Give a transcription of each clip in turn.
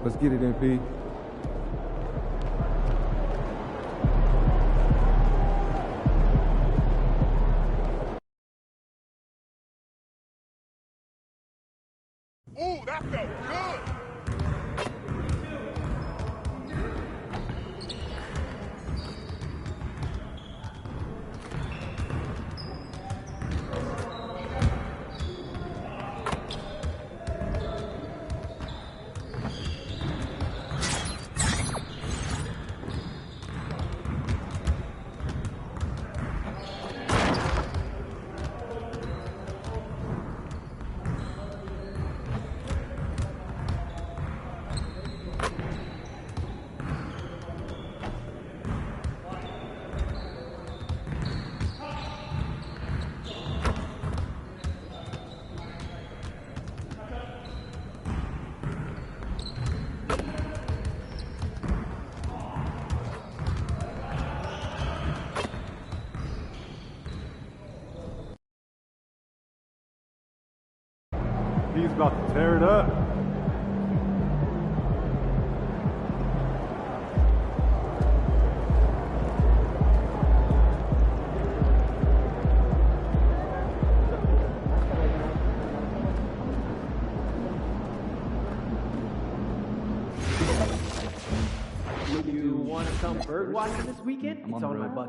Let's get it, MP. Ooh, that felt good. He's about to tear it up. You want to come bird watching this weekend? It's on my bucket.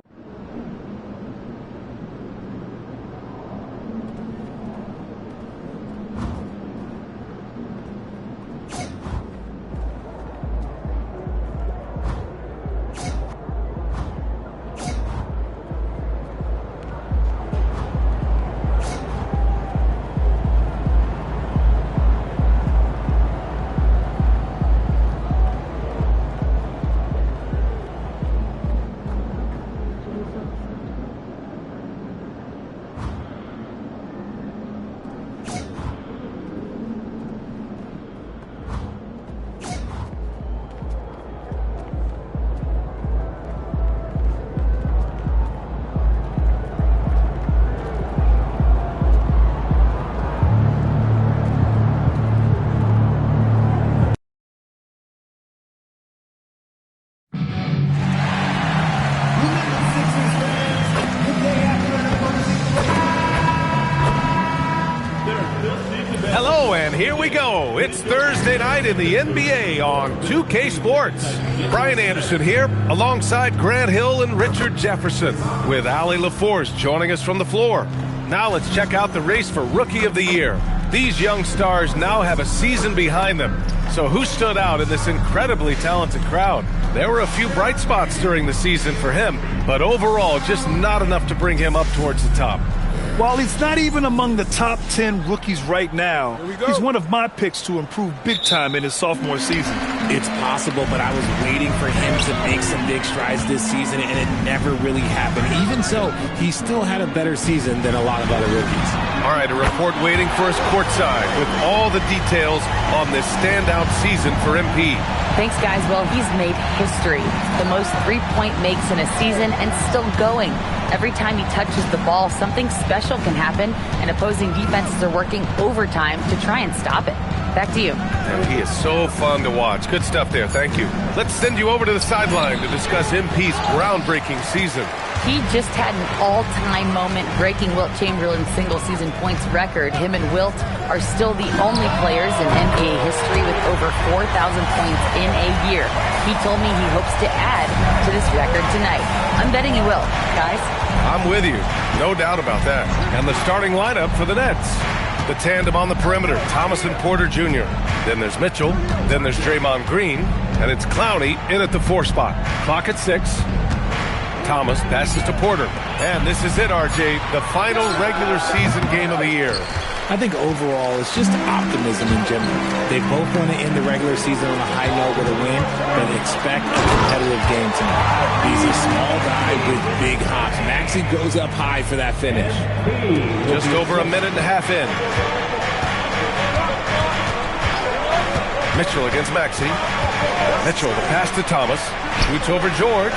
Hello, and here we go. It's Thursday night in the NBA on 2K Sports. Brian Anderson here, alongside Grant Hill and Richard Jefferson, with Allie LaForce joining us from the floor. Now let's check out the race for Rookie of the Year. These young stars now have a season behind them. So who stood out in this incredibly talented crowd? There were a few bright spots during the season for him, but overall just not enough to bring him up towards the top. While he's not even among the top 10 rookies right now, he's one of my picks to improve big time in his sophomore season. It's possible, but I was waiting for him to make some big strides this season, and it never really happened. Even so, he still had a better season than a lot of other rookies. All right, a report waiting for us courtside with all the details on this standout season for MP. Thanks, guys. Well, he's made history. The most three-point makes in a season and still going. Every time he touches the ball, something special can happen, and opposing defenses are working overtime to try and stop it. Back to you. And he is so fun to watch. Good stuff there. Thank you. Let's send you over to the sideline to discuss MP's groundbreaking season. He just had an all-time moment, breaking Wilt Chamberlain's single-season points record. Him and Wilt are still the only players in NBA history with over 4,000 points in a year. He told me he hopes to add to this record tonight. I'm betting he will. Guys? I'm with you. No doubt about that. And the starting lineup for the Nets. The tandem on the perimeter, Thomas and Porter Jr. Then there's Mitchell. Then there's Draymond Green. And it's Clowney in at the 4 spot. Clock at 6. Thomas passes to Porter. And this is it, RJ, the final regular season game of the year. I think overall it's just optimism in general. They both want to end the regular season on a high note with a win, but expect a competitive game tonight. He's a small guy with big hops. Maxey goes up high for that finish. Just over a minute and a half in. Mitchell against Maxey. Mitchell, the pass to Thomas. Shoots over George.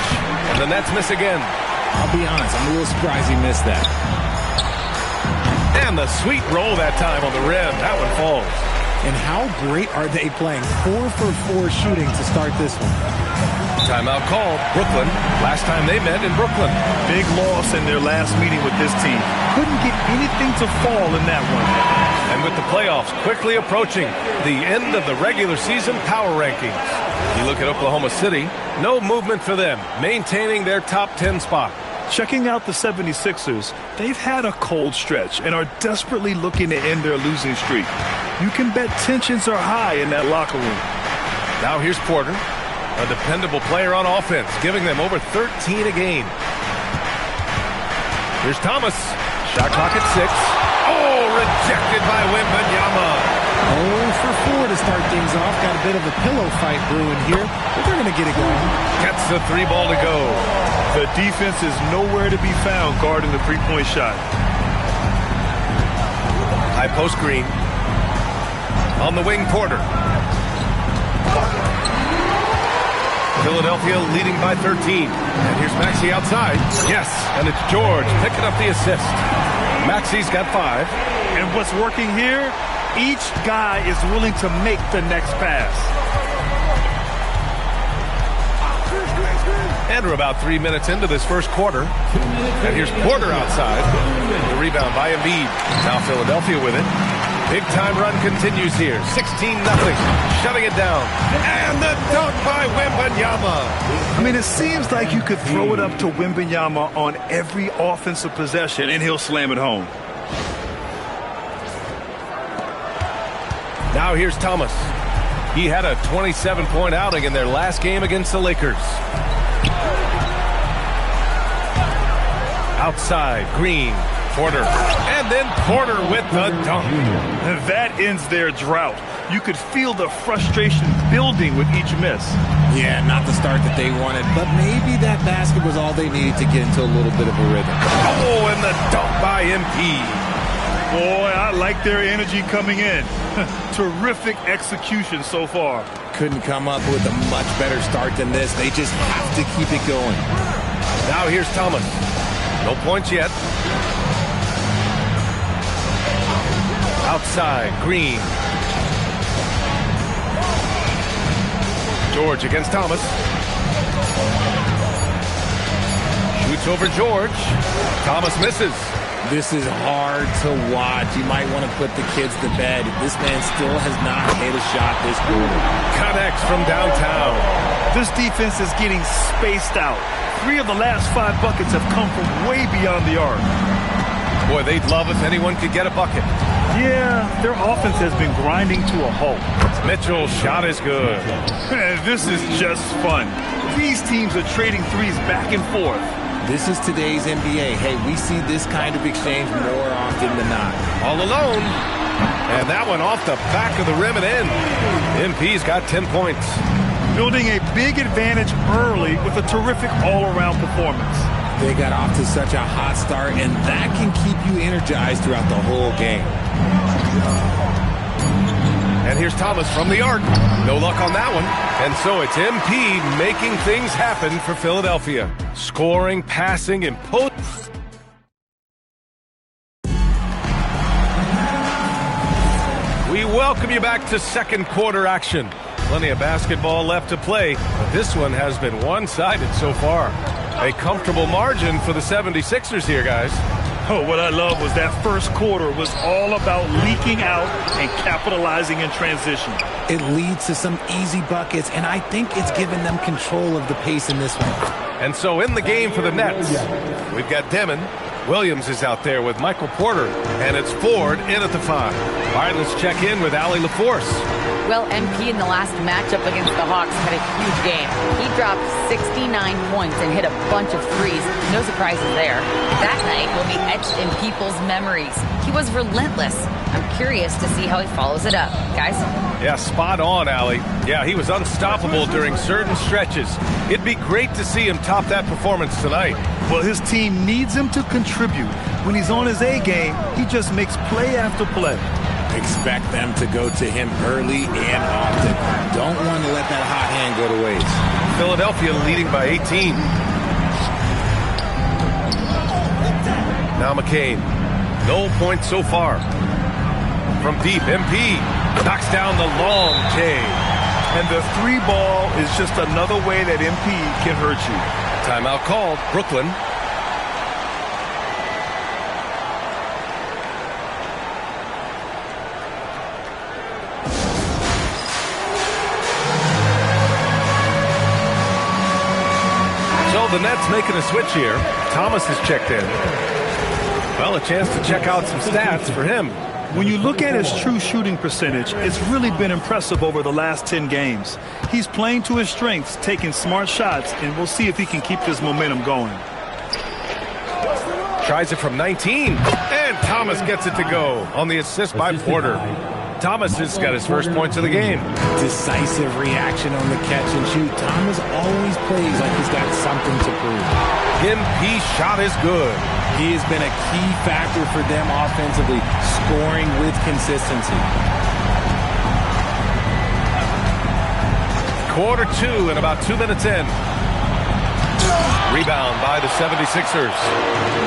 And the Nets miss again. I'll be honest, I'm a little surprised he missed that. And the sweet roll that time on the rim. That one falls. And how great are they playing? 4 for 4 shooting to start this one. Timeout called. Brooklyn. Last time they met in Brooklyn. Big loss in their last meeting with this team. Couldn't get anything to fall in that one. And with the playoffs quickly approaching, the end of the regular season power rankings. You look at Oklahoma City, no movement for them, maintaining their top 10 spot. Checking out the 76ers, they've had a cold stretch and are desperately looking to end their losing streak. You can bet tensions are high in that locker room. Now here's Porter, a dependable player on offense, giving them over 13 a game. Here's Thomas, shot clock at 6. Oh, rejected by Wembanyama. 0 for 4 to start things off. Got a bit of a pillow fight brewing here, but they're going to get it going. Gets the 3 ball to go. The defense is nowhere to be found guarding the three-point shot. High post Green. On the wing, Porter. Philadelphia leading by 13. And here's Maxey outside. Yes, and it's George picking up the assist. Maxey's got 5. And what's working here? Each guy is willing to make the next pass. And we're about 3 minutes into this first quarter. And here's Porter outside. The rebound by Embiid. Now Philadelphia with it. Big-time run continues here. 16-0. Shutting it down. And the dunk by Wembanyama. I mean, it seems like you could throw it up to Wembanyama on every offensive possession, and he'll slam it home. Now here's Thomas. He had a 27-point outing in their last game against the Lakers. Outside, Green, Porter, and then Porter with the dunk. That ends their drought. You could feel the frustration building with each miss. Yeah, not the start that they wanted, but maybe that basket was all they needed to get into a little bit of a rhythm. Oh, and the dunk by MP. Boy, I like their energy coming in. Terrific execution so far. Couldn't come up with a much better start than this. They just have to keep it going. Now here's Thomas. No points yet. Outside, Green. George against Thomas. Shoots over George. Thomas misses. This is hard to watch. You might want to put the kids to bed. This man still has not hit a shot this quarter. Connects from downtown. This defense is getting spaced out. 3 of the last 5 buckets have come from way beyond the arc. Boy, they'd love if anyone could get a bucket. Yeah, their offense has been grinding to a halt. Mitchell's shot is good. This is just fun. These teams are trading threes back and forth. This is today's NBA. Hey, we see this kind of exchange more often than not. All alone. And that one off the back of the rim and in. MP's got 10 points. Building a big advantage early with a terrific all-around performance. They got off to such a hot start, and that can keep you energized throughout the whole game. And here's Thomas from the arc. No luck on that one. And so it's MP making things happen for Philadelphia. Scoring, passing, and post. We welcome you back to second quarter action. Plenty of basketball left to play, but this one has been one-sided so far. A comfortable margin for the 76ers here, guys. Oh, what I love was that first quarter was all about leaking out and capitalizing in transition. It leads to some easy buckets, and I think it's given them control of the pace in this one. And so in the game for the Nets, we've got Demon. Williams is out there with Michael Porter, and it's Ford in at the 5. All right, let's check in with Allie LaForce. Well, MP in the last matchup against the Hawks had a huge game. He dropped 69 points and hit a bunch of threes. No surprises there. That night will be etched in people's memories. He was relentless. I'm curious to see how he follows it up. Guys? Yeah, spot on, Allie. Yeah, he was unstoppable during certain stretches. It'd be great to see him top that performance tonight. Well, his team needs him to contribute. When he's on his A game, he just makes play after play. Expect them to go to him early and often. Don't want to let that hot hand go to waste. Philadelphia leading by 18. Now McCain. No points so far. From deep, MP. Knocks down the long J. And the 3-ball is just another way that MP can hurt you. Timeout called. Brooklyn. So the Nets making a switch here. Thomas has checked in. Well, a chance to check out some stats for him. When you look at his true shooting percentage, it's really been impressive over the last 10 games. He's playing to his strengths, taking smart shots, and we'll see if he can keep this momentum going. Tries it from 19, and Thomas gets it to go on the assist by Porter. Thomas has got his first points of the game. Decisive reaction on the catch and shoot. Thomas always plays like he's got something to prove. MP shot is good. He has been a key factor for them offensively, scoring with consistency. Quarter 2 and about 2 minutes in. Rebound by the 76ers.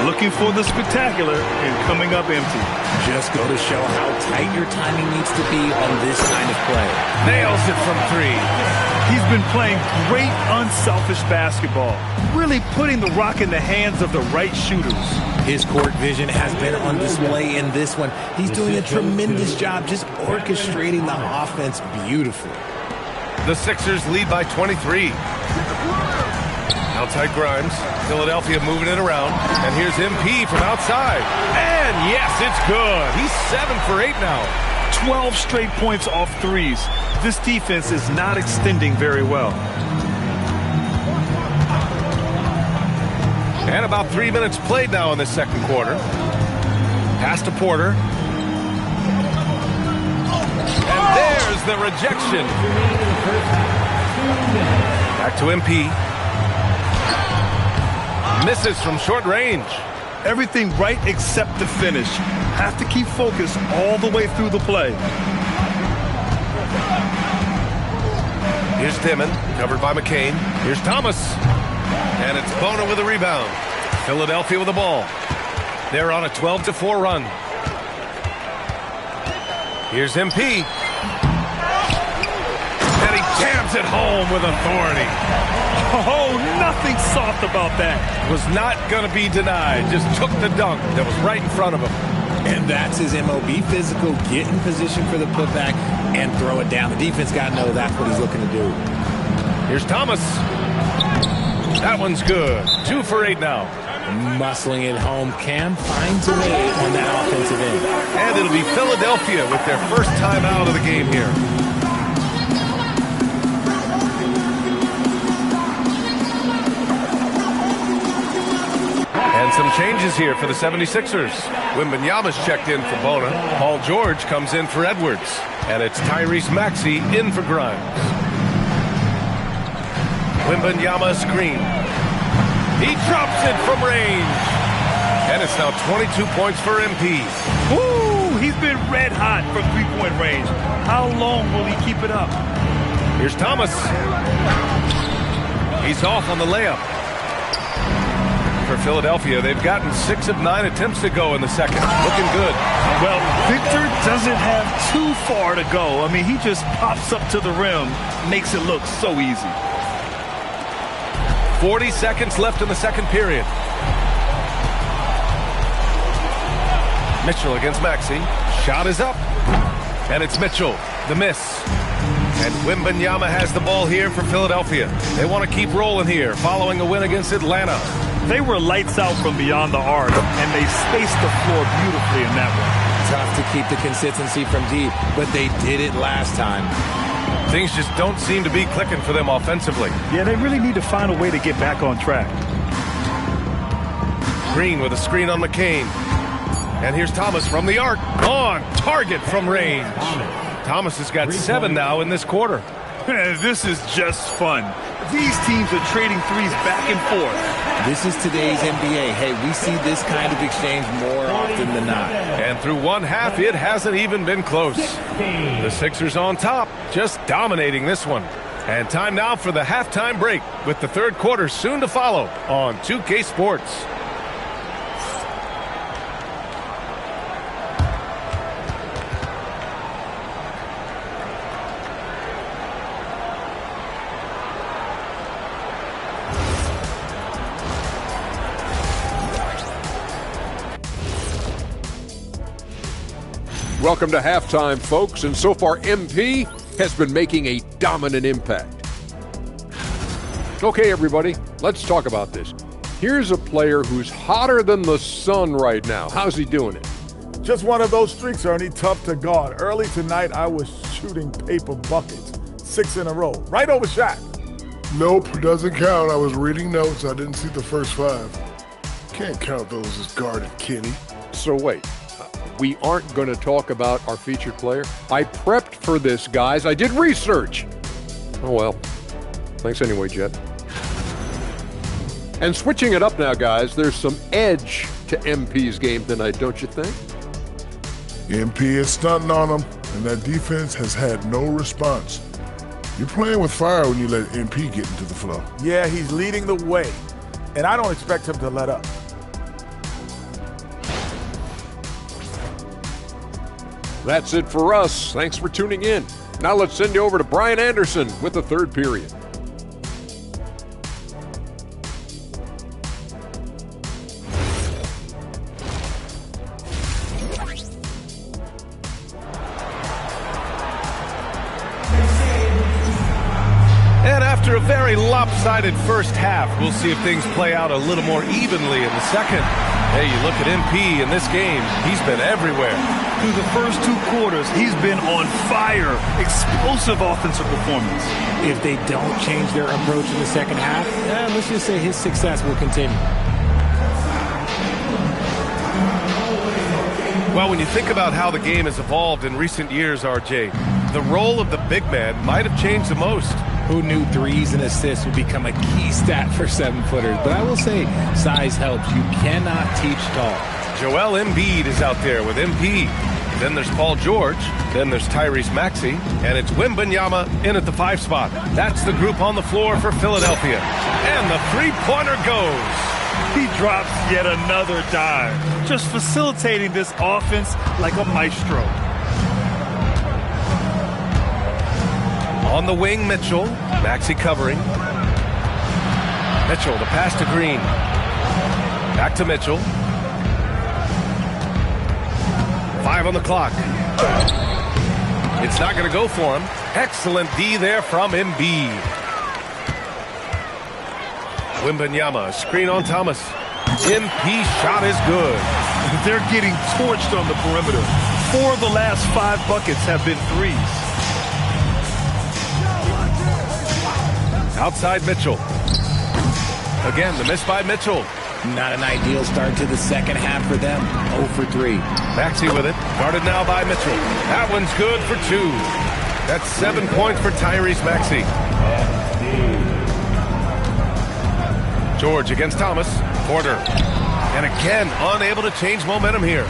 Looking for the spectacular and coming up empty. Just go to show how tight your timing needs to be on this kind of play. Nails it from 3. He's been playing great, unselfish basketball, really putting the rock in the hands of the right shooters. His court vision has been on display in this one. He's doing a tremendous job just orchestrating the offense beautifully. The Sixers lead by 23. Outside Grimes. Philadelphia moving it around. And here's MP from outside. And yes, it's good. He's 7 for 8 now. 12 straight points off threes. This defense is not extending very well. And about 3 minutes played now in the second quarter. Pass to Porter. And there's the rejection. Back to MP. Misses from short range. Everything right except the finish. Have to keep focused all the way through the play. Here's Dimon, covered by McCain. Here's Thomas. And it's Bona with a rebound. Philadelphia with the ball. They're on a 12-4 run. Here's MP. And he jams it home with authority. Oh, nothing soft about that. Was not going to be denied. Just took the dunk that was right in front of him. And that's his MO. Be physical, get in position for the putback, and throw it down. The defense got to know that's what he's looking to do. Here's Thomas. That one's good. 2 for 8 now. Muscling it home. Cam finds a way on that offensive end. And it'll be Philadelphia with their first time out of the game here. And some changes here for the 76ers. Wembanyama's checked in for Bona. Paul George comes in for Edwards. And it's Tyrese Maxey in for Grimes. Wembanyama screen. He drops it from range. And it's now 22 points for MP. Woo! He's been red hot from three-point range. How long will he keep it up? Here's Thomas. He's off on the layup. For Philadelphia, they've gotten 6 of 9 attempts to go in the second. Looking good. Well, Victor doesn't have too far to go. I mean, he just pops up to the rim, makes it look so easy. 40 seconds left in the second period. Mitchell against Maxey. Shot is up. And it's Mitchell. The miss. And Wembanyama has the ball here for Philadelphia. They want to keep rolling here following a win against Atlanta. They were lights out from beyond the arc, and they spaced the floor beautifully in that one. Tough to keep the consistency from deep, but they did it last time. Things just don't seem to be clicking for them offensively. Yeah, they really need to find a way to get back on track. Green with a screen on McCain. And here's Thomas from the arc. On target from range. Thomas has got 7 now in this quarter. This is just fun. These teams are trading threes back and forth. This is today's NBA. Hey, we see this kind of exchange more often than not. And through one half, it hasn't even been close. The Sixers on top, just dominating this one. And time now for the halftime break, with the third quarter soon to follow on 2K Sports. Welcome to halftime, folks. And so far, MP has been making a dominant impact. Okay, everybody, let's talk about this. Here's a player who's hotter than the sun right now. How's he doing it? Just one of those streaks, Ernie, tough to guard. Early tonight, I was shooting paper buckets, 6 in a row, right over Shaq. Nope, doesn't count. I was reading notes. I didn't see the first 5. Can't count those as guarded, Kenny. So wait, we aren't going to talk about our featured player? I prepped for this, guys. I did research. Oh, well. Thanks anyway, Jet. And switching it up now, guys, there's some edge to MP's game tonight, don't you think? MP is stunting on him, and that defense has had no response. You're playing with fire when you let MP get into the flow. Yeah, he's leading the way, and I don't expect him to let up. That's it for us. Thanks for tuning in. Now let's send you over to Brian Anderson with the third period. And after a very lopsided first half, we'll see if things play out a little more evenly in the second. Hey, you look at MP in this game, he's been everywhere. Through the first 2 quarters, he's been on fire. Explosive offensive performance. If they don't change their approach in the second half, let's just say his success will continue. Well, when you think about how the game has evolved in recent years, RJ, the role of the big man might have changed the most. Who knew threes and assists would become a key stat for 7-footers? But I will say, size helps. You cannot teach tall. Joel Embiid is out there with MP. Then there's Paul George. Then there's Tyrese Maxey. And it's Wembanyama in at the 5 spot. That's the group on the floor for Philadelphia. And the three-pointer goes. He drops yet another dime, just facilitating this offense like a maestro. On the wing, Mitchell. Maxey covering. Mitchell, the pass to Green. Back to Mitchell. 5 on the clock. It's not going to go for him. Excellent D there from Embiid. Wembanyama, screen on Thomas. MP shot is good. They're getting torched on the perimeter. 4 of the last 5 buckets have been threes. Outside Mitchell. Again, the miss by Mitchell. Not an ideal start to the second half for them. 0 for 3. Maxey with it. Guarded now by Mitchell. That one's good for 2. That's 7 points for Tyrese Maxey. George against Thomas. Porter. And again, unable to change momentum here.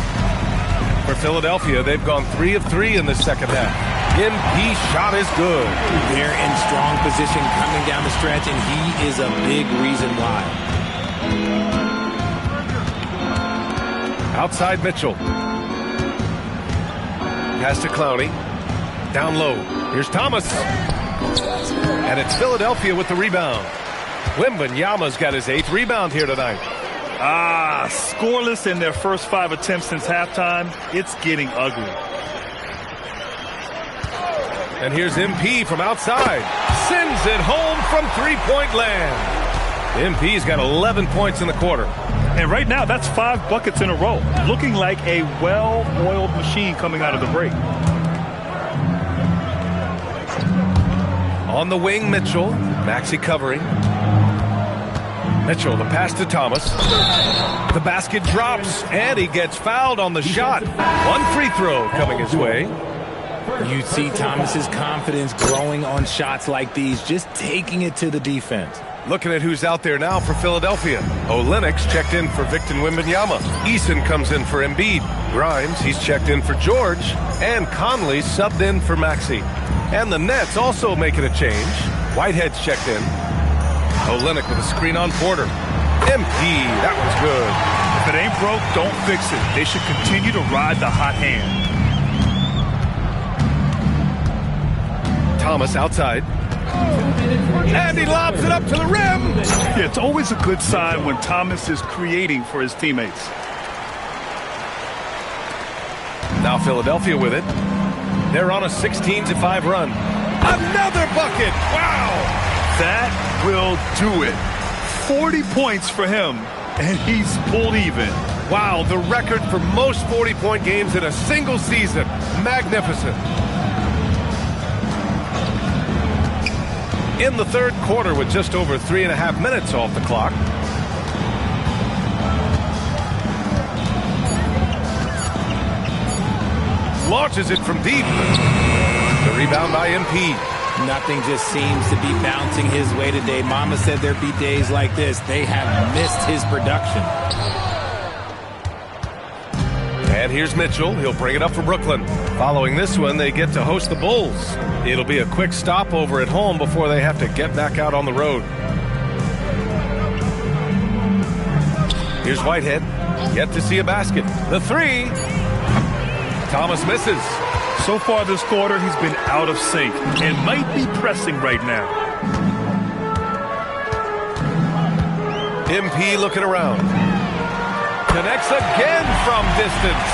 For Philadelphia, they've gone 3 of 3 in the second half. MP shot is good. They're in strong position coming down the stretch, and he is a big reason why. Outside Mitchell. Pass to Clowney. Down low. Here's Thomas. And it's Philadelphia with the rebound. Wembanyama's got his 8th rebound here tonight. Scoreless in their first 5 attempts since halftime. It's getting ugly. And here's MP from outside. Sends it home from three-point land. MP's got 11 points in the quarter. And right now, that's 5 buckets in a row. Looking like a well-oiled machine coming out of the break. On the wing, Mitchell. Maxey covering. Mitchell, the pass to Thomas. The basket drops, and he gets fouled on the shot. 1 free throw coming his way. You see Thomas's confidence growing on shots like these, just taking it to the defense. Looking at who's out there now for Philadelphia. Olenek's checked in for Victor Wembanyama. Eason comes in for Embiid. Grimes, he's checked in for George. And Conley subbed in for Maxey. And the Nets also making a change. Whitehead's checked in. Olenek with a screen on Porter. MP, that one's good. If it ain't broke, don't fix it. They should continue to ride the hot hand. Thomas outside. And he lobs it up to the rim. Yeah, it's always a good sign when Thomas is creating for his teammates. Now Philadelphia with it. They're on a 16-5 run. Another bucket! Wow! That will do it. 40 points for him, and he's pulled even. Wow, the record for most 40-point games in a single season. Magnificent. In the third quarter with just over 3.5 minutes off the clock. Launches it from deep. The rebound by MP. Nothing just seems to be bouncing his way today. Mama said there'd be days like this. They have missed his production. And here's Mitchell. He'll bring it up for Brooklyn. Following this one, they get to host the Bulls. It'll be a quick stopover at home before they have to get back out on the road. Here's Whitehead. Yet to see a basket. The three. Thomas misses. So far this quarter, he's been out of sync and might be pressing right now. MP looking around. Connects again from distance.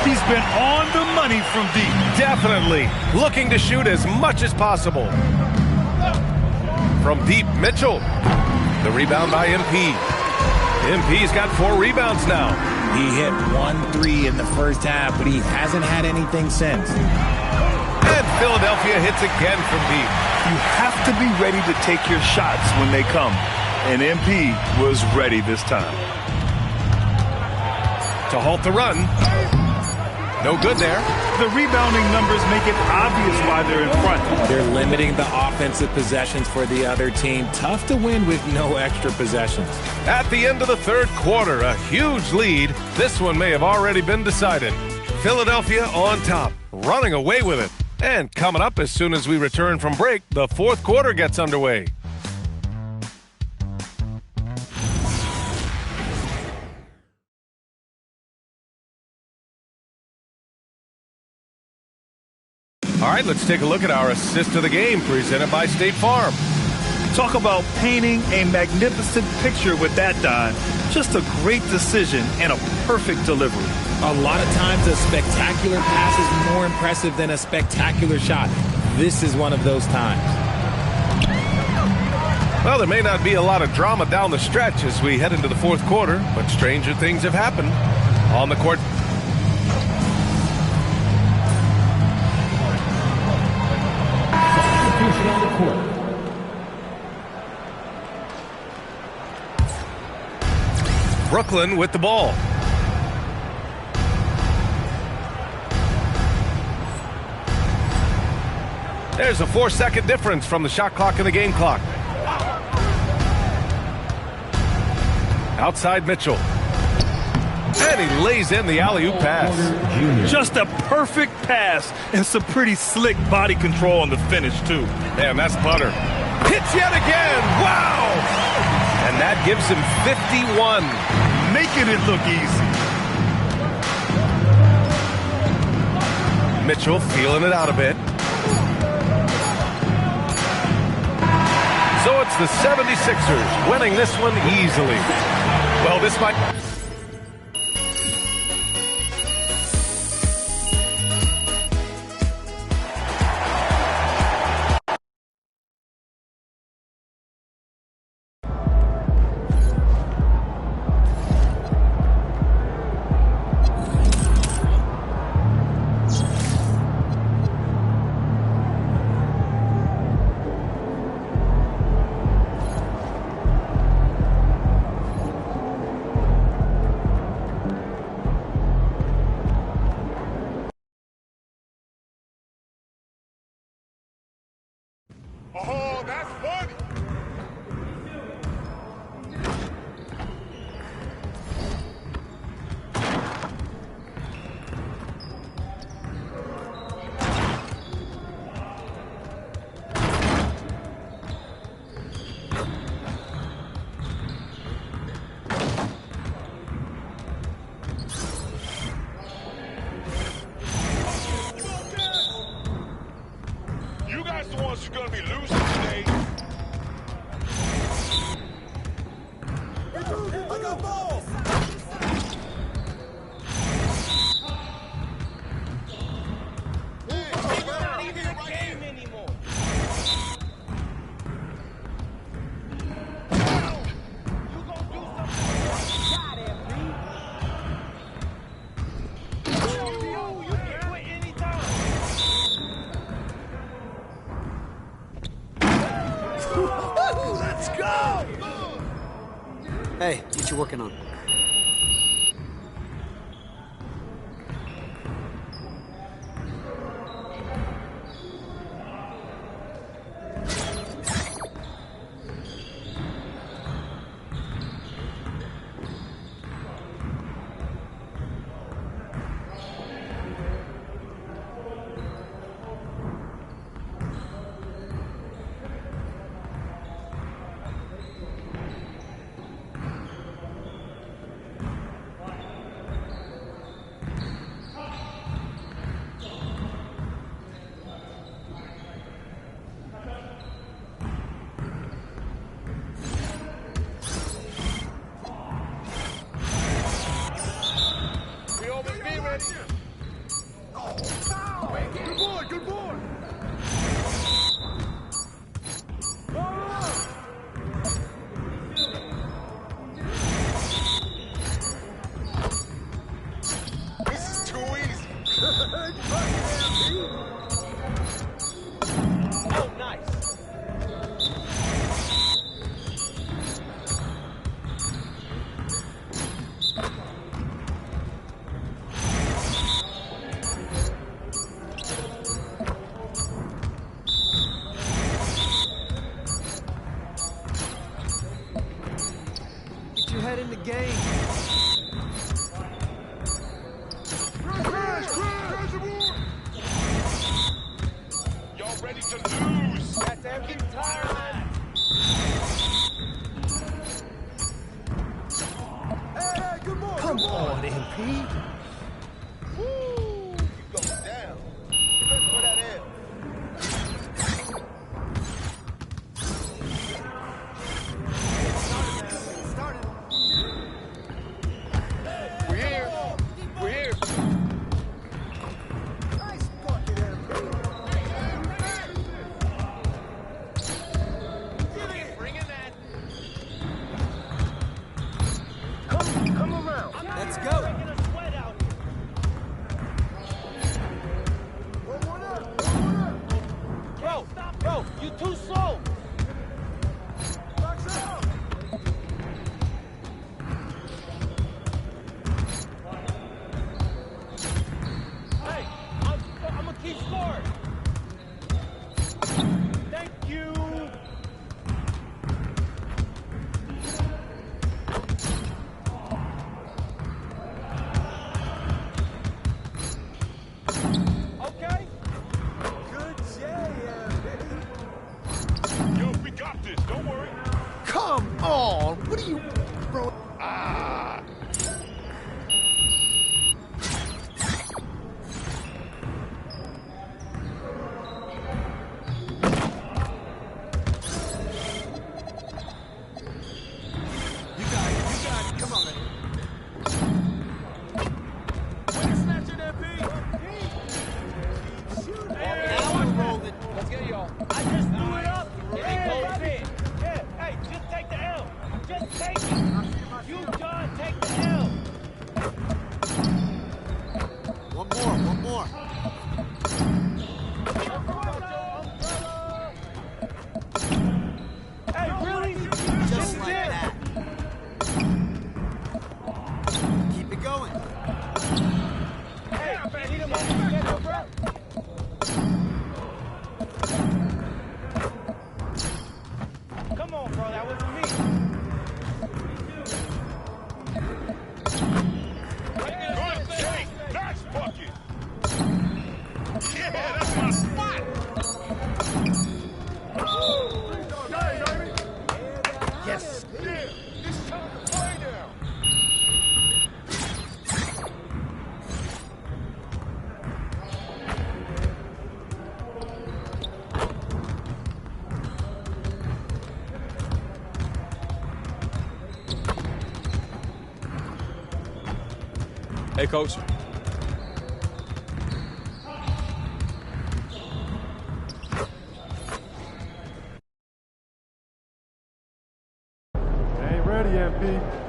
He's been on the money from deep. Definitely. Looking to shoot as much as possible. From deep, Mitchell. The rebound by MP. MP's got 4 rebounds now. He hit 1-3 in the first half, but he hasn't had anything since. And Philadelphia hits again from deep. You have to be ready to take your shots when they come. And MP was ready this time. To halt the run. No good there. The rebounding numbers make it obvious why they're in front. They're limiting the offensive possessions for the other team. Tough to win with no extra possessions. At the end of the third quarter, a huge lead. This one may have already been decided. Philadelphia on top, running away with it. And coming up as soon as we return from break, the fourth quarter gets underway. All right, let's take a look at our assist of the game presented by State Farm. Talk about painting a magnificent picture with that dime. Just a great decision and a perfect delivery. A lot of times a spectacular pass is more impressive than a spectacular shot. This is one of those times. Well, there may not be a lot of drama down the stretch as we head into the fourth quarter, but stranger things have happened. On the court. Brooklyn with the ball. There's a 4-second difference from the shot clock and the game clock. Outside Mitchell. And he lays in the alley-oop pass. Just a perfect pass and some pretty slick body control on the finish, too. Man, that's butter. Hits yet again. Wow! And that gives him 51. Making it look easy. Mitchell feeling it out a bit. So it's the 76ers winning this one easily. Well, this might... Hey, what you working on? Hey, Coach. Ain't ready, MP.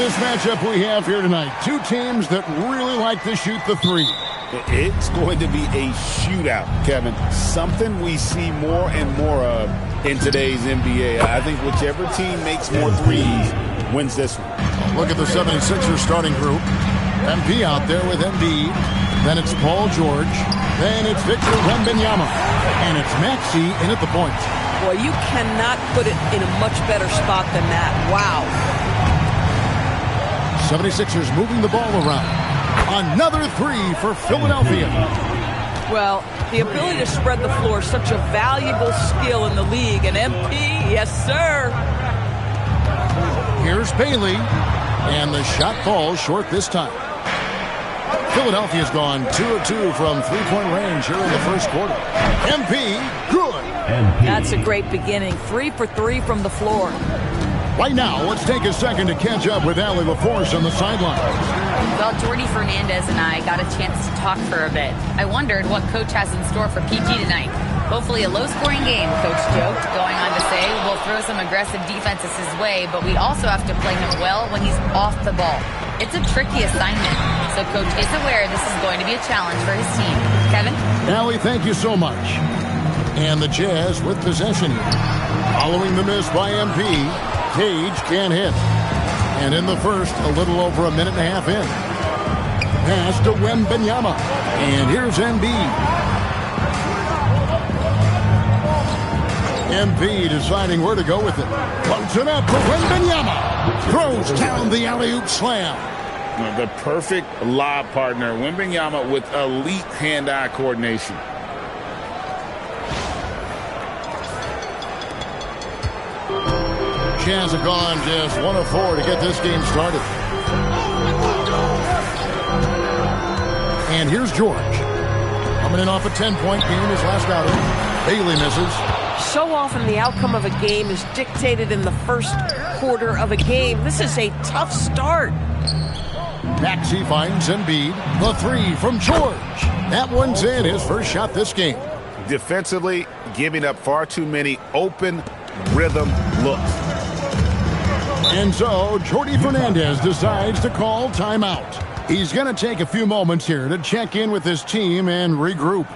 this matchup we have here tonight. Two teams that really like to shoot the three. It's going to be a shootout, Kevin. Something we see more and more of in today's NBA. I think whichever team makes more threes wins this one. Look at the 76ers starting group. MP out there with Embiid. Then it's Paul George. Then it's Victor Wembanyama. And it's Maxey in at the point. Boy, you cannot put it in a much better spot than that. Wow. 76ers moving the ball around. Another three for Philadelphia. Well, the ability to spread the floor is such a valuable skill in the league. And MP, yes, sir. Here's Bailey. And the shot falls short this time. Philadelphia's gone 2 of 2 from three-point range here in the first quarter. MP, good. That's a great beginning. 3 for 3 from the floor. Right now, let's take a second to catch up with Allie LaForce on the sideline. Well, Jordy Fernandez and I got a chance to talk for a bit. I wondered what Coach has in store for PG tonight. Hopefully a low-scoring game, Coach joked, going on to say we'll throw some aggressive defenses his way, but we also have to play him well when he's off the ball. It's a tricky assignment, so Coach is aware this is going to be a challenge for his team. Kevin? Allie, thank you so much. And the Jazz with possession. Following the miss by MP, Cage can't hit. And in the first, a little over a minute and a half in. Pass to Wembanyama. And here's Embiid. MP deciding where to go with it. Floats it up for Wembanyama. Throws down the alley-oop slam. The perfect lob partner. Wembanyama with elite hand-eye coordination. Jazz have gone just 1 of 4 to get this game started. And here's George. Coming in off a 10-point game his last outing. Bailey misses. So often the outcome of a game is dictated in the first quarter of a game. This is a tough start. Maxey finds Embiid. The three from George. That one's in, his first shot this game. Defensively, giving up far too many open rhythm looks. And so, Jordy Fernandez decides to call timeout. He's going to take a few moments here to check in with his team and regroup.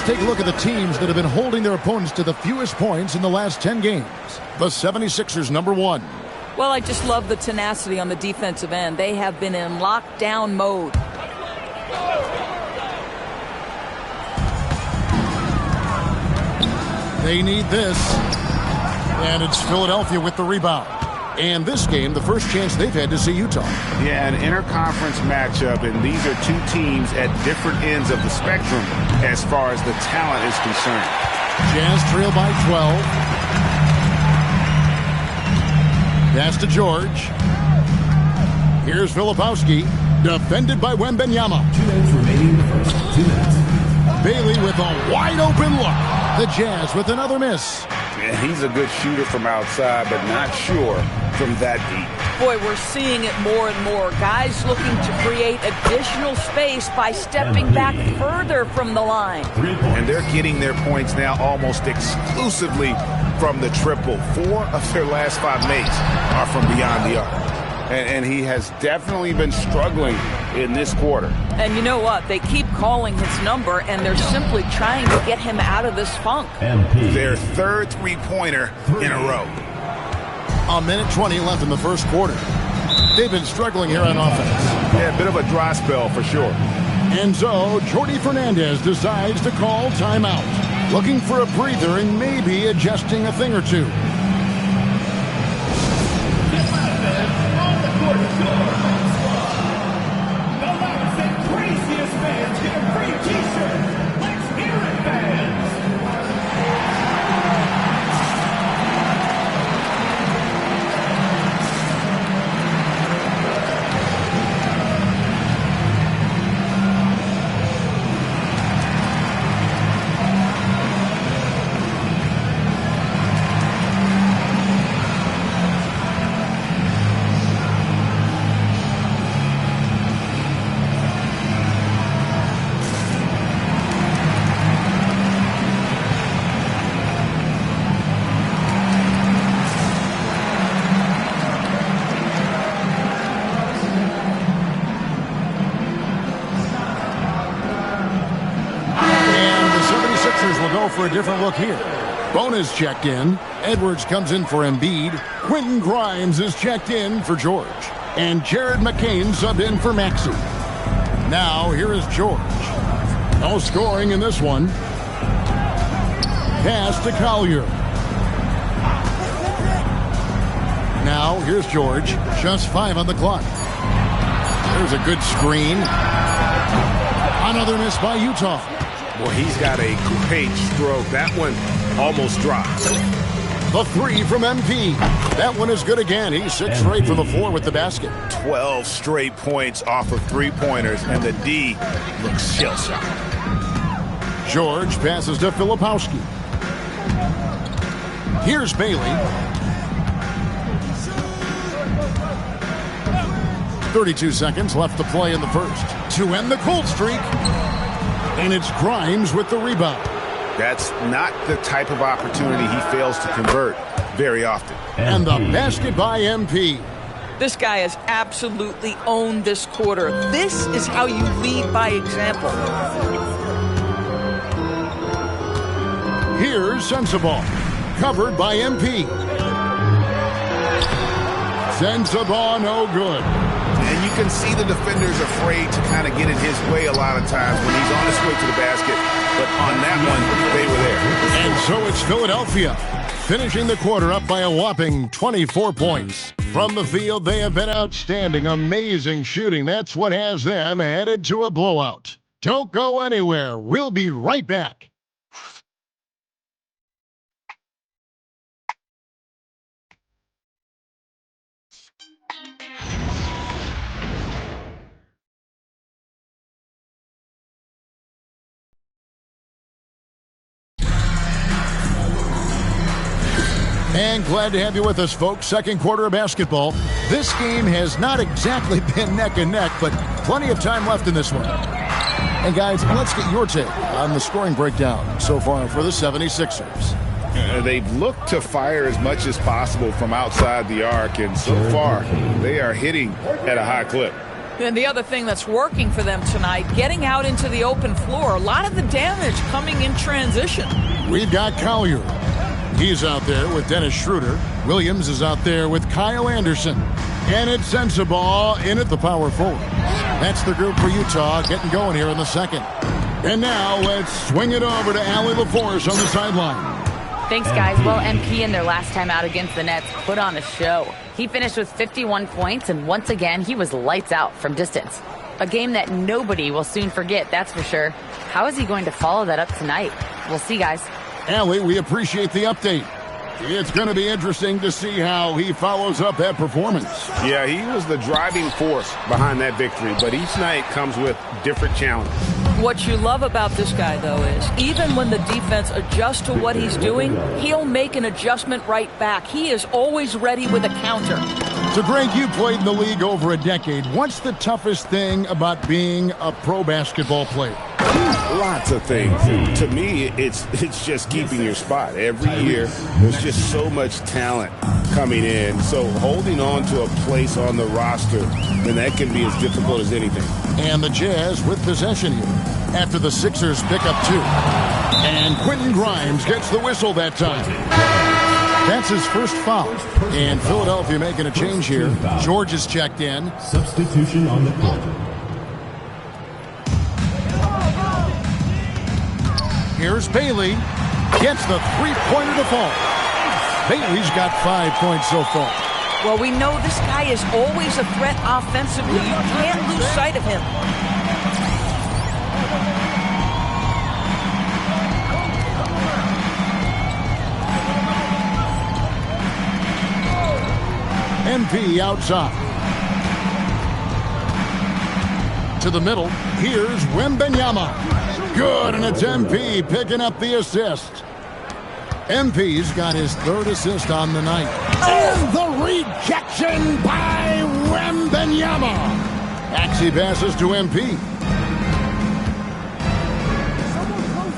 Take a look at the teams that have been holding their opponents to the fewest points in the last 10 games. The 76ers, number 1. Well, I just love the tenacity on the defensive end. They have been in lockdown mode. They need this. And it's Philadelphia with the rebound. And this game, the first chance they've had to see Utah. Yeah, an interconference matchup, and these are two teams at different ends of the spectrum as far as the talent is concerned. Jazz trail by 12. Pass to George. Here's Filipowski, defended by Wembanyama. 2 minutes remaining in the first. 2 minutes. Bailey with a wide-open look. The Jazz with another miss. Yeah, he's a good shooter from outside, but not sure from that deep. Boy, we're seeing it more and more. Guys looking to create additional space by stepping back further from the line. And they're getting their points now almost exclusively from the triple. 4 of their last 5 makes are from beyond the arc. And he has definitely been struggling in this quarter. And you know what? They keep calling his number, and they're simply trying to get him out of this funk. Their third three-pointer in a row. A minute 20 left in the first quarter. They've been struggling here on offense. Yeah, a bit of a dry spell for sure. And so, Jordi Fernandez decides to call timeout. Looking for a breather and maybe adjusting a thing or two. For a different look here. Bonus checked in. Edwards comes in for Embiid. Quentin Grimes is checked in for George. And Jared McCain subbed in for Maxey. Now, here is George. No scoring in this one. Pass to Collier. Now, here's George. Just 5 on the clock. There's a good screen. Another miss by Utah. Well, he's got a great stroke. That one almost dropped. The three from MP. That one is good again. He's 6 straight from the floor with the basket. 12 straight points off of three-pointers, and the D looks shell-shocked. George passes to Filipowski. Here's Bailey. 32 seconds left to play in the first. To end the cold streak. And it's Grimes with the rebound. That's not the type of opportunity he fails to convert very often. And the basket by MP. This guy has absolutely owned this quarter. This is how you lead by example. Here's Sensabaugh. Covered by MP. Sensabaugh no good. And you can see the defender's afraid to kind of get in his way a lot of times when he's on his way to the basket. But on that one, they were there. And so it's Philadelphia, finishing the quarter up by a whopping 24 points. From the field, they have been outstanding, amazing shooting. That's what has them headed to a blowout. Don't go anywhere. We'll be right back. And glad to have you with us, folks. Second quarter of basketball. This game has not exactly been neck and neck, but plenty of time left in this one. And guys, let's get your take on the scoring breakdown so far for the 76ers. They've looked to fire as much as possible from outside the arc, and so far they are hitting at a high clip. And the other thing that's working for them tonight, getting out into the open floor, a lot of the damage coming in transition. We've got Collier. He's out there with Dennis Schroeder. Williams is out there with Kyle Anderson. And it's Sensabaugh in at the power forward. That's the group for Utah getting going here in the second. And now let's swing it over to Allie LaForce on the sideline. Thanks, guys. Well, MP in their last time out against the Nets put on a show. He finished with 51 points, and once again, he was lights out from distance. A game that nobody will soon forget, that's for sure. How is he going to follow that up tonight? We'll see, guys. Allie, we appreciate the update. It's going to be interesting to see how he follows up that performance. Yeah, he was the driving force behind that victory, but each night comes with different challenges. What you love about this guy, though, is even when the defense adjusts to what he's doing, he'll make an adjustment right back. He is always ready with a counter. So, Greg, you played in the league over a decade. What's the toughest thing about being a pro basketball player? Lots of things. To me, it's just keeping your spot. Every year, there's just so much talent coming in. So holding on to a place on the roster, and that can be as difficult as anything. And the Jazz with possession here after the Sixers pick up 2. And Quentin Grimes gets the whistle that time. That's his first foul. And Philadelphia making a change here. George is checked in. Substitution on the court. Here's Bailey. Gets the three-pointer to fall. Bailey's got 5 points so far. Well, we know this guy is always a threat offensively. You can't lose sight of him. MP outside. To the middle. Here's Wembanyama. Good, and it's MP picking up the assist. MP's got his 3rd assist on the night. And the rejection by Wembanyama. Axie passes to MP.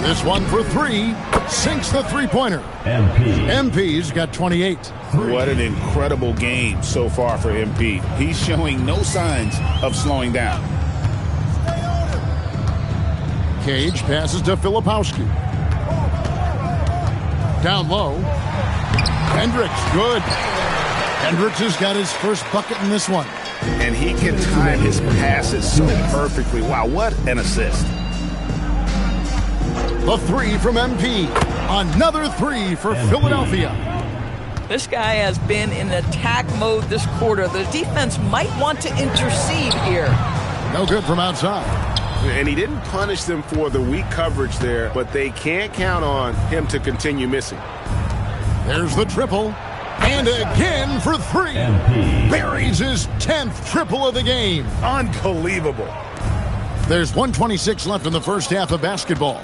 This one for 3. Sinks the three-pointer. MP's got 28. What an incredible game so far for MP. He's showing no signs of slowing down. Cage passes to Filipowski. Down low. Hendricks, good. Hendricks has got his first bucket in this one. And he can time his passes so perfectly. Wow, what an assist. The 3 from MP. Another 3 for Philadelphia. This guy has been in attack mode this quarter. The defense might want to intercede here. No good from outside. And he didn't punish them for the weak coverage there, but they can't count on him to continue missing. There's the triple. And again for 3. Buries his 10th triple of the game. Unbelievable. There's 1:26 left in the first half of basketball.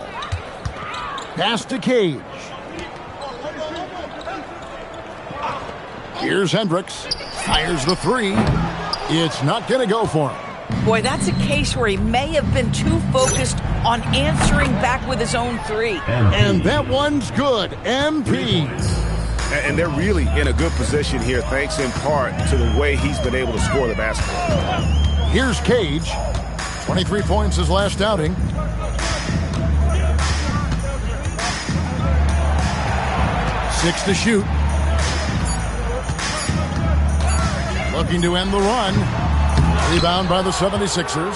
Pass to Cage. Here's Hendricks. Fires the 3. It's not going to go for him. Boy, that's a case where he may have been too focused on answering back with his own 3. And that one's good. MP. And they're really in a good position here, thanks in part to the way he's been able to score the basketball. Here's Cage. 23 points his last outing. Six to shoot. Looking to end the run. Rebound by the 76ers.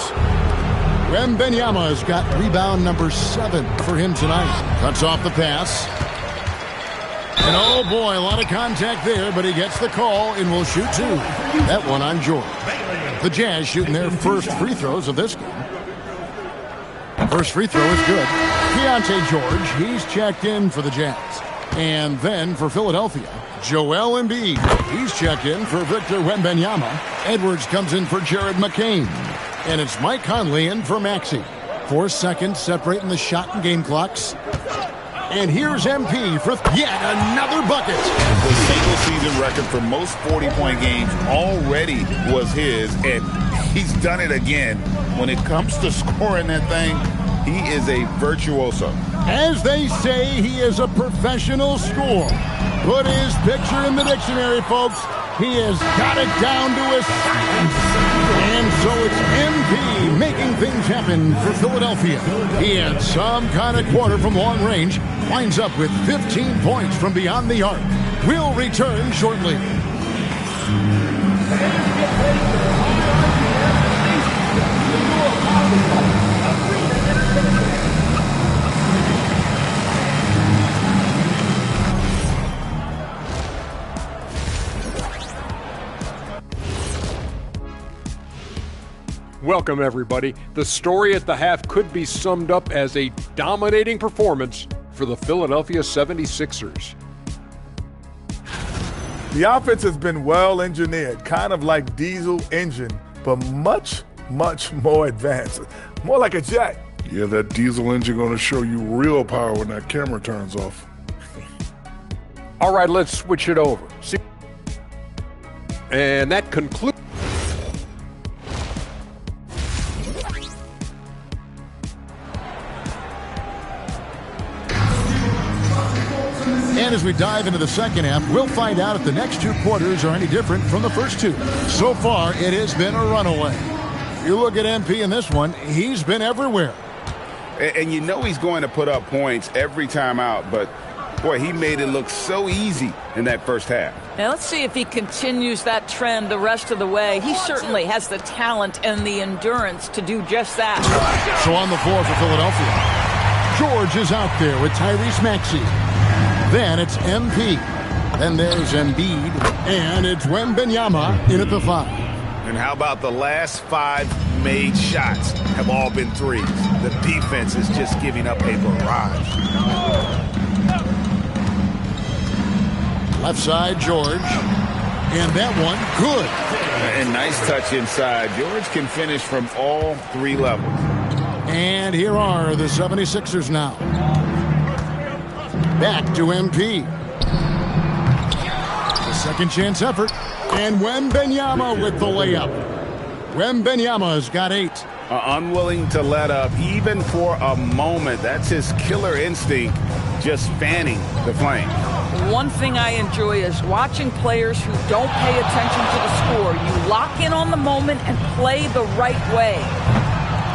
Wembanyama's got rebound number 7 for him tonight. Cuts off the pass. And oh boy, a lot of contact there, but he gets the call and will shoot 2. That one on George. The Jazz shooting their first free throws of this game. First free throw is good. Keontae George, he's checked in for the Jazz. And then for Philadelphia, Joel Embiid. He's checked in for Victor Wembanyama. Edwards comes in for Jared McCain. And it's Mike Conley in for Maxey. 4 seconds separating the shot and game clocks. And here's MP for yet another bucket. The single-season record for most 40-point games already was his, and he's done it again. When it comes to scoring that thing, he is a virtuoso. As they say, he is a professional scorer. Put his picture in the dictionary, folks. He has got it down to a science. And so it's MP making things happen for Philadelphia. He had some kind of quarter from long range. Winds up with 15 points from beyond the arc. We'll return shortly. Welcome, everybody. The story at the half could be summed up as a dominating performance for the Philadelphia 76ers. The offense has been well engineered, kind of like diesel engine, but much, much more advanced. More like a jet. Yeah, that diesel engine going to show you real power when that camera turns off. All right, let's switch it over. See, and that concludes. And as we dive into the second half, we'll find out if the next 2 quarters are any different from the first 2. So far, it has been a runaway. You look at MP in this one, he's been everywhere. And you know he's going to put up points every time out, but boy, he made it look so easy in that first half. Now let's see if he continues that trend the rest of the way. He certainly has the talent and the endurance to do just that. So on the floor for Philadelphia, George is out there with Tyrese Maxey. Then it's MP. Then there's Embiid. And it's Wembanyama in at the 5. And how about the last 5 made shots have all been threes? The defense is just giving up a barrage. Left side, George. And that one, good. And nice touch inside. George can finish from all 3 levels. And here are the 76ers now. Back to MP. The second chance effort. And Wembanyama with the layup. Wembanyama's got 8. Unwilling to let up even for a moment. That's his killer instinct, just fanning the flame. One thing I enjoy is watching players who don't pay attention to the score. You lock in on the moment and play the right way.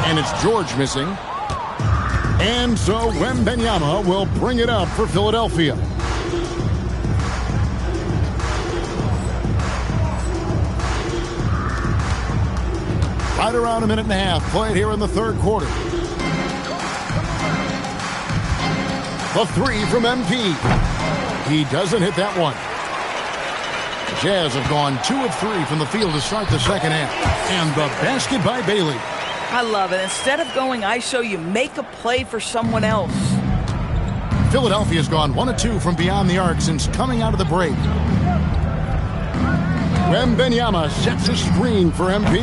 And it's George missing. And so Wembanyama will bring it up for Philadelphia. Right around a minute and a half played here in the third quarter. The 3 from MP. He doesn't hit that one. The Jazz have gone 2 of 3 from the field to start the second half. And the basket by Bailey. I love it. Instead of going ISO, you make a play for someone else. Philadelphia's gone 1 of 2 from beyond the arc since coming out of the break. Wembanyama sets a screen for MP.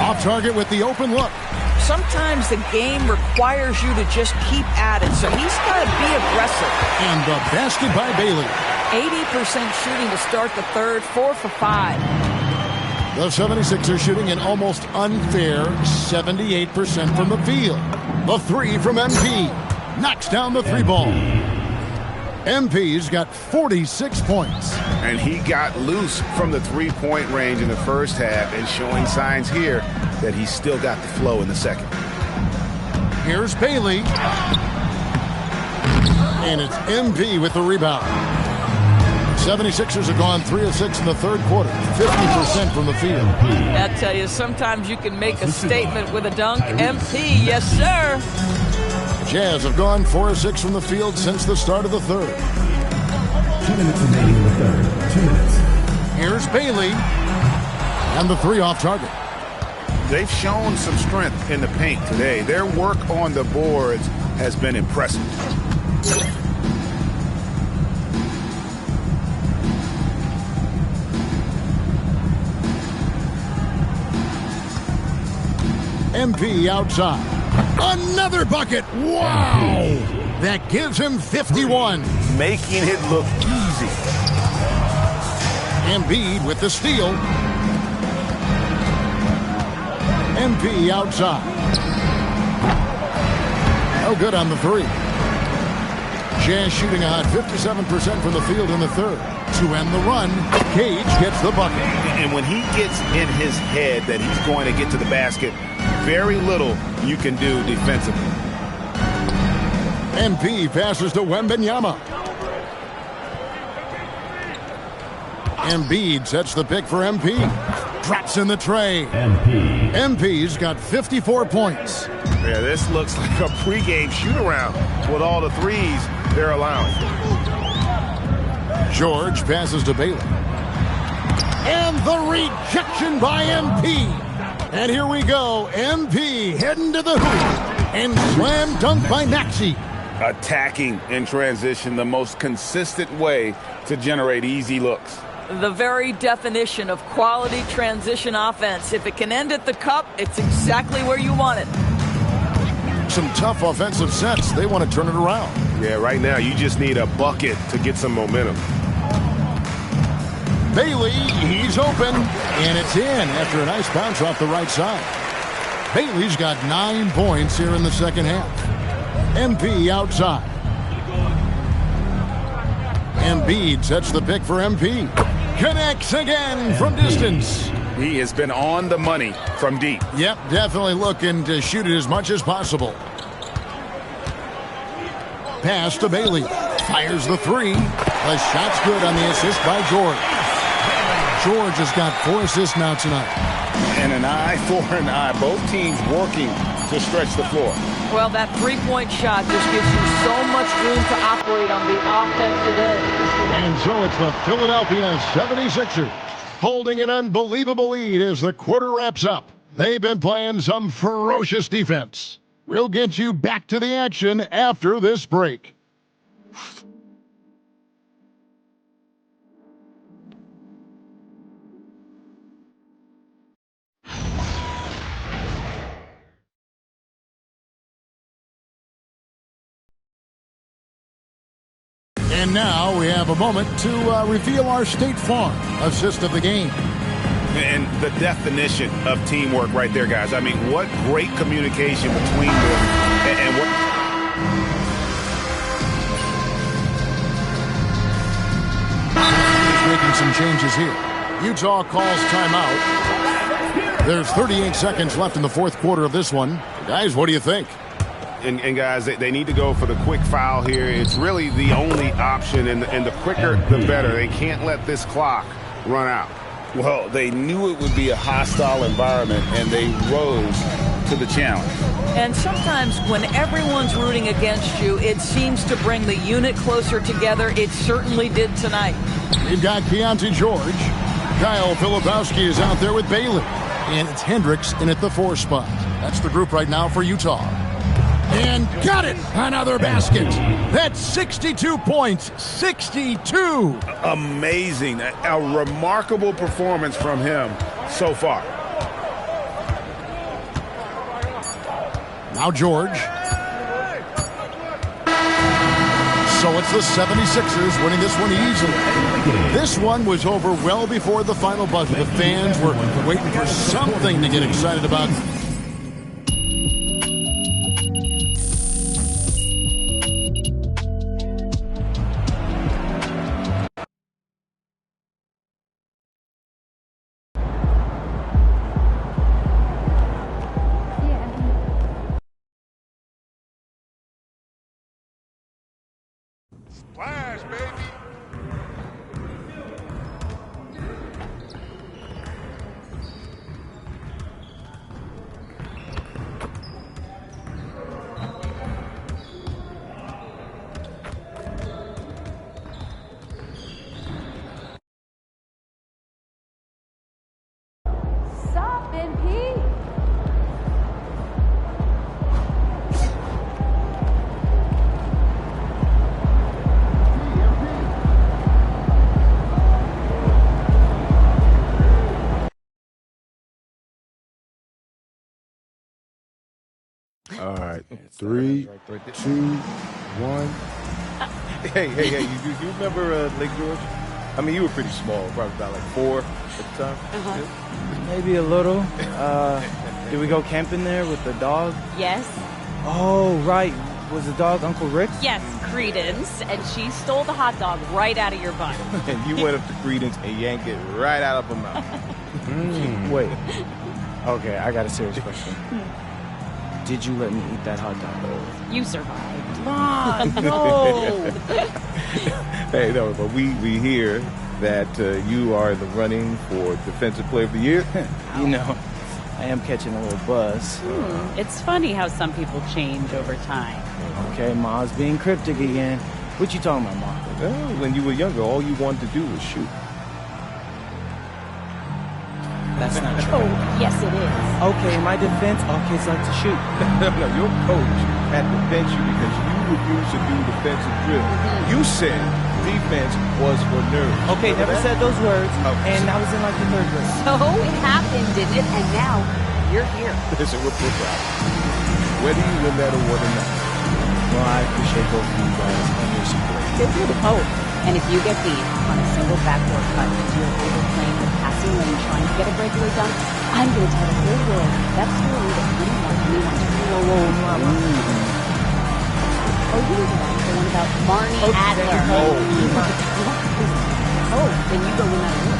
Off target with the open look. Sometimes the game requires you to just keep at it, so he's got to be aggressive. And the basket by Bailey. 80% shooting to start the third, 4 for 5. The 76ers shooting an almost unfair 78% from the field. The 3 from MP. Knocks down the 3 ball. MP's got 46 points. And he got loose from the 3-point range in the first half and showing signs here that he's still got the flow in the second. Here's Bailey. And it's MP with the rebound. 76ers have gone 3 of 6 in the third quarter. 50% from the field. I tell you, sometimes you can make a statement with a dunk. MP, yes, sir. Jazz have gone 4 of 6 from the field since the start of the third. 2 minutes remaining in the third. 2 minutes. Here's Bailey. And the 3 off target. They've shown some strength in the paint today. Their work on the boards has been impressive. MP outside. Another bucket. Wow. That gives him 51. Making it look easy. Embiid with the steal. MP outside. No good on the 3. Jazz shooting a hot 57% from the field in the third. To end the run, Cage gets the bucket. And when he gets in his head that he's going to get to the basket, very little you can do defensively. MP passes to Wembanyama. Embiid sets the pick for MP. Drops in the tray. MP's got 54 points. Yeah, this looks like a pregame shoot-around with all the threes they're allowing. George passes to Bailey. And the rejection by MP. And here we go. MP heading to the hoop. And slam dunk by Maxey. Attacking in transition, the most consistent way to generate easy looks. The very definition of quality transition offense. If it can end at the cup, it's exactly where you want it. Some tough offensive sets. They want to turn it around. Yeah, right now you just need a bucket to get some momentum. Bailey, he's open, and it's in after a nice bounce off the right side. Bailey's got 9 points here in the second half. MP outside. Embiid sets the pick for MP. Connects again from distance. He has been on the money from deep. Yep, definitely looking to shoot it as much as possible. Pass to Bailey. Fires the three. The shot's good on the assist by George. George has got 4 assists now tonight. And an eye for an eye. Both teams working to stretch the floor. Well, that three-point shot just gives you so much room to operate on the offensive end. And so it's the Philadelphia 76ers holding an unbelievable lead as the quarter wraps up. They've been playing some ferocious defense. We'll get you back to the action after this break. And now we have a moment to reveal our State Farm assist of the game. And the definition of teamwork right there, guys. I mean, what great communication between them and what... He's making some changes here. Utah calls timeout. There's 38 seconds left in the fourth quarter of this one. Guys, what do you think? And guys, they need to go for the quick foul here. It's really the only option, and the quicker, the better. They can't let this clock run out. Well, they knew it would be a hostile environment, and they rose to the challenge. And sometimes when everyone's rooting against you, it seems to bring the unit closer together. It certainly did tonight. We've got Keontae George. Kyle Filipowski is out there with Bailey. And it's Hendricks in at the 4 spot. That's the group right now for Utah. And got it! Another basket. That's 62 points. 62! Amazing. A remarkable performance from him so far. Now George. So it's the 76ers winning this one easily. This one was over well before the final buzzer. The fans were waiting for something to get excited about. Splash, baby. Stop, NP. All right, 3, 2, 1. Hey, you remember Lake George? I mean, you were pretty small, probably about like 4 at the time. Maybe a little. Did we go camping there with the dog? Yes. Oh, right. Was the dog Uncle Rick's? Yes, Credence, and she stole the hot dog right out of your butt. And you went up to Credence and yanked it right out of her mouth. Wait. Okay, I got a serious question. Did you let me eat that hot dog? You survived. Come on, no! Hey, no, but we hear that you are in the running for Defensive Player of the Year. You know, I am catching a little buzz. It's funny how some people change over time. Okay, Ma's being cryptic again. What you talking about, Ma? Well, when you were younger, all you wanted to do was shoot. That's not true. Oh, yes it is. Okay, in my defense, all kids like to shoot. No, your coach had to bench you because you refused to do defensive drill. You said defense was for nerds. Okay, never said those words, and I was in like the 3rd grade. So it happened, didn't it? And now you're here. Listen, we're proud. Whether you win that award or not. Well, I appreciate both of you guys and your support. Oh, and if you get beat on a single backdoor cut into your favorite plane with passing lane trying to get a breakaway dunk, I'm going to tell the whole world that story that you don't want anyone to hear. Whoa, Mama. Oh, you know the one about Marnie Adler. Oh, then you go win that award.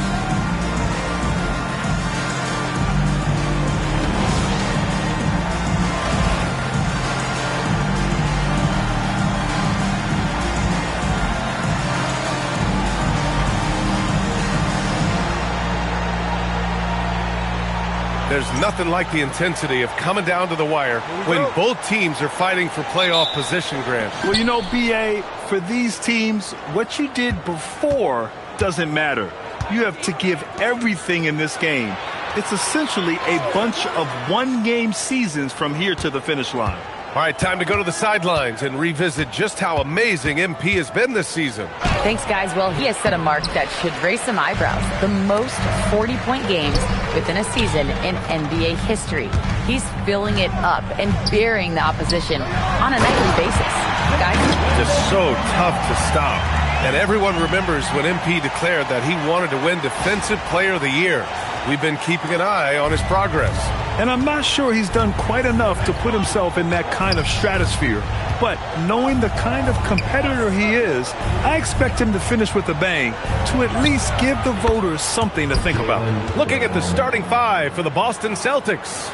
There's nothing like the intensity of coming down to the wire when both teams are fighting for playoff position, Grant. Well, you know, B.A., for these teams, what you did before doesn't matter. You have to give everything in this game. It's essentially a bunch of one-game seasons from here to the finish line. All right, time to go to the sidelines and revisit just how amazing MP has been this season. Thanks, guys. Well, he has set a mark that should raise some eyebrows. The most 40-point games within a season in NBA history. He's filling it up and burying the opposition on a nightly basis. Guys? Just so tough to stop. And everyone remembers when MP declared that he wanted to win Defensive Player of the Year. We've been keeping an eye on his progress. And I'm not sure he's done quite enough to put himself in that kind of stratosphere. But knowing the kind of competitor he is, I expect him to finish with a bang to at least give the voters something to think about. Looking at the starting five for the Boston Celtics.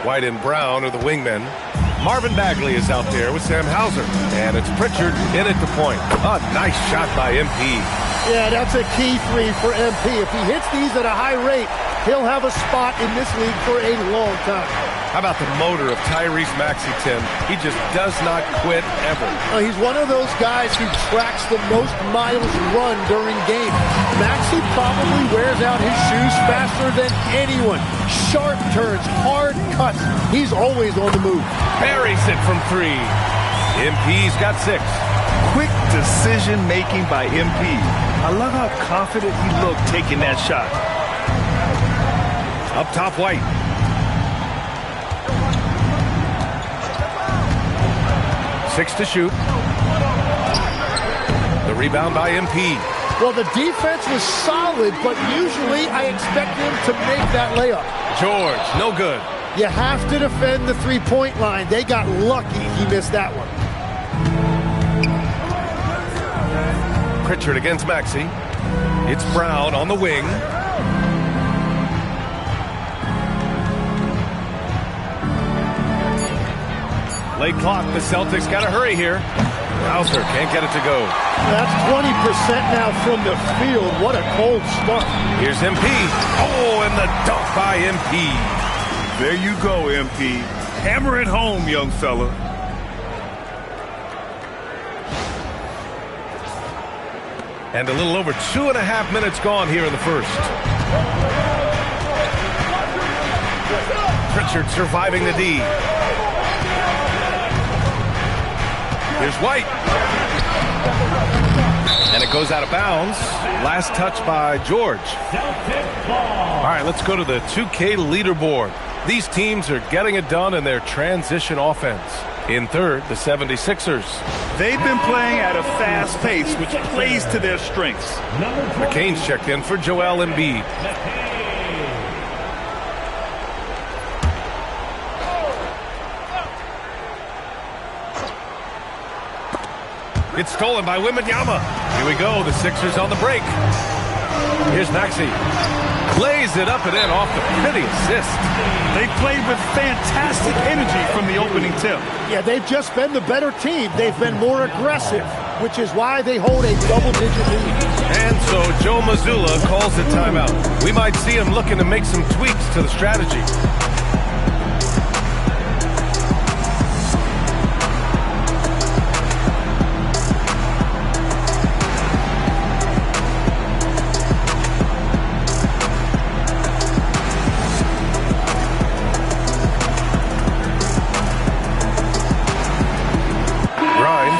White and Brown are the wingmen. Marvin Bagley is out there with Sam Hauser. And it's Pritchard in at the point. A nice shot by MP. Yeah, that's a key three for MP. If he hits these at a high rate, he'll have a spot in this league for a long time. How about the motor of Tyrese Maxey, Tim? He just does not quit ever. He's one of those guys who tracks the most miles run during games. Maxey probably wears out his shoes faster than anyone. Sharp turns, hard cuts. He's always on the move. Buries it from three. MP's got 6. Quick decision-making by MP. I love how confident he looked taking that shot. Up top, White. Six to shoot. The rebound by MP. Well, the defense was solid, but usually I expect him to make that layup. George, no good. You have to defend the three-point line. They got lucky he missed that one. Pritchard against Maxey. It's Brown on the wing. Late clock, the Celtics got to hurry here. Hauser can't get it to go. That's 20% now from the field. What a cold start. Here's MP. Oh, and the dunk by MP. There you go, MP. Hammer it home, young fella. And a little over 2.5 minutes gone here in the first. Pritchard surviving the D. Here's White. And it goes out of bounds. Last touch by George. All right, let's go to the 2K leaderboard. These teams are getting it done in their transition offense. In third, the 76ers. They've been playing at a fast pace, which plays to their strengths. McCain's checked in for Joel Embiid. It's stolen by Wembanyama. Here we go, the Sixers on the break. Here's Maxey. Plays it up and in off the pretty assist. They played with fantastic energy from the opening tip. Yeah, they've just been the better team. They've been more aggressive, which is why they hold a double-digit lead. And so Joe Mazzulla calls it timeout. We might see him looking to make some tweaks to the strategy.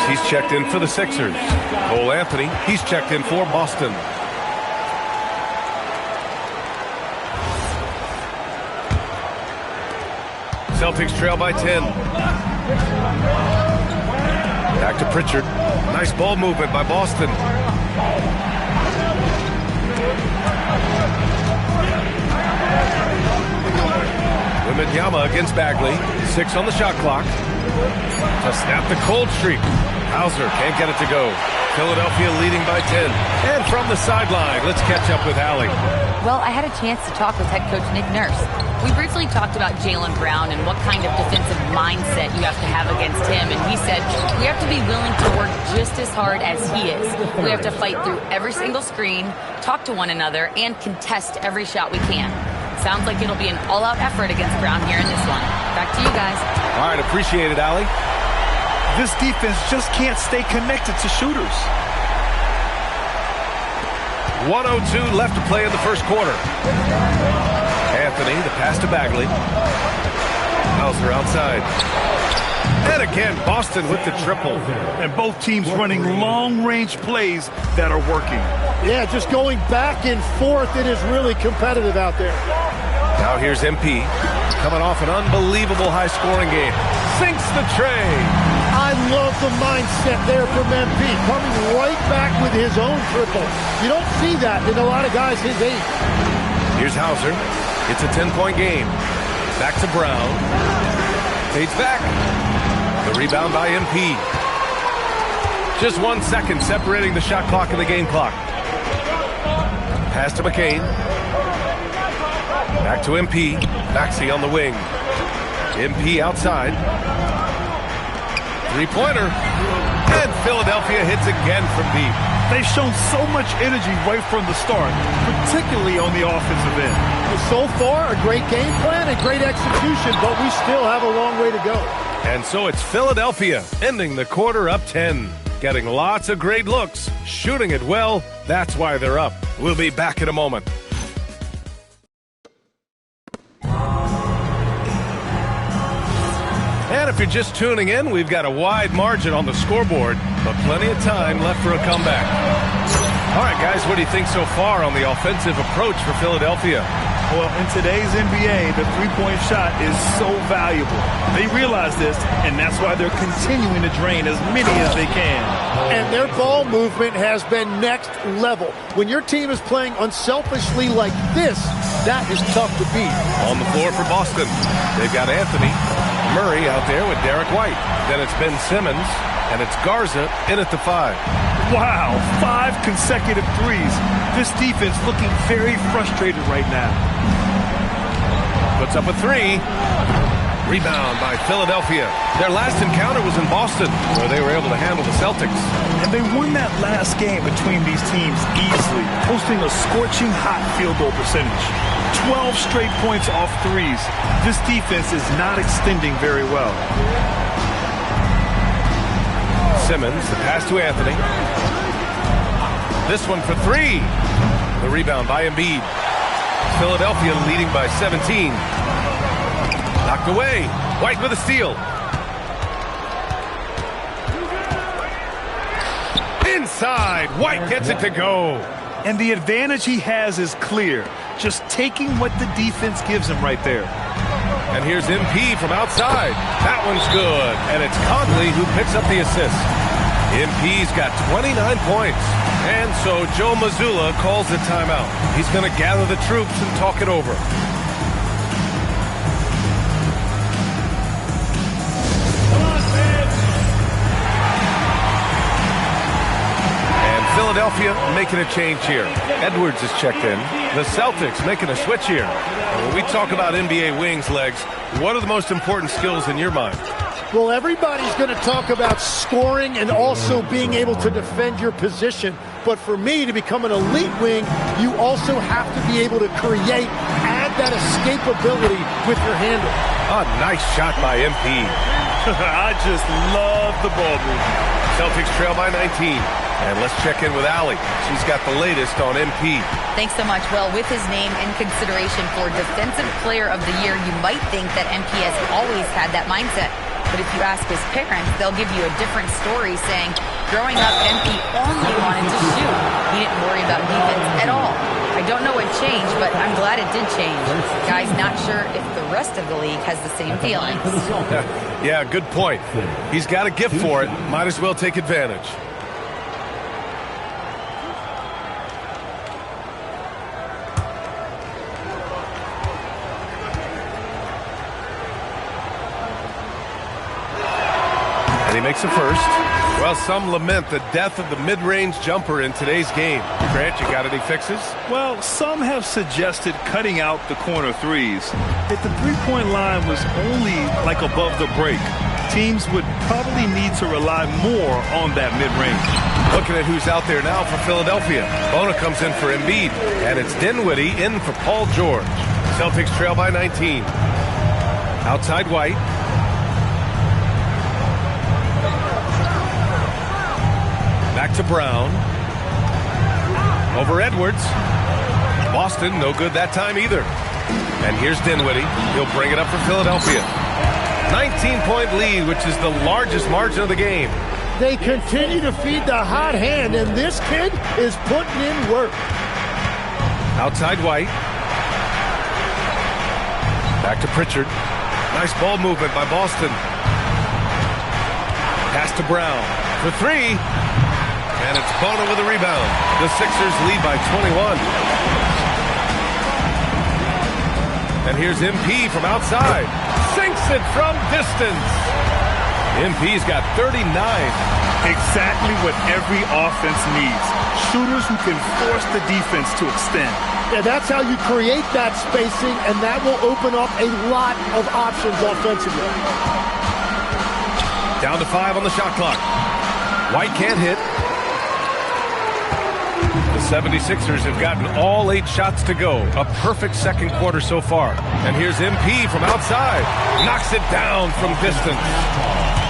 He's checked in for the Sixers. Cole Anthony, he's checked in for Boston. Celtics trail by 10. Back to Pritchard. Nice ball movement by Boston. Wembanyama against Bagley. 6 on the shot clock. To snap the cold streak. Hauser can't get it to go. Philadelphia leading by 10. And from the sideline, let's catch up with Allie. Well, I had a chance to talk with head coach Nick Nurse. We briefly talked about Jaylen Brown and what kind of defensive mindset you have to have against him. And he said, we have to be willing to work just as hard as he is. We have to fight through every single screen, talk to one another, and contest every shot we can. Sounds like it'll be an all-out effort against Brown here in this one. Back to you guys. All right, appreciate it, Allie. This defense just can't stay connected to shooters. 1:02 left to play in the first quarter. Anthony, the pass to Bagley. Hauser outside. And again, Boston with the triple. And both teams running long-range plays that are working. Yeah, just going back and forth. It is really competitive out there. Now here's MP, coming off an unbelievable high-scoring game. Sinks the tray. I love the mindset there from MP, coming right back with his own triple. You don't see that in a lot of guys his age. Here's Hauser. It's a 10-point game. Back to Brown. Fades back. The rebound by MP. Just 1 second separating the shot clock and the game clock. Pass to McCain. Back to MP. Maxey on the wing. MP outside. Three-pointer. And Philadelphia hits again from deep. They've shown so much energy right from the start, particularly on the offensive end. So far, a great game plan and great execution, but we still have a long way to go. And so it's Philadelphia ending the quarter up 10. Getting lots of great looks, shooting it well. That's why they're up. We'll be back in a moment. And if you're just tuning in, we've got a wide margin on the scoreboard, but plenty of time left for a comeback. All right, guys, what do you think so far on the offensive approach for Philadelphia? Well, in today's NBA, the three-point shot is so valuable. They realize this, and that's why they're continuing to drain as many as they can. And their ball movement has been next level. When your team is playing unselfishly like this, that is tough to beat. On the floor for Boston, they've got Anthony, Murray out there with Derek White. Then it's Ben Simmons, and it's Garza in at the 5. Wow, 5 consecutive threes. This defense looking very frustrated right now. Puts up a 3. Rebound by Philadelphia. Their last encounter was in Boston, where they were able to handle the Celtics. And they won that last game between these teams easily, posting a scorching hot field goal percentage. 12 straight points off threes. This defense is not extending very well. Simmons, the pass to Anthony. This one for 3. The rebound by Embiid. Philadelphia leading by 17. Knocked away. White with a steal. Inside. White gets it to go. And the advantage he has is clear. Just taking what the defense gives him right there. And here's MP from outside. That one's good. And it's Conley who picks up the assist. MP's got 29 points. And so Joe Mazzulla calls the timeout. He's going to gather the troops and talk it over. And Philadelphia making a change here. Edwards is checked in. The Celtics making a switch here. And when we talk about NBA wings, Legs, what are the most important skills in your mind? Well, everybody's going to talk about scoring and also being able to defend your position. But for me, to become an elite wing, you also have to be able to create, add that escapability with your handle. A nice shot by MP. I just love the ball movement. Celtics trail by 19. And let's check in with Allie. She's got the latest on MP. Thanks so much. Well, with his name in consideration for Defensive Player of the Year, you might think that MP has always had that mindset. But if you ask his parents, they'll give you a different story, saying growing up, MP only wanted to shoot. He didn't worry about defense at all. I don't know what changed, but I'm glad it did change. Guy's not sure if the rest of the league has the same feelings. Yeah, good point. He's got a gift for it. Might as well take advantage. He makes a first. Well, some lament the death of the mid-range jumper in today's game. Grant, you got any fixes? Well, some have suggested cutting out the corner threes. If the three-point line was only like above the break, teams would probably need to rely more on that mid-range. Looking at who's out there now for Philadelphia. Bona comes in for Embiid, and it's Dinwiddie in for Paul George. Celtics trail by 19. Outside White. Back to Brown. Over Edwards. Boston, no good that time either. And here's Dinwiddie. He'll bring it up for Philadelphia. 19-point lead, which is the largest margin of the game. They continue to feed the hot hand, and this kid is putting in work. Outside White. Back to Pritchard. Nice ball movement by Boston. Pass to Brown for three. And it's Bona with a rebound. The Sixers lead by 21. And here's MP from outside. Sinks it from distance. MP's got 39. Exactly what every offense needs. Shooters who can force the defense to extend. Yeah, that's how you create that spacing, and that will open up a lot of options offensively. Down to 5 on the shot clock. White can't hit. The 76ers have gotten all 8 shots to go. A perfect second quarter so far. And here's MP from outside. Knocks it down from distance.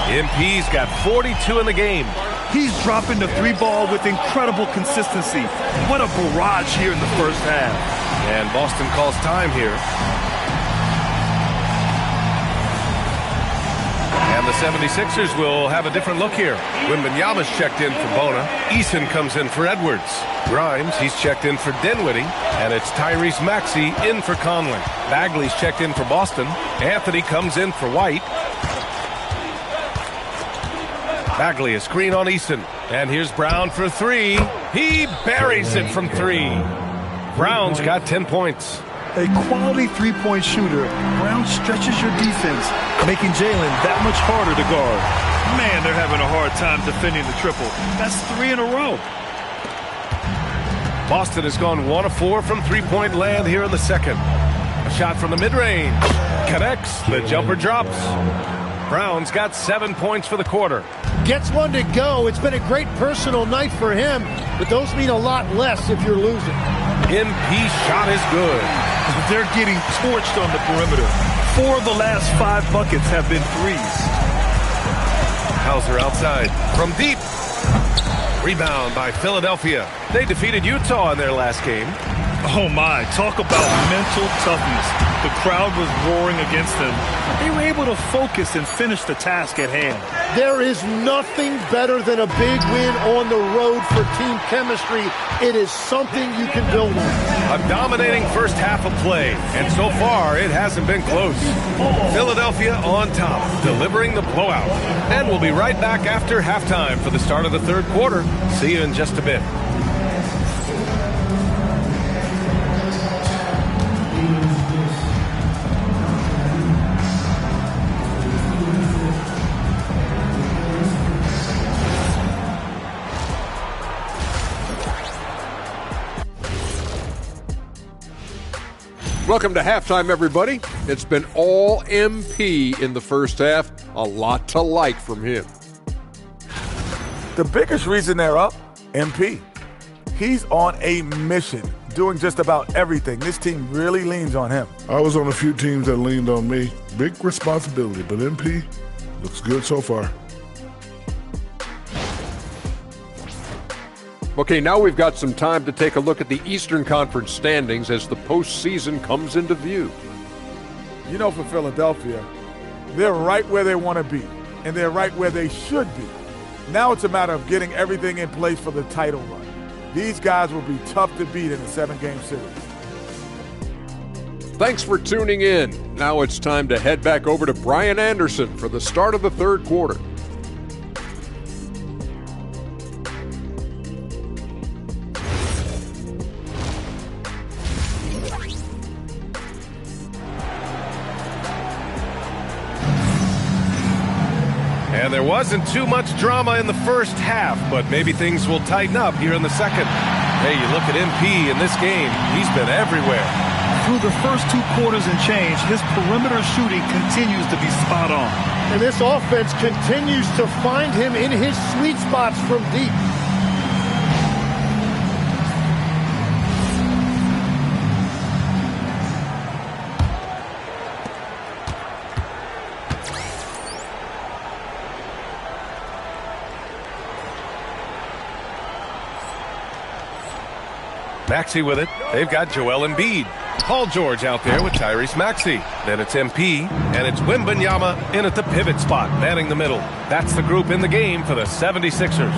MP's got 42 in the game. He's dropping the three ball with incredible consistency. What a barrage here in the first half. And Boston calls time here. And the 76ers will have a different look here. Wembanyama's checked in for Bona. Eason comes in for Edwards. Grimes, he's checked in for Dinwiddie. And it's Tyrese Maxey in for Conley. Bagley's checked in for Boston. Anthony comes in for White. Bagley, a screen on Eason. And here's Brown for three. He buries it from three. Brown's got 10 points. A quality three-point shooter, Brown stretches your defense, making Jalen that much harder to guard. Man, they're having a hard time defending the triple. That's 3 in a row. Boston has gone 1 of 4 from three-point land here in the second. A shot from the mid-range. Connects. The jumper drops. Brown's got 7 points for the quarter. Gets one to go. It's been a great personal night for him, but those mean a lot less if you're losing. MP shot is good. They're getting torched on the perimeter. 4 of the last 5 buckets have been threes. Hauser outside from deep. Rebound by Philadelphia. They defeated Utah in their last game. Oh my, talk about mental toughness. The crowd was roaring against them. They were able to focus and finish the task at hand. There is nothing better than a big win on the road for team chemistry. It is something you can build on. A dominating first half of play, and so far it hasn't been close. Philadelphia on top, delivering the blowout. And we'll be right back after halftime for the start of the third quarter. See you in just a bit. Welcome to halftime, everybody. It's been all MP in the first half. A lot to like from him. The biggest reason they're up, MP. He's on a mission, doing just about everything. This team really leans on him. I was on a few teams that leaned on me. Big responsibility, but MP looks good so far. Okay, now we've got some time to take a look at the Eastern Conference standings as the postseason comes into view. You know, for Philadelphia, they're right where they want to be, and they're right where they should be. Now it's a matter of getting everything in place for the title run. These guys will be tough to beat in a 7-game series. Thanks for tuning in. Now it's time to head back over to Brian Anderson for the start of the third quarter. And there wasn't too much drama in the first half, but maybe things will tighten up here in the second. Hey, you look at MP in this game, he's been everywhere. Through the first 2 quarters and change, his perimeter shooting continues to be spot on. And this offense continues to find him in his sweet spots from deep. Maxey with it. They've got Joel Embiid. Paul George out there with Tyrese Maxey. Then it's MP, and it's Wembanyama in at the pivot spot, manning the middle. That's the group in the game for the 76ers.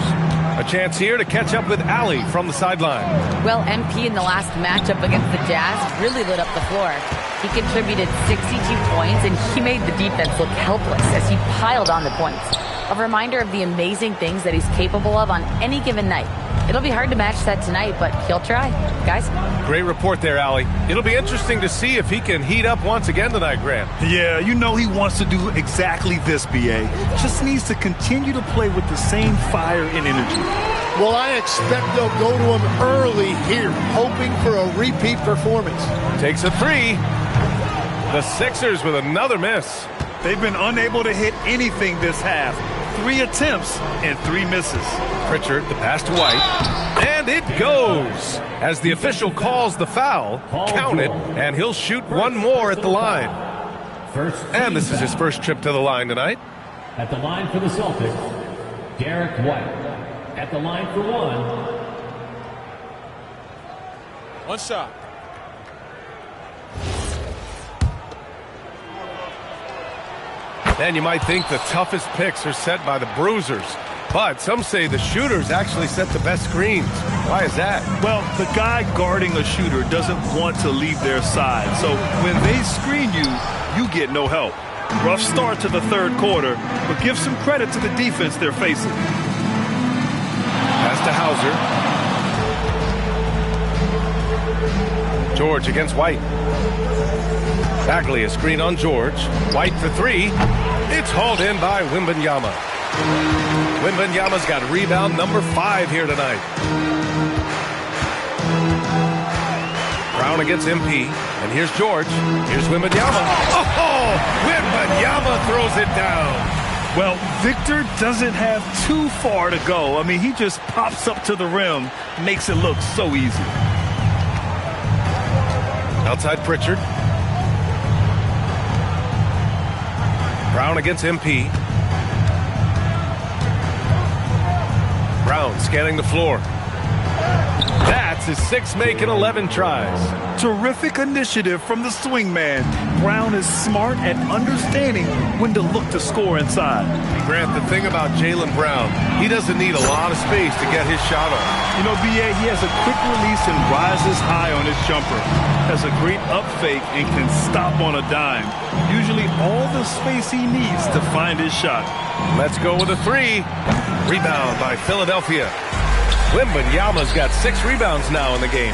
A chance here to catch up with Allie from the sideline. Well, MP in the last matchup against the Jazz really lit up the floor. He contributed 62 points, and he made the defense look helpless as he piled on the points. A reminder of the amazing things that he's capable of on any given night. It'll be hard to match that tonight, but he'll try. Guys? Great report there, Allie. It'll be interesting to see if he can heat up once again tonight, Graham. Yeah, you know he wants to do exactly this, B.A. Just needs to continue to play with the same fire and energy. Well, I expect they'll go to him early here, hoping for a repeat performance. Takes a 3. The Sixers with another miss. They've been unable to hit anything this half. 3 attempts and 3 misses. Pritchard, the pass to White, and it goes. As the official calls the foul, count it, and he'll shoot one more at the line. And this is his first trip to the line tonight. At the line for the Celtics, Derek White. At the line for 1. One shot. And you might think the toughest picks are set by the bruisers. But some say the shooters actually set the best screens. Why is that? Well, the guy guarding a shooter doesn't want to leave their side. So when they screen you, you get no help. Rough start to the third quarter, but give some credit to the defense they're facing. Pass to Hauser. George against White. Bagley a screen on George. White for 3. It's hauled in by Wembanyama. Wembanyama's got rebound number 5 here tonight. Brown against MP. And here's George. Here's Wembanyama. Oh! Wembanyama throws it down. Well, Victor doesn't have too far to go. I mean, he just pops up to the rim, makes it look so easy. Outside Pritchard. Brown against MP. Brown scanning the floor. That's his 6th make in 11 tries. Terrific initiative from the swingman. Brown is smart at understanding when to look to score inside. Grant, the thing about Jaylen Brown, he doesn't need a lot of space to get his shot off. You know, B.A., he has a quick release and rises high on his jumper. Has a great up fake and can stop on a dime. Usually all the space he needs to find his shot. Let's go with a 3. Rebound by Philadelphia. Wembanyama's got 6 rebounds now in the game.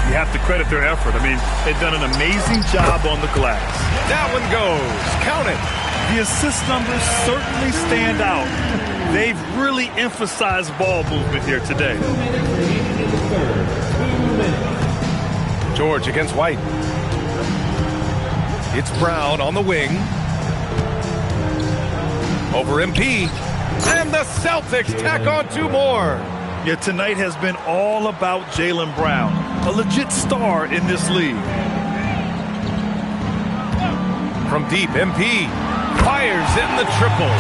You have to credit their effort. I mean, they've done an amazing job on the glass. That one goes. Count it. The assist numbers certainly stand out. They've really emphasized ball movement here today. George against White. It's Brown on the wing. Over MP. And the Celtics tack on 2 more. Yeah, tonight has been all about Jaylen Brown, a legit star in this league. From deep, MP fires in the triple.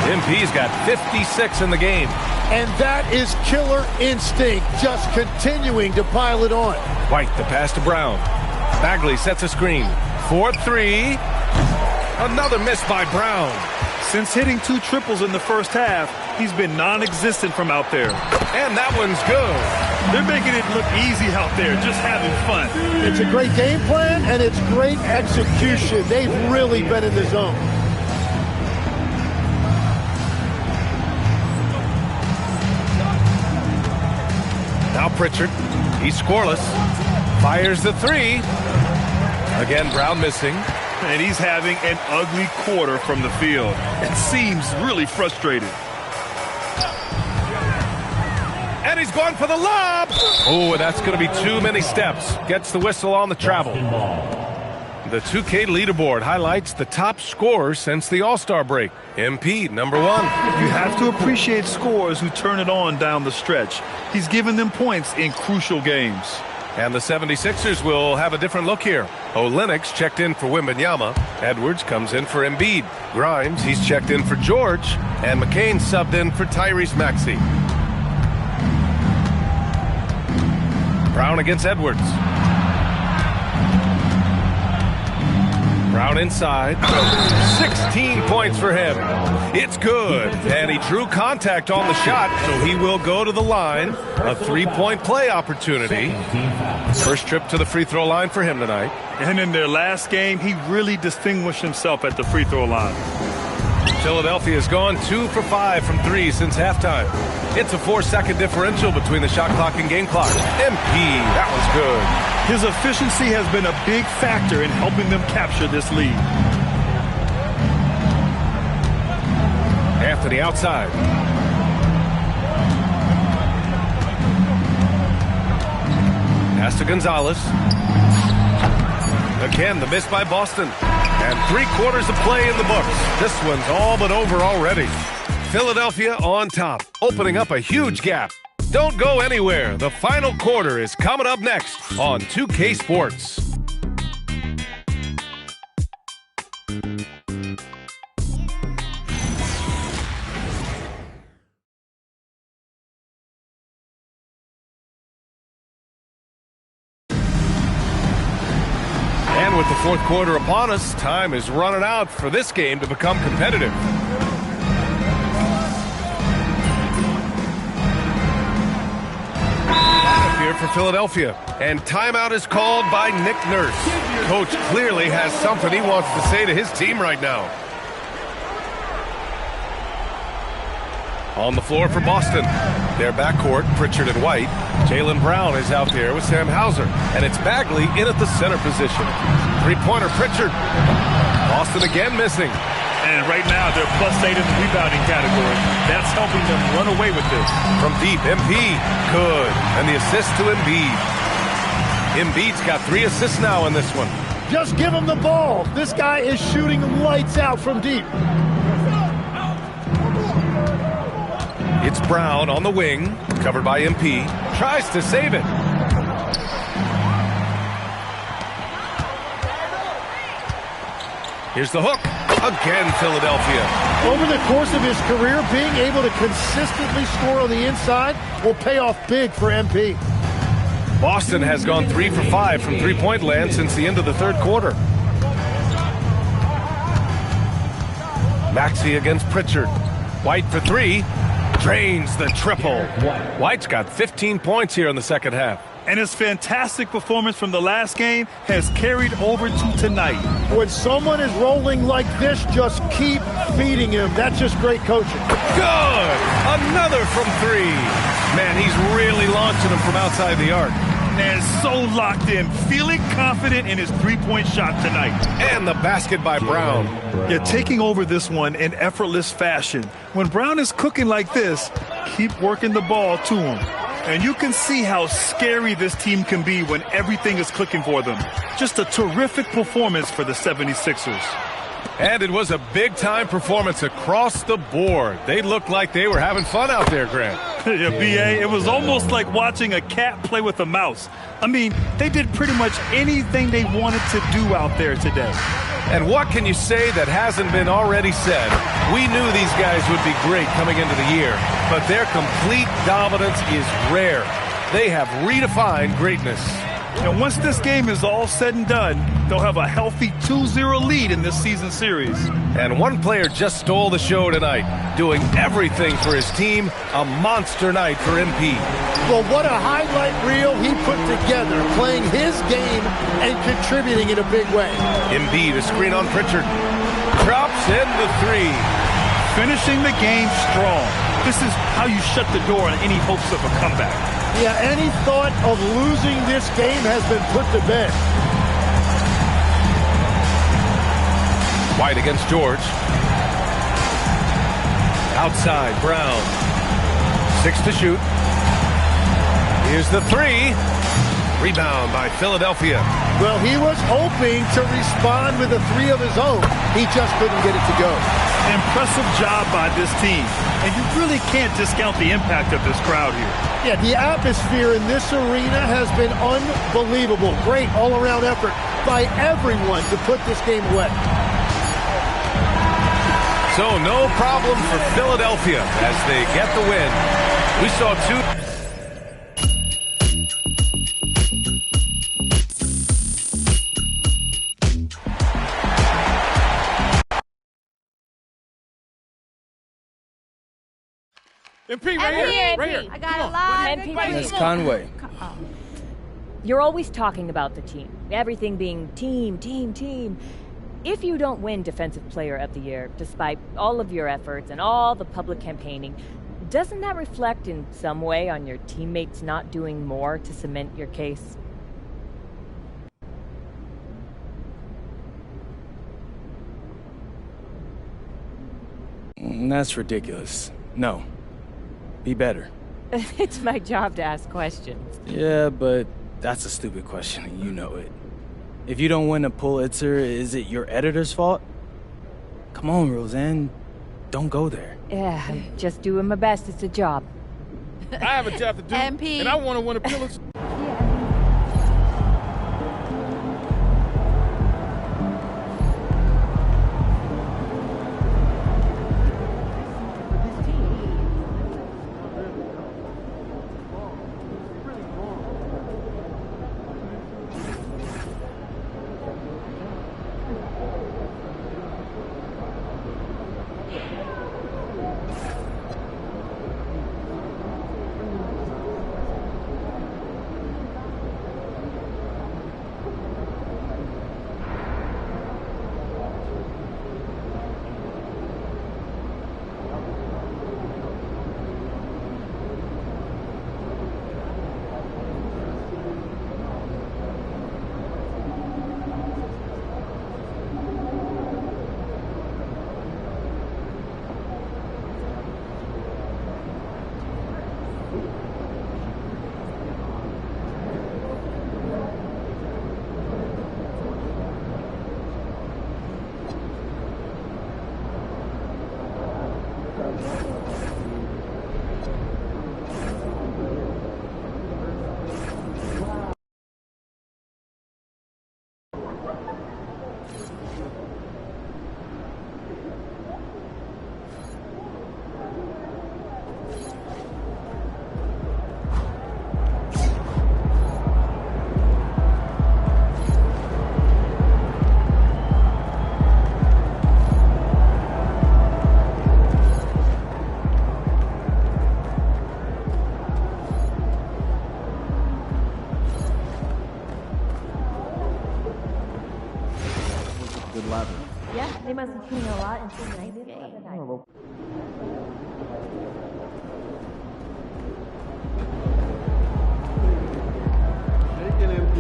MP's got 56 in the game. And that is killer instinct, just continuing to pile it on. White, the pass to Brown. Bagley sets a screen. 4-3. Another miss by Brown. Since hitting 2 triples in the first half, he's been non-existent from out there. And that one's good. They're making it look easy out there, just having fun. It's a great game plan, and it's great execution. They've really been in the zone. Now Pritchard, he's scoreless. Fires the 3. Again, Brown missing. And he's having an ugly quarter from the field. It seems really frustrated. And he's going for the lob. Oh, that's going to be too many steps. Gets the whistle on the travel. The 2K leaderboard highlights the top scorers since the All-Star break. MP, number 1. You have to appreciate scorers who turn it on down the stretch. He's given them points in crucial games. And the 76ers will have a different look here. Olynyk checked in for Wembanyama. Edwards comes in for Embiid. Grimes, he's checked in for George. And McCain subbed in for Tyrese Maxey. Brown against Edwards. Brown inside. 16 points for him. It's good. And he drew contact on the shot, so he will go to the line. A 3-point play opportunity. First trip to the free throw line for him tonight. And in their last game, he really distinguished himself at the free throw line. Philadelphia's gone 2 for 5 from 3 since halftime. It's a 4-second differential between the shot clock and game clock. MP, that one's good. His efficiency has been a big factor in helping them capture this lead. Anthony outside. Pass to Gonzalez. Again, the miss by Boston. And 3/4 of play in the books. This one's all but over already. Philadelphia on top, opening up a huge gap. Don't go anywhere. The final quarter is coming up next on 2K Sports. And with the fourth quarter upon us, time is running out for this game to become competitive. Here for Philadelphia. And timeout is called by Nick Nurse. Coach clearly has something he wants to say to his team right now. On the floor for Boston. Their backcourt, Pritchard and White. Jaylen Brown is out there with Sam Hauser. And it's Bagley in at the center position. Three-pointer Pritchard. Boston again missing. And right now, they're +8 in the rebounding category. That's helping them run away with this. From deep, MP. Good. And the assist to Embiid. Embiid's got 3 assists now in this one. Just give him the ball. This guy is shooting lights out from deep. It's Brown on the wing, covered by MP. Tries to save it. Here's the hook. Again, Philadelphia. Over the course of his career, being able to consistently score on the inside will pay off big for MP. Boston has gone 3 for 5 from three-point land since the end of the third quarter. Maxey against Pritchard. White for 3. Drains the triple. White's got 15 points here in the second half. And his fantastic performance from the last game has carried over to tonight. When someone is rolling like this, just keep feeding him. That's just great coaching. Good! Another from 3. Man, he's really launching them from outside the arc. And so locked in, feeling confident in his three-point shot tonight. And the basket by Brown. Yeah, taking over this one in effortless fashion. When Brown is cooking like this, keep working the ball to him. And you can see how scary this team can be when everything is clicking for them. Just a terrific performance for the 76ers. And it was a big-time performance across the board. They looked like they were having fun out there, Grant. Yeah, B.A., it was almost like watching a cat play with a mouse. I mean, they did pretty much anything they wanted to do out there today. And what can you say that hasn't been already said? We knew these guys would be great coming into the year, but their complete dominance is rare. They have redefined greatness. And once this game is all said and done, they'll have a healthy 2-0 lead in this season series. And one player just stole the show tonight, doing everything for his team. A monster night for MP. Well, what a highlight reel he put together, playing his game and contributing in a big way. Embiid, a screen on Pritchard. Drops in the 3. Finishing the game strong. This is how you shut the door on any hopes of a comeback. Yeah, any thought of losing this game has been put to bed. White against George. Outside, Brown. 6 to shoot. Here's the 3. Rebound by Philadelphia. Well, he was hoping to respond with a 3 of his own. He just couldn't get it to go. Impressive job by this team. And you really can't discount the impact of this crowd here. Yeah, the atmosphere in this arena has been unbelievable. Great all-around effort by everyone to put this game away. So no problem for Philadelphia as they get the win. We saw 2. MP, right here. Right here. I got a lot. MP, Miss Conway. You're always talking about the team. Everything being team, team, team. If you don't win Defensive Player of the Year, despite all of your efforts and all the public campaigning, doesn't that reflect in some way on your teammates not doing more to cement your case? That's ridiculous. No. Be better. It's my job to ask questions. Yeah, but that's a stupid question, and you know it. If you don't win a Pulitzer, is it your editor's fault? Come on, Roseanne. Don't go there. Yeah, I'm just doing my best. It's a job. I have a job to do, MP. and I want to win a Pulitzer. Yeah, they must have seen a lot in tonight's game. Take it, MP.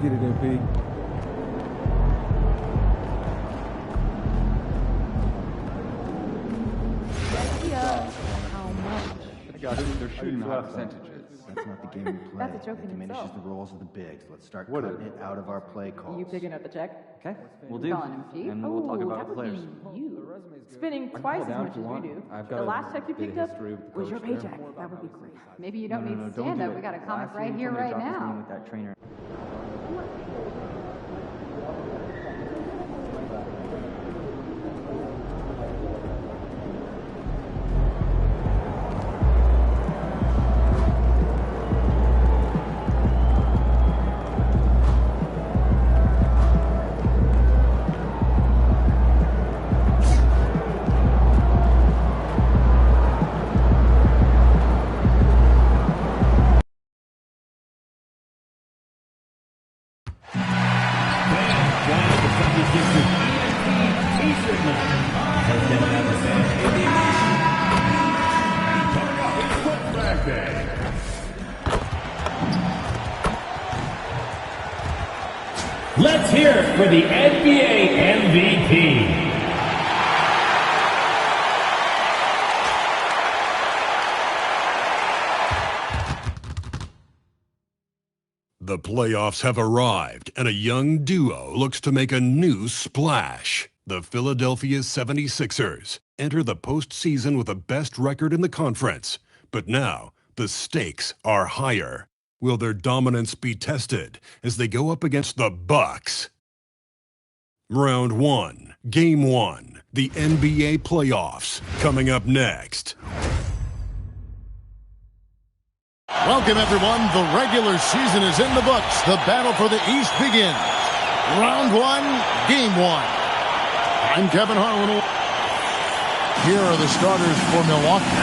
get it, MP. They're shooting high percentages. That's not the game we play. That's a joke It in diminishes itself. the roles of the bigs. Let's start cutting it out of our play calls. You picking up the check? Okay, we'll do. Calling him chief? And we'll talk about that the would players. be you. Spending I can twice pull as down much if you as want. you do. I've got The a last check you bit of picked up history with the was your coach there. paycheck. That would be great. Maybe you don't No, need don't stand do up. it. We got a comic Last year right you here, told me to right drop this now. knee with that trainer. Let's hear it for the NBA MVP. The playoffs have arrived, and a young duo looks to make a new splash. The Philadelphia 76ers enter the postseason with the best record in the conference. But now, the stakes are higher. Will their dominance be tested as they go up against the Bucks? Round 1, Game 1, the NBA playoffs, coming up next. Welcome, everyone. The regular season is in the books. The battle for the East begins. Round 1, Game 1. I'm Kevin Harlan. Here are the starters for Milwaukee.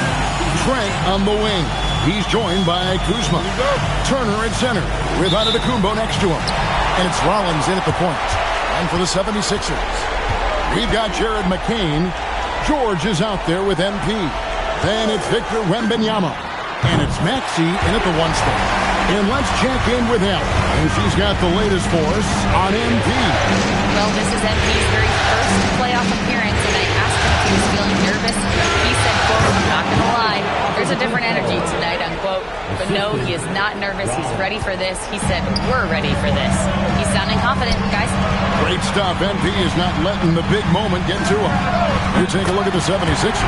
Trent on the wing. He's joined by Kuzma. Turner at center with Antetokounmpo next to him. And it's Rollins in at the point. And for the 76ers, we've got Jared McCain. George is out there with MP. Then it's Victor Wembanyama. And it's Maxey in at the one spot. And let's check in with him. And she's got the latest for us on MP. Well, this is MP's very first playoff appearance, and I asked him if he was feeling nervous. He said, quote, "I'm not going to lie, there's a different energy tonight," unquote. But no, he is not nervous. He's ready for this. He said, "We're ready for this." He's sounding confident, guys. Great stuff. MP is not letting the big moment get to him. You take a look at the 76ers.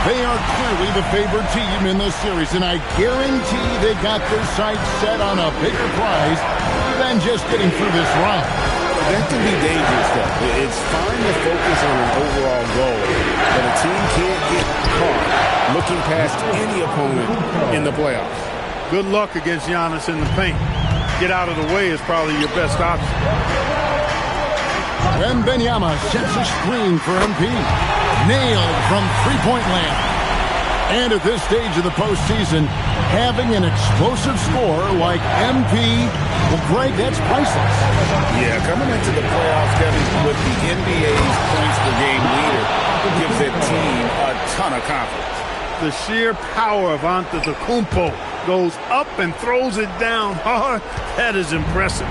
They are clearly the favored team in this series, and I guarantee they got their sights set on a bigger prize than just getting through this round. That can be dangerous, though. It's fine to focus on an overall goal, but a team can't get caught looking past any opponent in the playoffs. Good luck against Giannis in the paint. Get out of the way is probably your best option. Wembanyama sets a screen for MP. Nailed from three-point land. And at this stage of the postseason, having an explosive score like MP, well, Greg, that's priceless. Yeah, coming into the playoffs, Kevin, with the NBA's points per game leader, gives that team a ton of confidence. The sheer power of Antetokounmpo goes up and throws it down hard. That is impressive.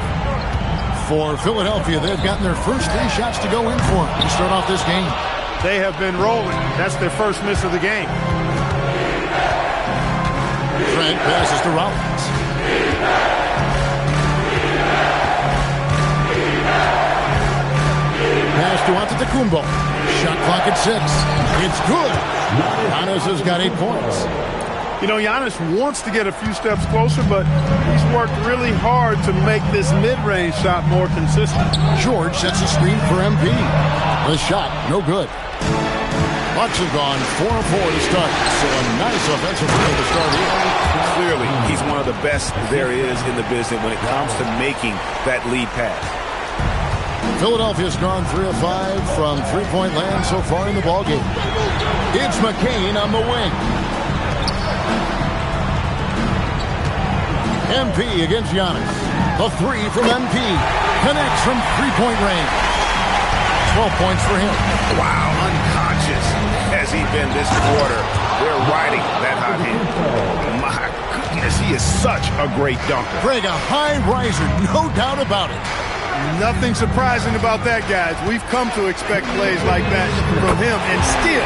For Philadelphia, they've gotten their first 3 shots to go in for them to start off this game. They have been rolling. That's their first miss of the game. Trent passes to Rollins. Pass to Antetokounmpo. Shot clock at 6. It's good. Giannis has got 8 points. You know, Giannis wants to get a few steps closer, but he's worked really hard to make this mid-range shot more consistent. George sets a screen for MP. The shot, no good. Bucks have gone 4-4 to start, so a nice offensive play to start here. Clearly, he's one of the best there is in the business when it comes to making that lead pass. Philadelphia's gone 3 of 5 from three-point land so far in the ballgame. It's McCain on the wing. MP against Giannis. The 3 from MP. Connects from three-point range. 12 points for him. Wow, unconscious has he been this quarter. They're riding that hot hand. My as he is such a great dunker. Greg, a high riser, no doubt about it. Nothing surprising about that, guys. We've come to expect plays like that from him, and still,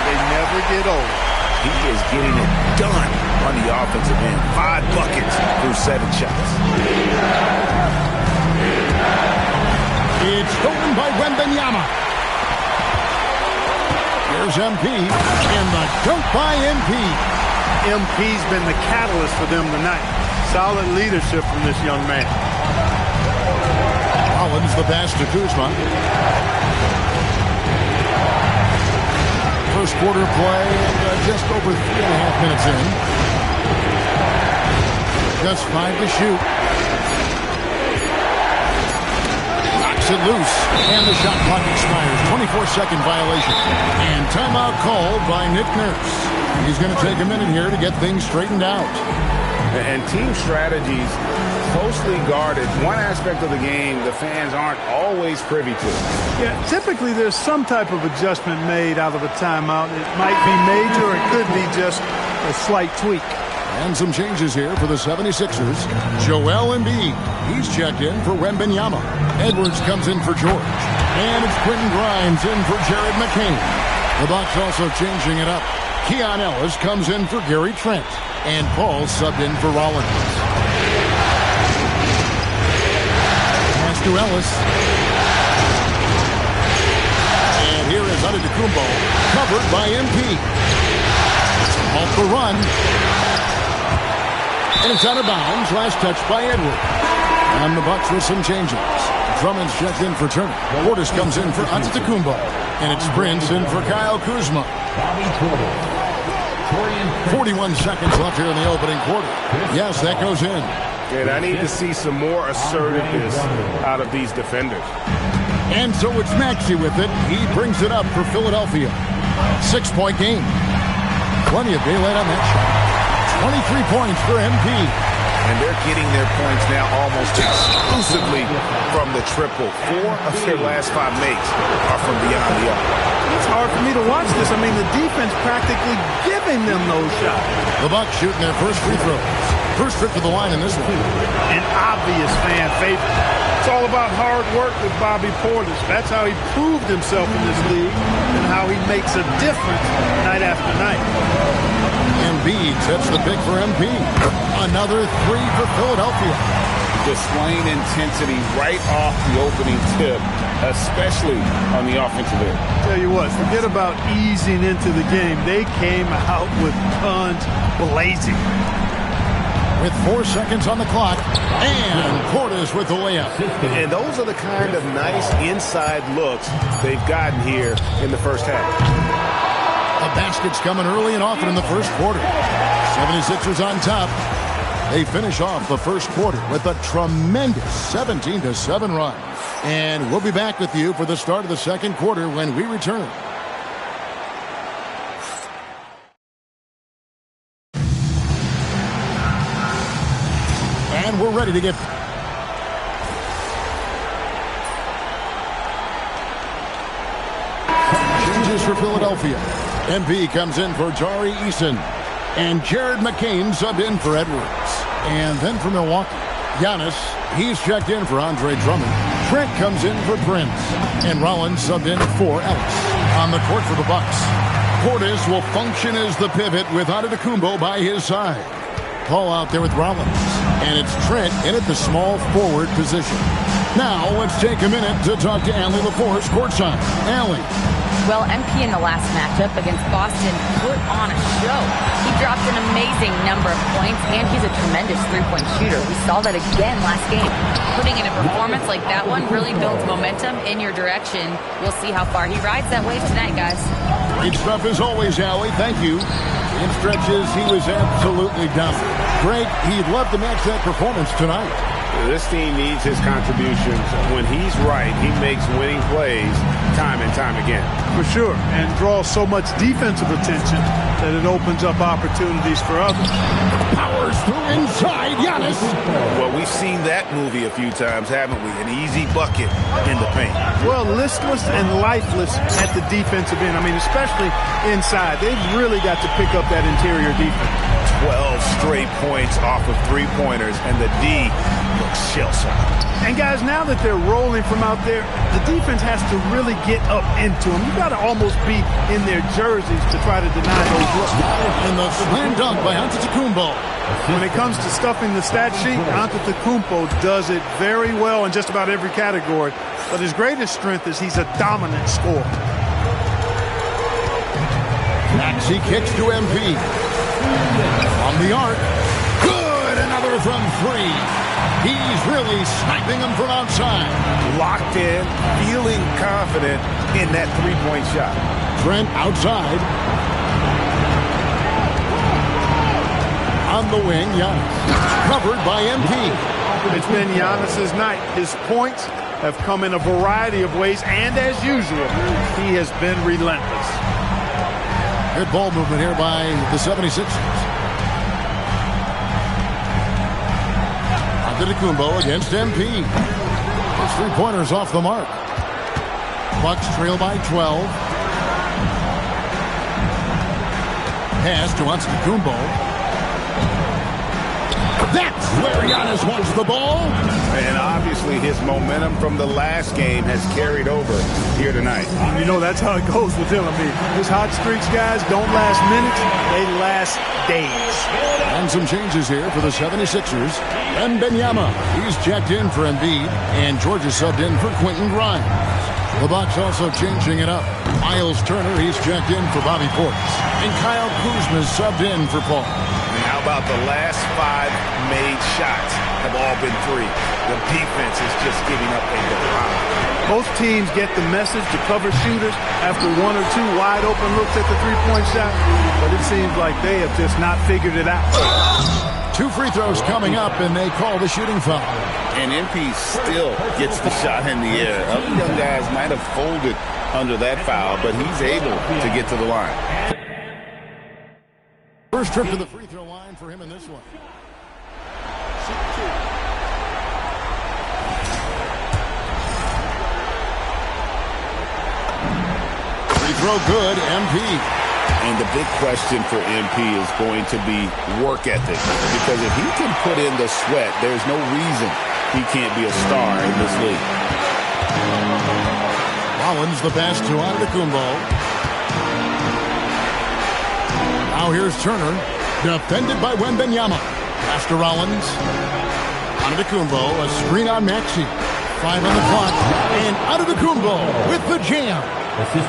they never get old. He is getting it done on the offensive end. 5 buckets through 7 shots. It's stolen by Wembanyama. Here's MP, and the dunk by MP. MP's been the catalyst for them tonight. Solid leadership from this young man. Rollins the pass to Kuzma. First quarter play, and just over 3.5 minutes in. Just 5 to shoot. Knocks it loose, and the shot clock expires. 24-second violation. And timeout called by Nick Nurse. He's going to take a minute here to get things straightened out. And team strategies closely guarded. One aspect of the game the fans aren't always privy to. Yeah, typically there's some type of adjustment made out of a timeout. It might be major, or it could be just a slight tweak. And some changes here for the 76ers. Joel Embiid, he's checked in for Wembanyama. Edwards comes in for George. And it's Quentin Grimes in for Jared McCain. The Bucks also changing it up. Keon Ellis comes in for Gary Trent. And Paul subbed in for Rollins. Pass to Ellis. And here is Antetokounmpo, covered by MP. Off the run. And it's out of bounds. Last touch by Edwards. And the Bucks with some changes. Drummond's checked in for Turner. Portis comes in for Antetokounmpo. And it's Prince in for Kyle Kuzma. 41 seconds left here in the opening quarter. Yes, that goes in. And I need to see some more assertiveness out of these defenders. And so it's Maxey with it. He brings it up for Philadelphia. 6-point game. Plenty of daylight on that shot. 23 points for MP. And they're getting their points now almost exclusively from the triple. 4 of their last 5 makes are from beyond the arc. It's hard for me to watch this. I mean, the defense practically giving them those shots. The Bucks shooting their first free throws. First trip to the line in this one. An obvious fan favorite. It's all about hard work with Bobby Portis. That's how he proved himself in this league and how he makes a difference night after night. Embiid sets the pick for MP. Another 3 for Philadelphia. Displaying intensity right off the opening tip, especially on the offensive end. Tell you what, forget about easing into the game. They came out with guns blazing. With 4 seconds on the clock, and Portis with the layup. And those are the kind of nice inside looks they've gotten here in the first half. The basket's coming early and often in the first quarter. 76ers on top. They finish off the first quarter with a tremendous 17-7 run. And we'll be back with you for the start of the second quarter when we return. And we're ready to get... Changes for Philadelphia. MP comes in for Jari Eason. And Jared McCain subbed in for Edwards. And then for Milwaukee, Giannis, he's checked in for Andre Drummond. Trent comes in for Prince. And Rollins subbed in for Ellis. On the court for the Bucks, Portis will function as the pivot with Antetokounmpo by his side. Paul out there with Rollins. And it's Trent in at the small forward position. Now let's take a minute to talk to Allie LaForce courtside. Allie. Well, MP in the last matchup against Boston put on a show. He dropped an amazing number of points, and he's a tremendous three-point shooter. We saw that again last game. Putting in a performance like that one really builds momentum in your direction. We'll see how far he rides that wave tonight, guys. Great stuff as always, Allie. Thank you. In stretches, he was absolutely dominant. Greg, he'd love to match that performance tonight. This team needs his contributions. When he's right, he makes winning plays time and time again. For sure, and draws so much defensive attention that it opens up opportunities for others. Powers through inside, Giannis. Well, we've seen that movie a few times, haven't we? An easy bucket in the paint. Well, listless and lifeless at the defensive end. I mean, especially inside. They've really got to pick up that interior defense. 12 straight points off of three-pointers, and the D looks shell-shocked. And guys, now that they're rolling from out there, the defense has to really get up into them. You got to almost be in their jerseys to try to deny those looks. And the slam dunk by Antetokounmpo. When it comes to stuffing the stat sheet, Antetokounmpo does it very well in just about every category. But his greatest strength is he's a dominant scorer. Maxey kicks to MP. On the arc. Good! Another from three. He's really sniping them from outside. Locked in, feeling confident in that three-point shot. Trent outside. On the wing, Giannis. Covered by MP. It's been Giannis's night. His points have come in a variety of ways, and as usual, he has been relentless. Good ball movement here by the 76ers. Antetokounmpo against MP. His three-pointers off the mark. Bucks trail by 12. Pass to Antetokounmpo. That's where Giannis wants the ball. And obviously his momentum from the last game has carried over here tonight. You know, that's how it goes with him. I mean, his hot streaks, guys, don't last minutes. They last days. And some changes here for the 76ers. And Benyama, he's checked in for Embiid. And Georgia subbed in for Quentin Grimes. The Bucks also changing it up. Miles Turner, he's checked in for Bobby Portis. And Kyle Kuzma's subbed in for Paul. And how about the last 5 made shots have all been three? The defense is just giving up a deposit. Most teams get the message to cover shooters after 1 or 2 wide open looks at the three-point shot, but it seems like they have just not figured it out. 2 free throws coming up, and they call the shooting foul. And MP still gets the shot in the air. Other young guys might have folded under that foul, but he's able to get to the line. First trip to the free throw line for him in this one. Free throw good, MP. And the big question for MP is going to be work ethic. Because if he can put in the sweat, there's no reason he can't be a star in this league. Rollins the pass to Antetokounmpo. Now here's Turner, defended by Wembanyama. Pass to Rollins. Antetokounmpo, a screen on Maxey. 5 on the clock, and Antetokounmpo with the jam.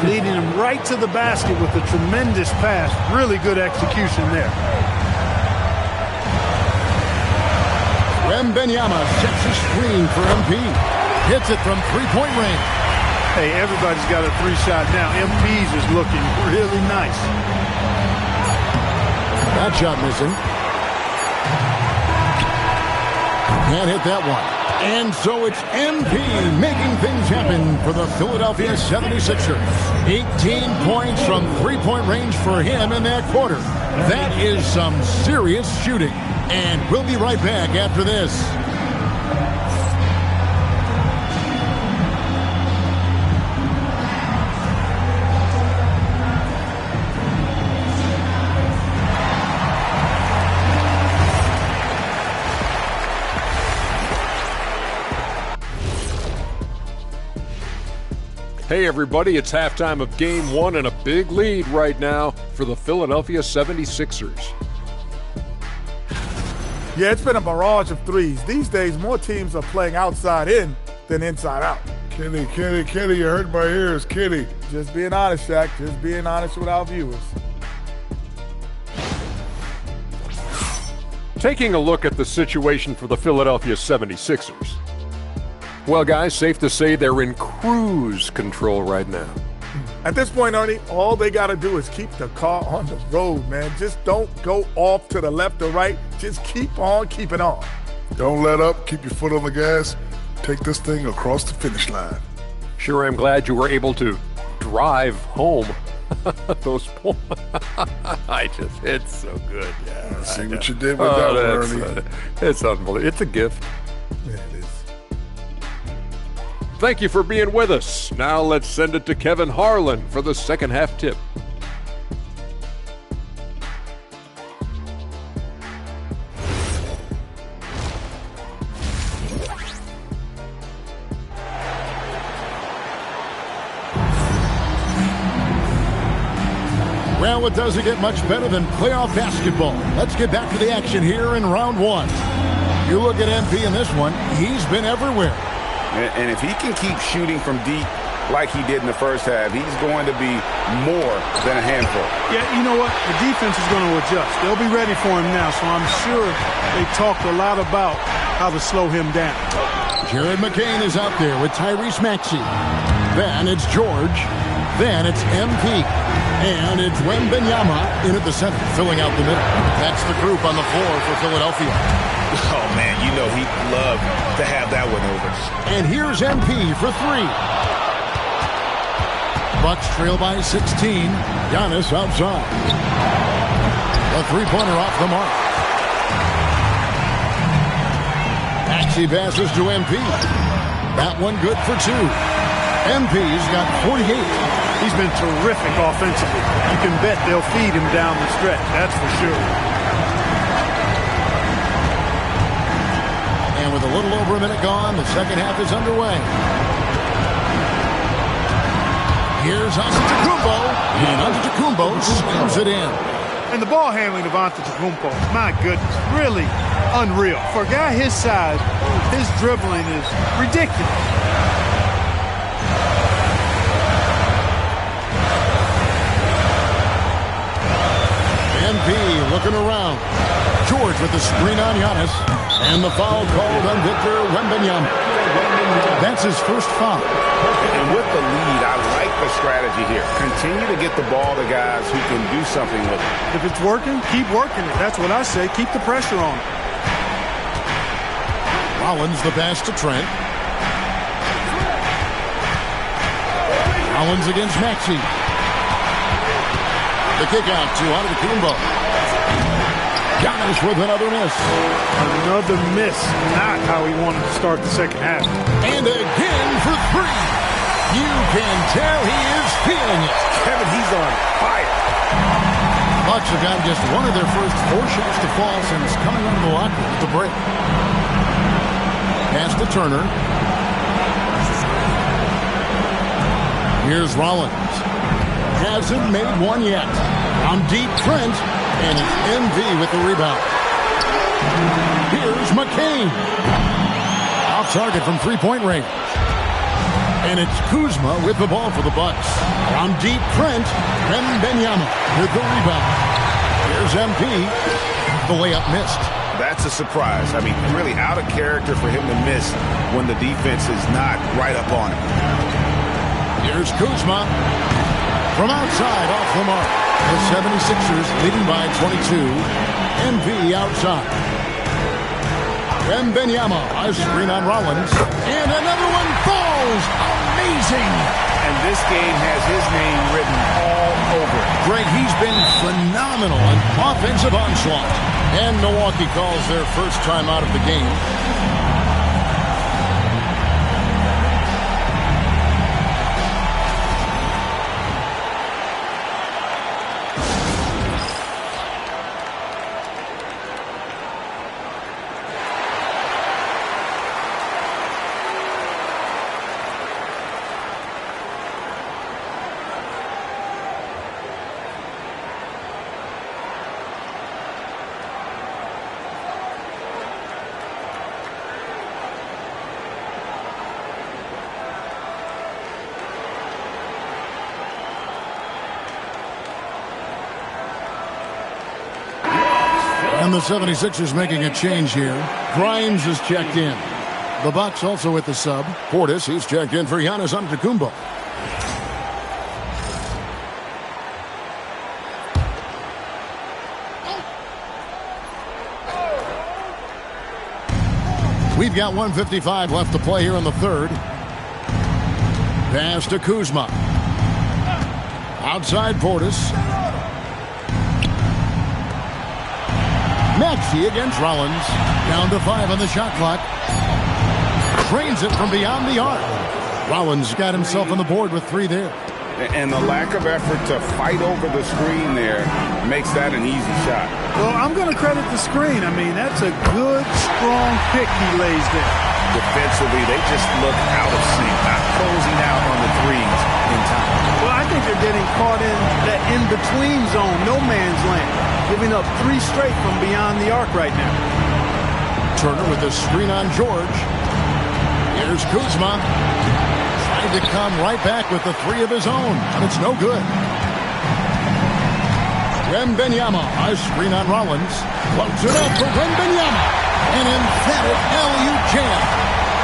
Leading him right to the basket with a tremendous pass. Really good execution there. Wembanyama sets a screen for MP. Hits it from three-point range. Hey, everybody's got a 3-shot now. MP's is looking really nice. That shot missing. Can't hit that one. And so it's MP making things happen for the Philadelphia 76ers. 18 points from three-point range for him in that quarter. That is some serious shooting. And we'll be right back after this. Hey everybody, it's halftime of Game 1 and a big lead right now for the Philadelphia 76ers. Yeah, it's been a barrage of threes. These days, more teams are playing outside in than inside out. Kenny, you hurt my ears, Kenny. Just being honest, Shaq. Just being honest with our viewers. Taking a look at the situation for the Philadelphia 76ers. Well, guys, safe to say they're in cruise control right now. At this point, Ernie, all they got to do is keep the car on the road, man. Just don't go off to the left or right. Just keep on keeping on. Don't let up. Keep your foot on the gas. Take this thing across the finish line. Sure, I'm glad you were able to drive home those points. It's so good. Yeah, I see what you did with that one, Ernie. It's unbelievable. It's a gift. Yeah, it is. Thank you for being with us. Now let's send it to Kevin Harlan for the second half tip. Well, it doesn't get much better than playoff basketball. Let's get back to the action here in round one. You look at MP in this one, he's been everywhere. And if he can keep shooting from deep like he did in the first half, he's going to be more than a handful. Yeah, you know what? The defense is going to adjust. They'll be ready for him now, so I'm sure they talked a lot about how to slow him down. Jared McCain is out there with Tyrese Maxey. Then it's George. Then it's MP. And it's Wembanyama in at the center, filling out the middle. That's the group on the floor for Philadelphia. Oh, man, you know he'd love to have that one over. And here's MP for three. Bucks trail by 16. Giannis outside. A three-pointer off the mark. Maxey passes to MP. That one good for two. MP's got 48. He's been terrific offensively. You can bet they'll feed him down the stretch, that's for sure. And with a little over a minute gone, the second half is underway. Here's Antetokounmpo, and Antetokounmpo slams it in. And the ball handling of Antetokounmpo, my goodness, really unreal. For a guy his size, his dribbling is ridiculous. MP looking around. George with the screen on Giannis. And the foul called on Victor Wembanyama. That's his first foul. And with the lead, I like the strategy here. Continue to get the ball to guys who can do something with it. If it's working, keep working it. That's what I say. Keep the pressure on. Rollins the pass to Trent. Rollins against Maxey. The kick out to Antetokounmpo. Giannis with another miss. Another miss. Not how he wanted to start the second half. And again for three. You can tell he is feeling it. Kevin, he's on fire. Bucks have gotten just one of their first 4 shots to fall since coming out of the locker at the break. Pass to Turner. Here's Rollins. Hasn't made one yet. On deep, Trent, and it's MV with the rebound. Here's McCain. Off target from three-point range. And it's Kuzma with the ball for the Bucks. On deep, Trent, Wembanyama with the rebound. Here's MP. The layup missed. That's a surprise. I mean, really out of character for him to miss when the defense is not right up on him. Here's Kuzma. From outside, off the mark. The 76ers leading by 22. MV outside. Wembanyama, a screen on Rollins. And another one falls. Amazing. And this game has his name written all over it. Greg, he's been phenomenal in offensive onslaught. And Milwaukee calls their first time out of the game. And the 76ers making a change here. Grimes is checked in. The Bucks also with the sub. Portis, he's checked in for Giannis Antetokounmpo. We've got 1:55 left to play here in the third. Pass to Kuzma. Outside Portis. Maxey against Rollins. Down to 5 on the shot clock. Trains it from beyond the arc. Rollins got himself on the board with 3 there. And the lack of effort to fight over the screen there makes that an easy shot. Well, I'm going to credit the screen. I mean, that's a good, strong pick he lays there. Defensively, they just look out of sync, not closing out on the threes in time. Well, I think they're getting caught in that in-between zone, no man's land, giving up 3 straight from beyond the arc right now. Turner with a screen on George. Here's Kuzma. Trying to come right back with the 3 of his own, but it's no good. Wembanyama, a screen on Rollins. Floats it up for Wembanyama. An emphatic LU jam.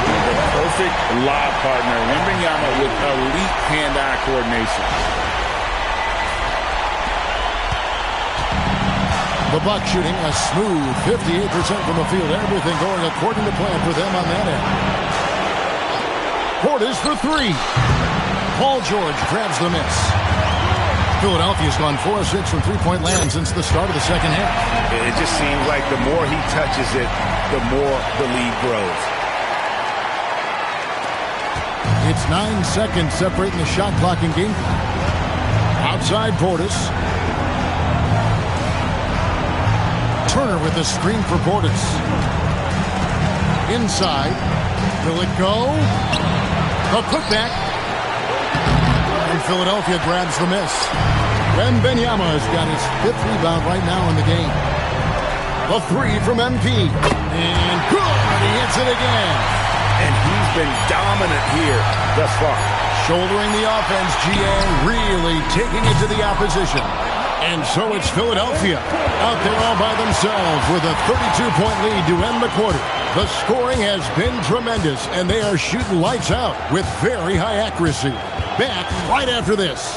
The perfect lob partner. Wembanyama with elite hand-eye coordination. The Bucks shooting a smooth 58% from the field. Everything going according to plan for them on that end. Portis for 3. Paul George grabs the miss. Philadelphia's gone 4 of 6 from three-point land since the start of the second half. It just seems like the more he touches it, the more the lead grows. It's 9 seconds separating the shot clock and game clock. Outside Portis. Turner with the screen for Portis. Inside. Will it go? The putback. And Philadelphia grabs the miss. Wembanyama has got his 5th rebound right now in the game. The 3 from MP. And good! He hits it again. And he's been dominant here thus far. Shouldering the offense, GA really taking it to the opposition. And so it's Philadelphia out there all by themselves with a 32-point lead to end the quarter. The scoring has been tremendous, and they are shooting lights out with very high accuracy. Back right after this.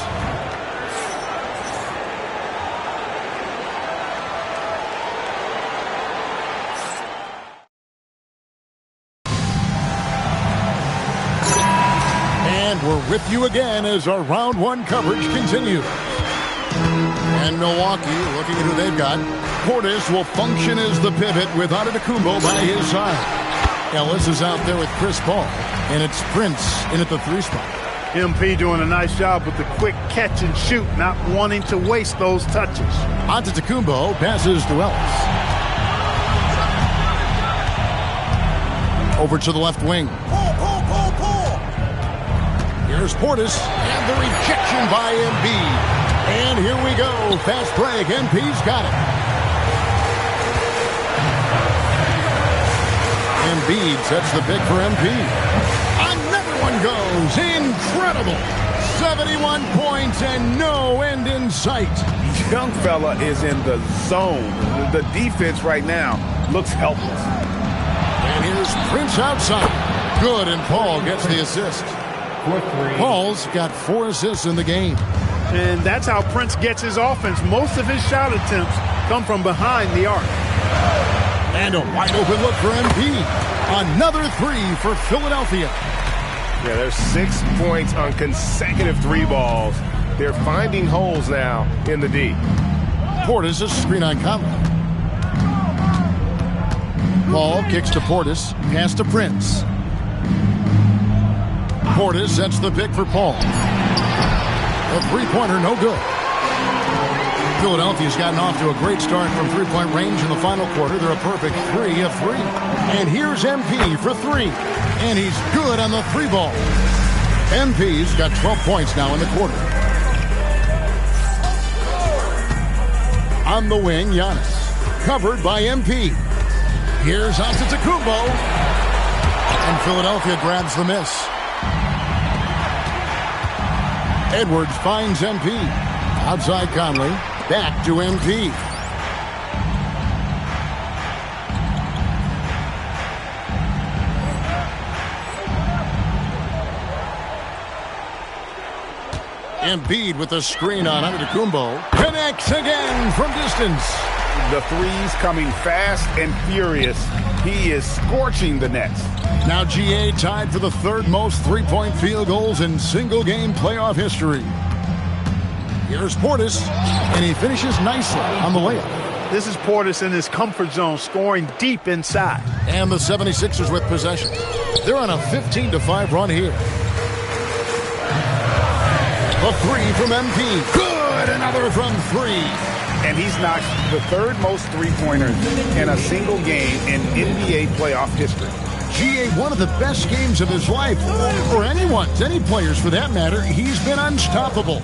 And we're with you again as our round 1 coverage continues. And Milwaukee, looking at who they've got, Portis will function as the pivot with Antetokounmpo by his side. Ellis is out there with Chris Paul, and it's Prince in at the 3 spot. MP doing a nice job with the quick catch and shoot, not wanting to waste those touches. Antetokounmpo passes to Ellis. Over to the left wing. Here's Portis, and the rejection by Embiid. And here we go. Fast break. MP's got it. Embiid sets the pick for MP. Another one goes. Incredible. 71 points and no end in sight. Young fella is in the zone. The defense right now looks helpless. And here's Prince outside. Good, and Paul gets the assist. Paul's got 4 assists in the game. And that's how Prince gets his offense. Most of his shot attempts come from behind the arc. And a wide open look for MP. Another 3 for Philadelphia. Yeah, there's 6 points on consecutive 3 balls. They're finding holes now in the D. Portis, a screen on Conley. Paul kicks to Portis. Pass to Prince. Portis sets the pick for Paul. A 3-pointer, no good. Philadelphia's gotten off to a great start from 3-point range in the final quarter. They're a perfect 3 of 3. And here's MP for 3. And he's good on the 3 ball. MP's got 12 points now in the quarter. On the wing, Giannis. Covered by MP. Here's Antetokounmpo. And Philadelphia grabs the miss. Edwards finds MP. Outside Conley. Back to MP. Embiid with a screen on Antetokounmpo. Connects again from distance. The threes coming fast and furious. He is scorching the nets. Now GA tied for the 3rd most 3-point field goals in single-game playoff history. Here's Portis, and he finishes nicely on the layup. This is Portis in his comfort zone, scoring deep inside. And the 76ers with possession. They're on a 15-5 run here. The 3 from MP. Good! Another from 3. And he's knocked the 3rd most 3-pointers in a single game in NBA playoff history. GA, one of the best games of his life, or anyone's, any players for that matter. He's been unstoppable.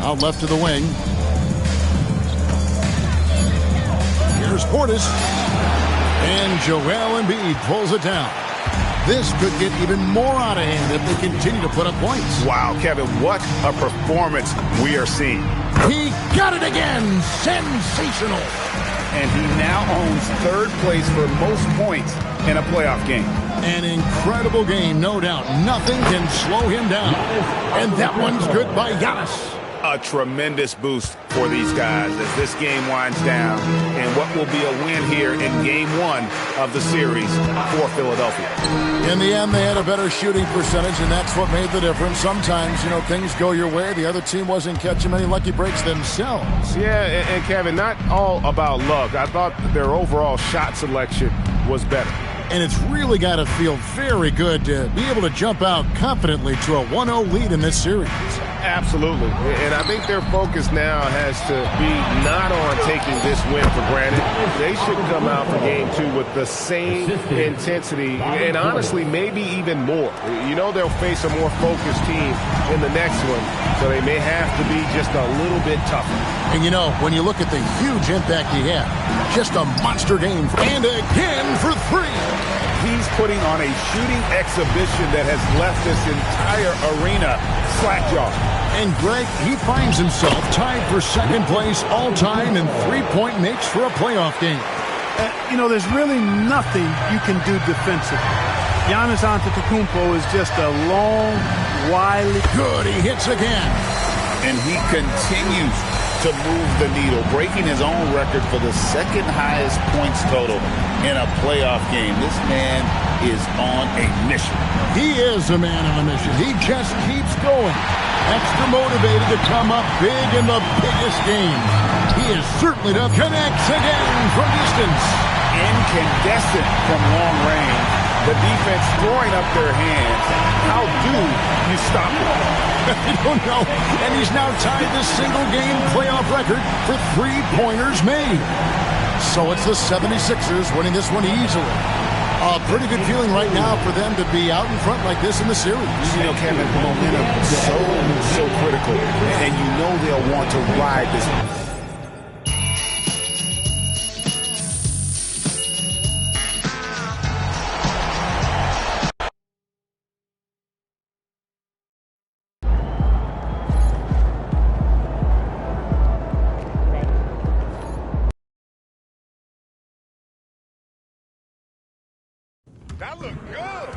Out left to the wing. Here's Portis. And Joel Embiid pulls it down. This could get even more out of hand if they continue to put up points. Wow, Kevin, what a performance we are seeing. He got it again. Sensational. And he now owns third place for most points in a playoff game. An incredible game, no doubt. Nothing can slow him down. And that one's good by Giannis. A tremendous boost for these guys as this game winds down and what will be a win here in Game 1 of the series for Philadelphia. In the end, they had a better shooting percentage, and that's what made the difference. Sometimes, things go your way. The other team wasn't catching many lucky breaks themselves. Yeah, and Kevin, not all about luck. I thought their overall shot selection was better. And it's really got to feel very good to be able to jump out confidently to a 1-0 lead in this series. Absolutely. And I think their focus now has to be not on taking this win for granted. They should come out for Game 2 with the same intensity and honestly maybe even more. They'll face a more focused team in the next one, so they may have to be just a little bit tougher. And when you look at the huge impact he had, just a monster game. And again for 3. He's putting on a shooting exhibition that has left this entire arena slack-jawed. And Greg, he finds himself tied for second place all-time in three-point makes for a playoff game. There's really nothing you can do defensively. Giannis Antetokounmpo is just a long, wily... Good, he hits again. And he continues to move the needle, breaking his own record for the second highest points total in a playoff game. This man is on a mission. He is a man on a mission. He just keeps going. Extra motivated to come up big in the biggest game. He is certainly to connects again from distance. Incandescent from long range. The defense throwing up their hands. How do you stop it? I don't know. And he's now tied the single-game playoff record for three-pointers made. So it's the 76ers winning this one easily. A pretty good feeling right now for them to be out in front like this in the series. Kevin, momentum so critical. And they'll want to ride this one. That looked good.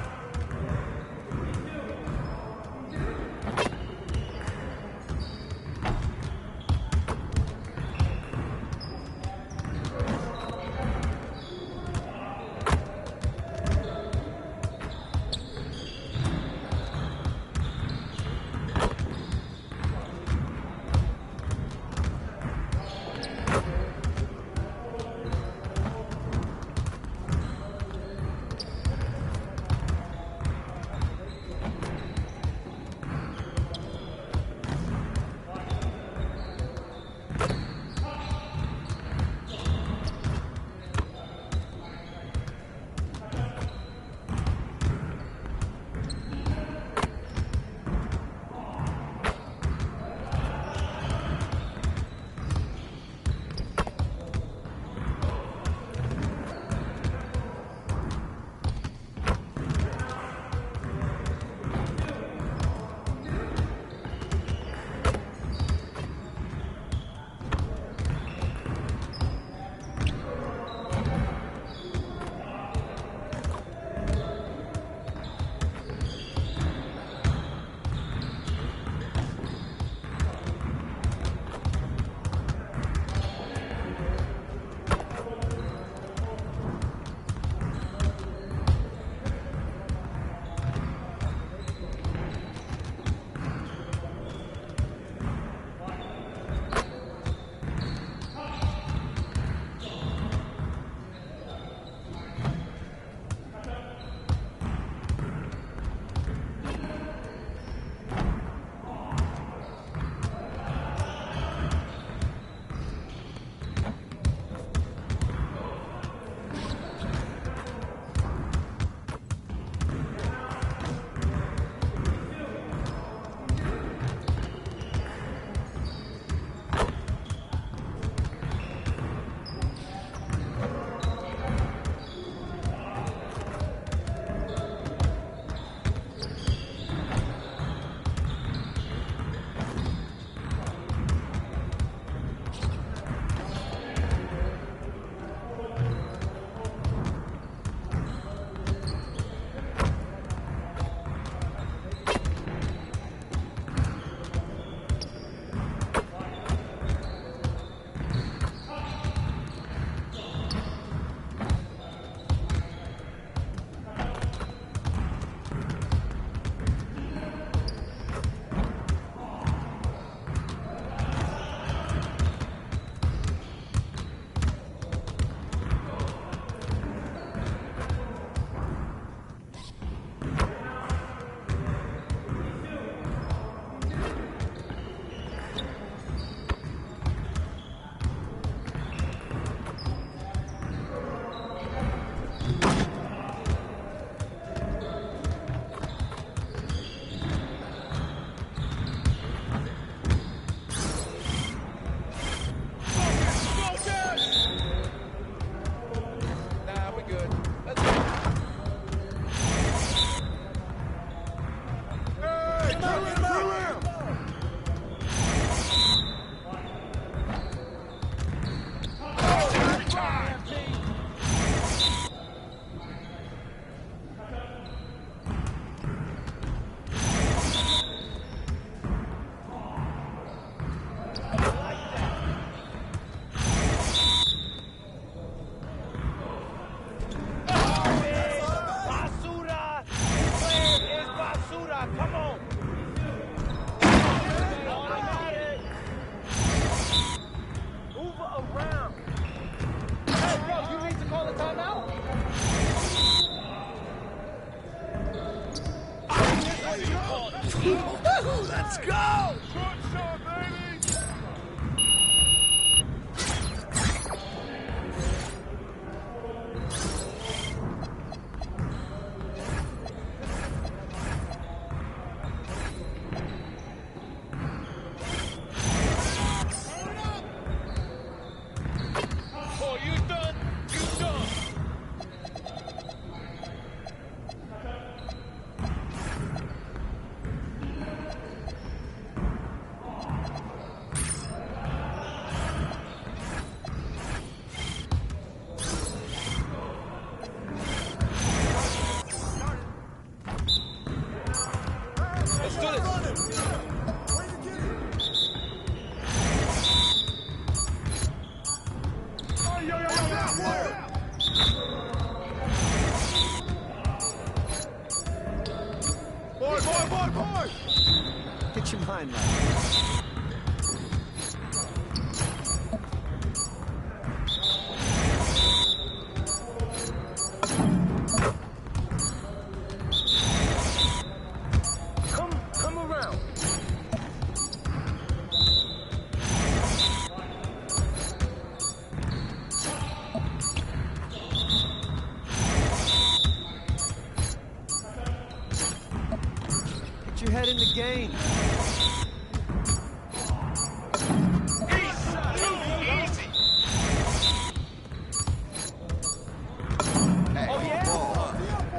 game.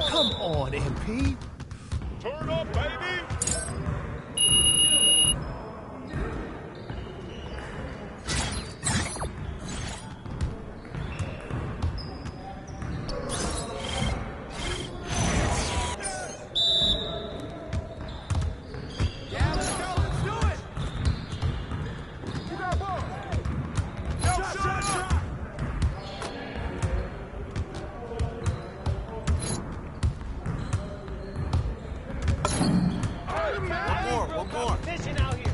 Come on, MP. Turn up, baby. One more. Vision out here.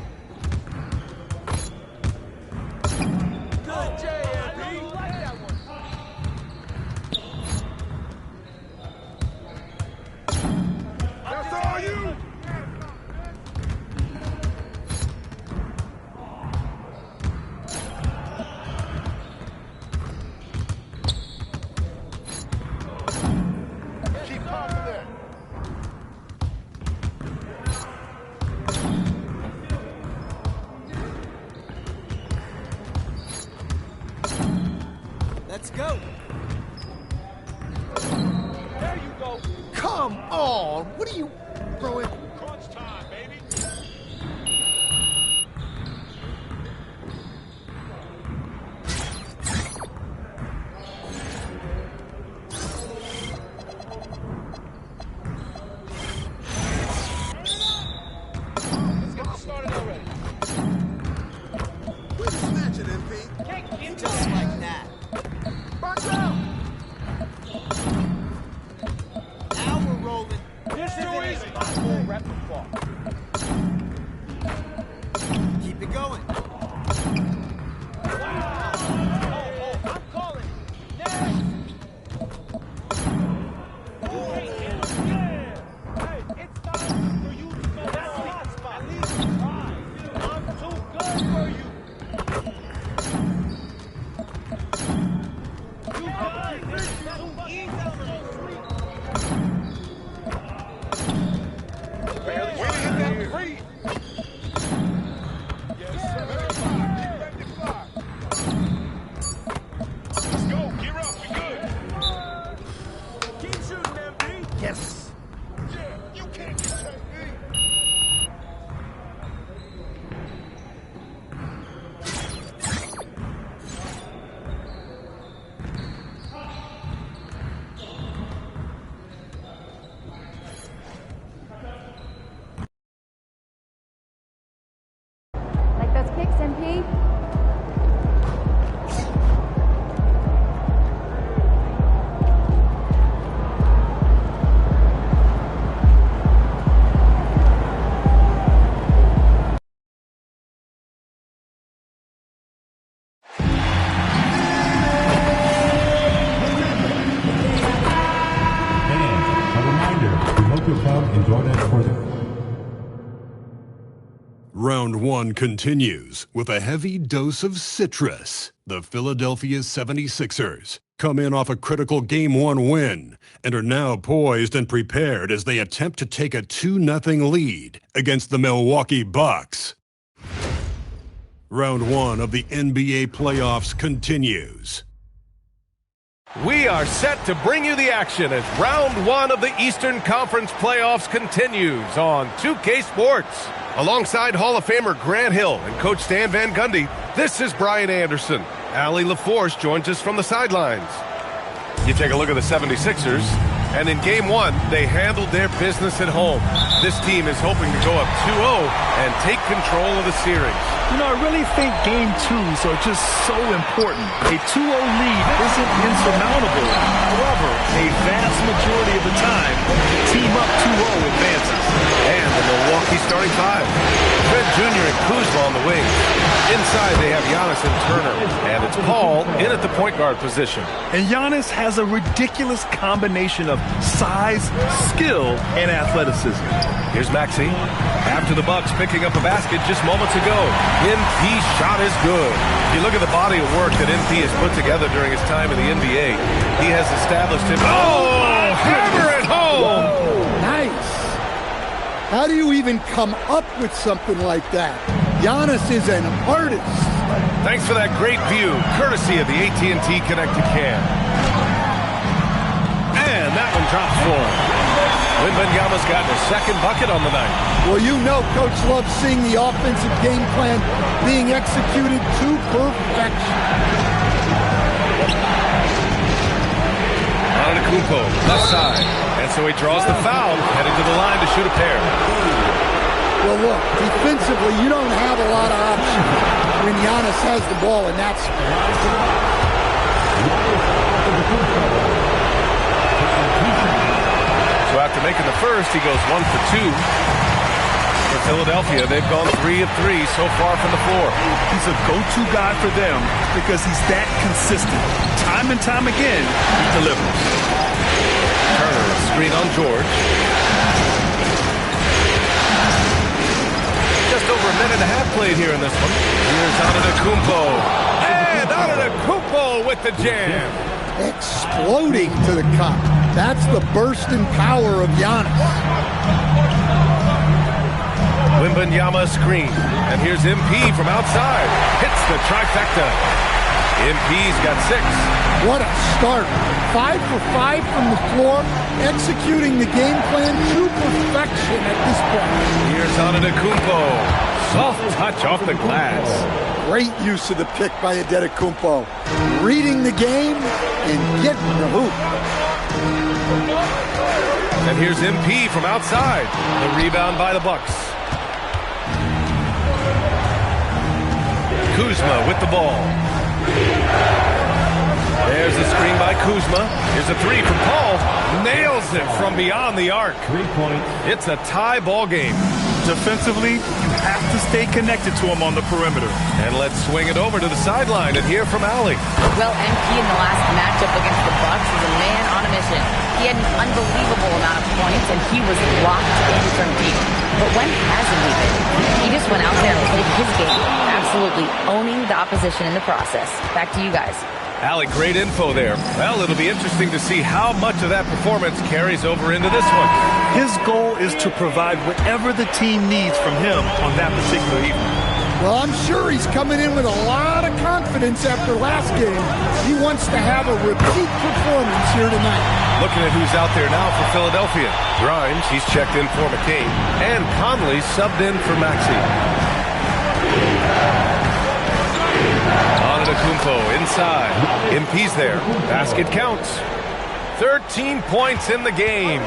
Good JMP. Like that one. That's all you. Keep confident. Let's go. There you go. Come on. What are you throwing? Crunch time, baby. Let's get this started already. Way to snatch it, MP. Just like that. Box out. Now we're rolling. This too easy. Full repertoire. Keep it going. Wow. Oh, I'm calling it. Next. Yeah. Hey, it's time for you to go that hot spot. At least try. I'm too good for you. You guys, this is too easy for me. Barely trying to hit that free. Yes, sir. Get ready to fly. Let's go. Gear up. We good. Keep shooting, MP. Yes. Yeah, you can't check me. Like those kicks, MP? And a reminder, we hope you'll come and join us for the Round one continues with a heavy dose of citrus. The Philadelphia 76ers come in off a critical Game 1 win and are now poised and prepared as they attempt to take a 2-0 lead against the Milwaukee Bucks. Round one of the NBA playoffs continues. We are set to bring you the action as round one of the Eastern Conference playoffs continues on 2K Sports. Alongside Hall of Famer Grant Hill and Coach Stan Van Gundy, this is Brian Anderson. Allie LaForce joins us from the sidelines. You take a look at the 76ers, and in Game 1, they handled their business at home. This team is hoping to go up 2-0 and take control of the series. You know, I really think Game 2s are just so important. A 2-0 lead isn't insurmountable. However, a vast majority of the time, team up 2-0 advances. And the Milwaukee starting five. Fred Jr. and Kuzma on the wing. Inside, they have Giannis and Turner. And it's Paul in at the point guard position. And Giannis has a ridiculous combination of size, skill, and athleticism. Here's Maxey. After the Bucks picking up a basket just moments ago. MP's shot is good. If you look at the body of work that MP has put together during his time in the NBA, he has established him. Oh, hammer it home! Nice. How do you even come up with something like that? Giannis is an artist. Thanks for that great view, courtesy of the AT&T Connected Cam. And that one drops for him. Wembanyama's gotten his second bucket on the night. Well, you know Coach loves seeing the offensive game plan being executed to perfection. Antetokounmpo, left side. And so he draws the foul, heading to the line to shoot a pair. Well, look, defensively, you don't have a lot of options when Giannis has the ball in that spot. So after making the first, he goes 1 for 2. For Philadelphia, they've gone 3 of 3 so far from the floor. He's a go-to guy for them because he's that consistent. Time and time again, he delivers. Turner, screen on George. Just over a minute and a half played here in this one. Here's Antetokounmpo. And Antetokounmpo with the jam. Exploding to the cup. That's the burst in power of Giannis. Wembanyama screen. And here's MP from outside. Hits the trifecta. MP's got 6. What a start. 5 for 5 from the floor, executing the game plan to perfection at this point. Here's Antetokounmpo. Soft touch off the glass. Great use of the pick by Antetokounmpo. Reading the game and getting the hoop. And here's MP from outside. The rebound by the Bucks. Kuzma with the ball. There's a screen by Kuzma. Here's a 3 from Paul. Nails it from beyond the arc. 3 points. It's a tie ball game. Defensively, you have to stay connected to him on the perimeter. And let's swing it over to the sideline and hear from Allie. Well, MP in the last matchup against the Bucks was a man on a mission. He had an unbelievable amount of points, and he was locked in from deep. But when hasn't he been? He just went out there and played his game, absolutely owning the opposition in the process. Back to you guys. Allie, great info there. Well, it'll be interesting to see how much of that performance carries over into this one. His goal is to provide whatever the team needs from him on that particular evening. Well, I'm sure he's coming in with a lot of confidence after last game. He wants to have a repeat performance here tonight. Looking at who's out there now for Philadelphia. Grimes, he's checked in for McCain. And Conley subbed in for Maxey. Antetokounmpo inside. MP's there. Basket counts. 13 points in the game.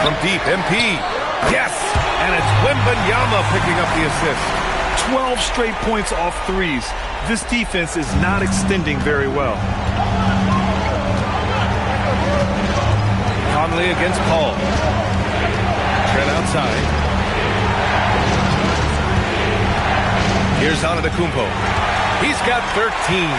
From deep, MP. Yes! And it's Wembanyama picking up the assist. 12 straight points off threes. This defense is not extending very well. Conley against Paul. Trent outside. Here's Antetokounmpo. He's got 13.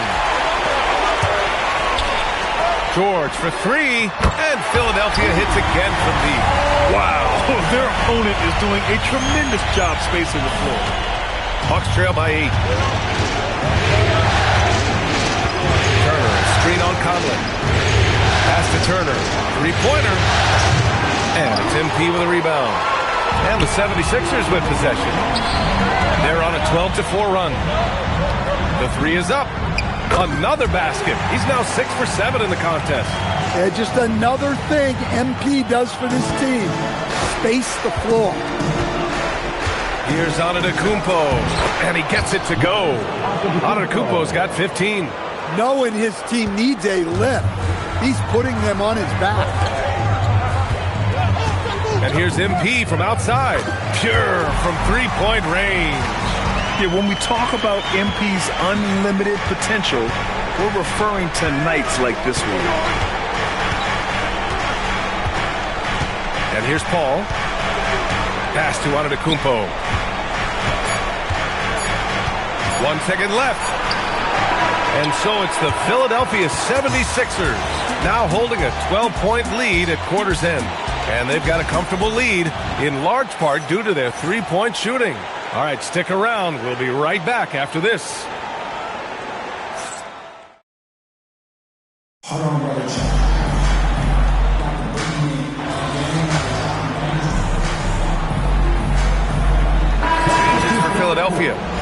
George for 3, and Philadelphia hits again from deep. Wow, their opponent is doing a tremendous job spacing the floor. Hawks trail by 8. Turner, screen on Conley. Pass to Turner, 3-pointer. And it's MP with a rebound. And the 76ers with possession. They're on a 12-4 run. The 3 is up. Another basket. He's now 6 for 7 in the contest. Yeah, just another thing MP does for this team. Space the floor. Here's Antetokounmpo, and he gets it to go. Antetokounmpo's got 15. Knowing his team needs a lift, he's putting them on his back. And here's MP from outside. Pure from 3-point range. Yeah, when we talk about MP's unlimited potential, we're referring to nights like this one. And here's Paul. Pass to Antetokounmpo. 1 second left. And so it's the Philadelphia 76ers now holding a 12-point lead at quarter's end. And they've got a comfortable lead in large part due to their 3-point shooting. All right, stick around. We'll be right back after this. Hold on, brother.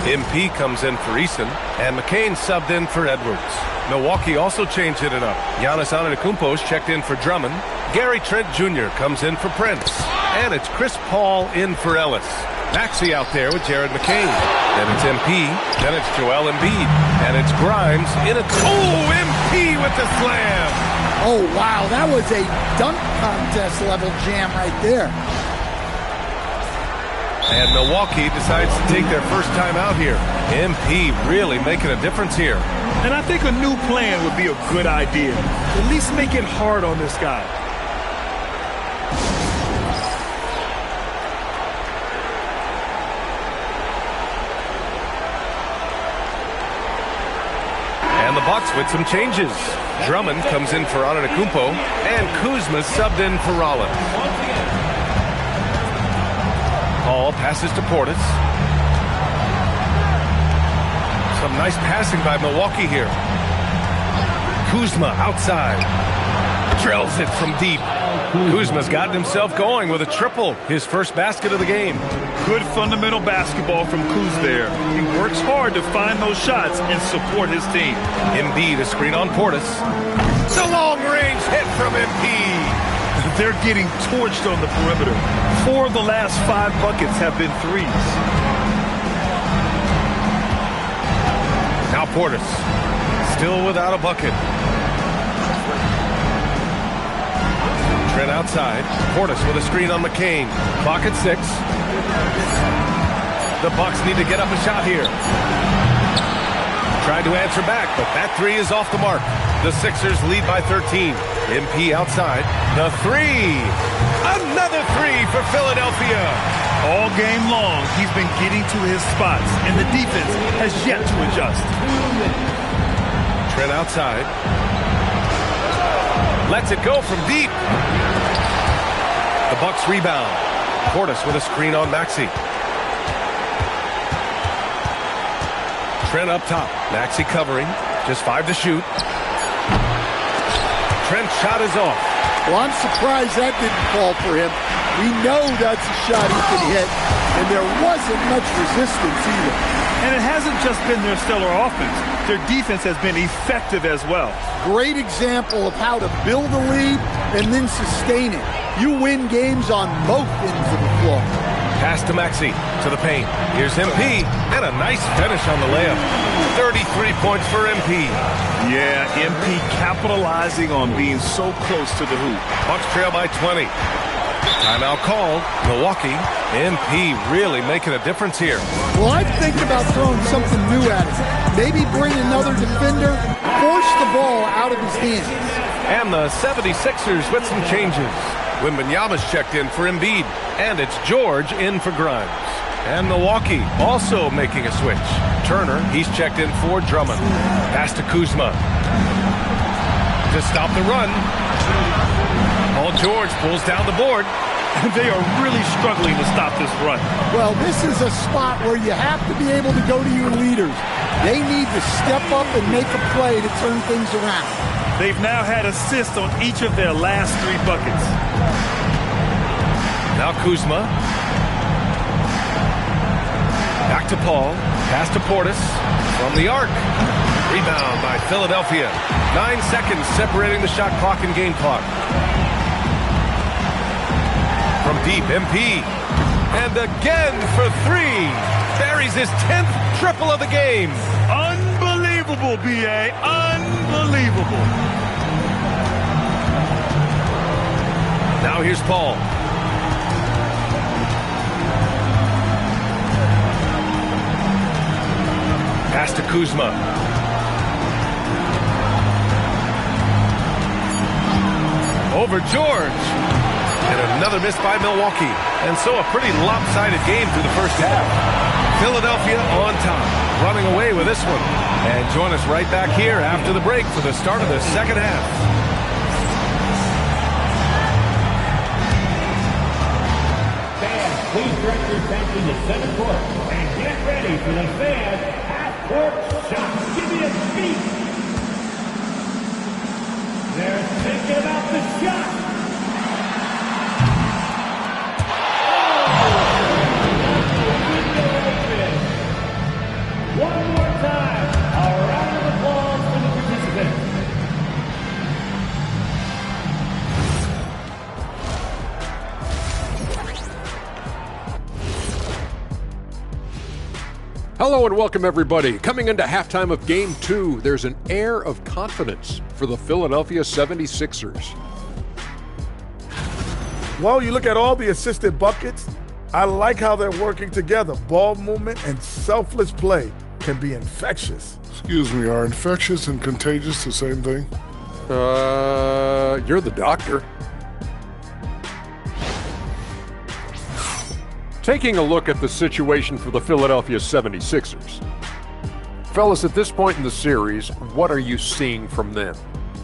MP comes in for Eason, and McCain subbed in for Edwards. Milwaukee also changed it up. Giannis Antetokounmpo's checked in for Drummond. Gary Trent Jr. comes in for Prince. And it's Chris Paul in for Ellis. Maxey out there with Jared McCain. Then it's MP. Then it's Joel Embiid. And it's Grimes in a... Oh, MP with the slam! Oh, wow, that was a dunk contest level jam right there. And Milwaukee decides to take their first time out here. MP really making a difference here. And I think a new plan would be a good idea. At least make it hard on this guy. And the Bucks with some changes. Drummond comes in for Antetokounmpo, and Kuzma subbed in for Rollins. Paul passes to Portis. Some nice passing by Milwaukee here. Kuzma outside. Drills it from deep. Kuzma's gotten himself going with a triple, his first basket of the game. Good fundamental basketball from Kuz there. He works hard to find those shots and support his team. Embiid, a screen on Portis. The long-range hit from Embiid. They're getting torched on the perimeter. 4 of the last 5 buckets have been threes. Now Portis, still without a bucket. Trent outside. Portis with a screen on McCain. Clock at 6. The Bucks need to get up a shot here. Tried to answer back, but that 3 is off the mark. The Sixers lead by 13. MP outside. The 3. Another 3 for Philadelphia. All game long, he's been getting to his spots, and the defense has yet to adjust. Trent outside. Lets it go from deep. The Bucks rebound. Portis with a screen on Maxey. Trent up top. Maxey covering. Just 5 to shoot. Trent's shot is off. Well, I'm surprised that didn't fall for him. We know that's a shot he can hit, and there wasn't much resistance either. And it hasn't just been their stellar offense. Their defense has been effective as well. Great example of how to build a lead and then sustain it. You win games on both ends of the floor. Pass to Maxey, to the paint. Here's MP, and a nice finish on the layup. 33 points for MP. Yeah, MP capitalizing on being so close to the hoop. Bucks trail by 20. Timeout called. Milwaukee. MP really making a difference here. Well, I'm thinking about throwing something new at it. Maybe bring another defender, force the ball out of his hands. And the 76ers with some changes. Wembanyama's checked in for Embiid, and it's George in for Grimes. And Milwaukee also making a switch. Turner, he's checked in for Drummond. Pass to Kuzma. To stop the run. Paul George pulls down the board. They are really struggling to stop this run. Well, this is a spot where you have to be able to go to your leaders. They need to step up and make a play to turn things around. They've now had assists on each of their last 3 buckets. Now Kuzma. Back to Paul. Pass to Portis. From the arc. Rebound by Philadelphia. 9 seconds separating the shot clock and game clock. From deep, MP. And again for 3. Buries his 10th triple of the game. Unbelievable, B.A. Unbelievable. Now here's Paul. Pass to Kuzma. Over George. And another miss by Milwaukee. And so a pretty lopsided game through the first half. Philadelphia on top, running away with this one. And join us right back here after the break for the start of the second half. Fans, please direct your attention to center court and get ready for the fans half-court shot. Give me a beat. They're thinking about the shot. One more time, a round of applause for the participants. Hello and welcome, everybody. Coming into halftime of Game 2, there's an air of confidence for the Philadelphia 76ers. Well, you look at all the assisted buckets, I like how they're working together. Ball movement and selfless play can be infectious. Excuse me, are infectious and contagious the same thing? You're the doctor. Taking a look at the situation for the Philadelphia 76ers. Fellas, at this point in the series, what are you seeing from them?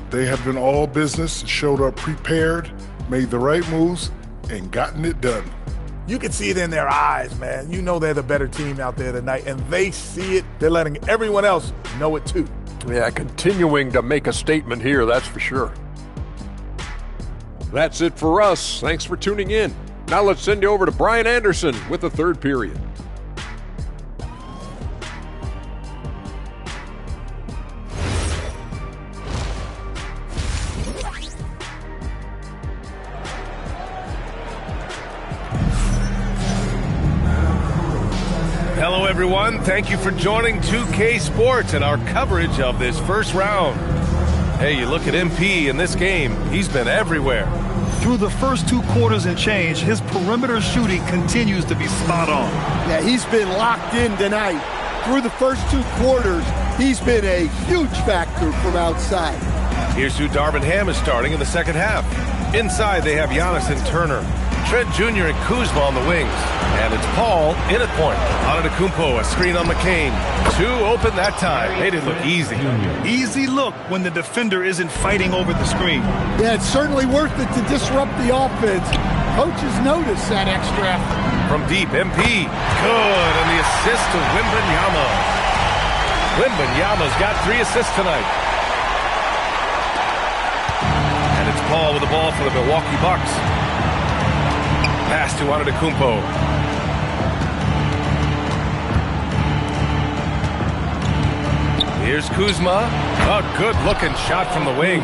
They have been all business, showed up prepared, made the right moves, and gotten it done. You can see it in their eyes, man. You know they're the better team out there tonight, and they see it. They're letting everyone else know it too. Yeah, continuing to make a statement here, that's for sure. That's it for us. Thanks for tuning in. Now let's send you over to Brian Anderson with the third period. Hello, everyone. Thank you for joining 2K Sports and our coverage of this first round. Hey, you look at MP in this game, he's been everywhere. Through the first 2 quarters and change, his perimeter shooting continues to be spot on. Yeah, he's been locked in tonight. Through the first 2 quarters, he's been a huge factor from outside. Here's who Darvin Ham is starting in the second half. Inside, they have Giannis and Turner, Trent Jr. and Kuzma on the wings. And it's Paul in at point. Antetokounmpo, a screen on McCain. 2 open that time. They didn't look easy. Easy look when the defender isn't fighting over the screen. Yeah, it's certainly worth it to disrupt the offense. Coaches notice that extra effort. From deep, MP. Good, and the assist to Wembanyama. Wembanyama's got 3 assists tonight. And it's Paul with the ball for the Milwaukee Bucks. Pass to Antetokounmpo. Here's Kuzma. A good-looking shot from the wing.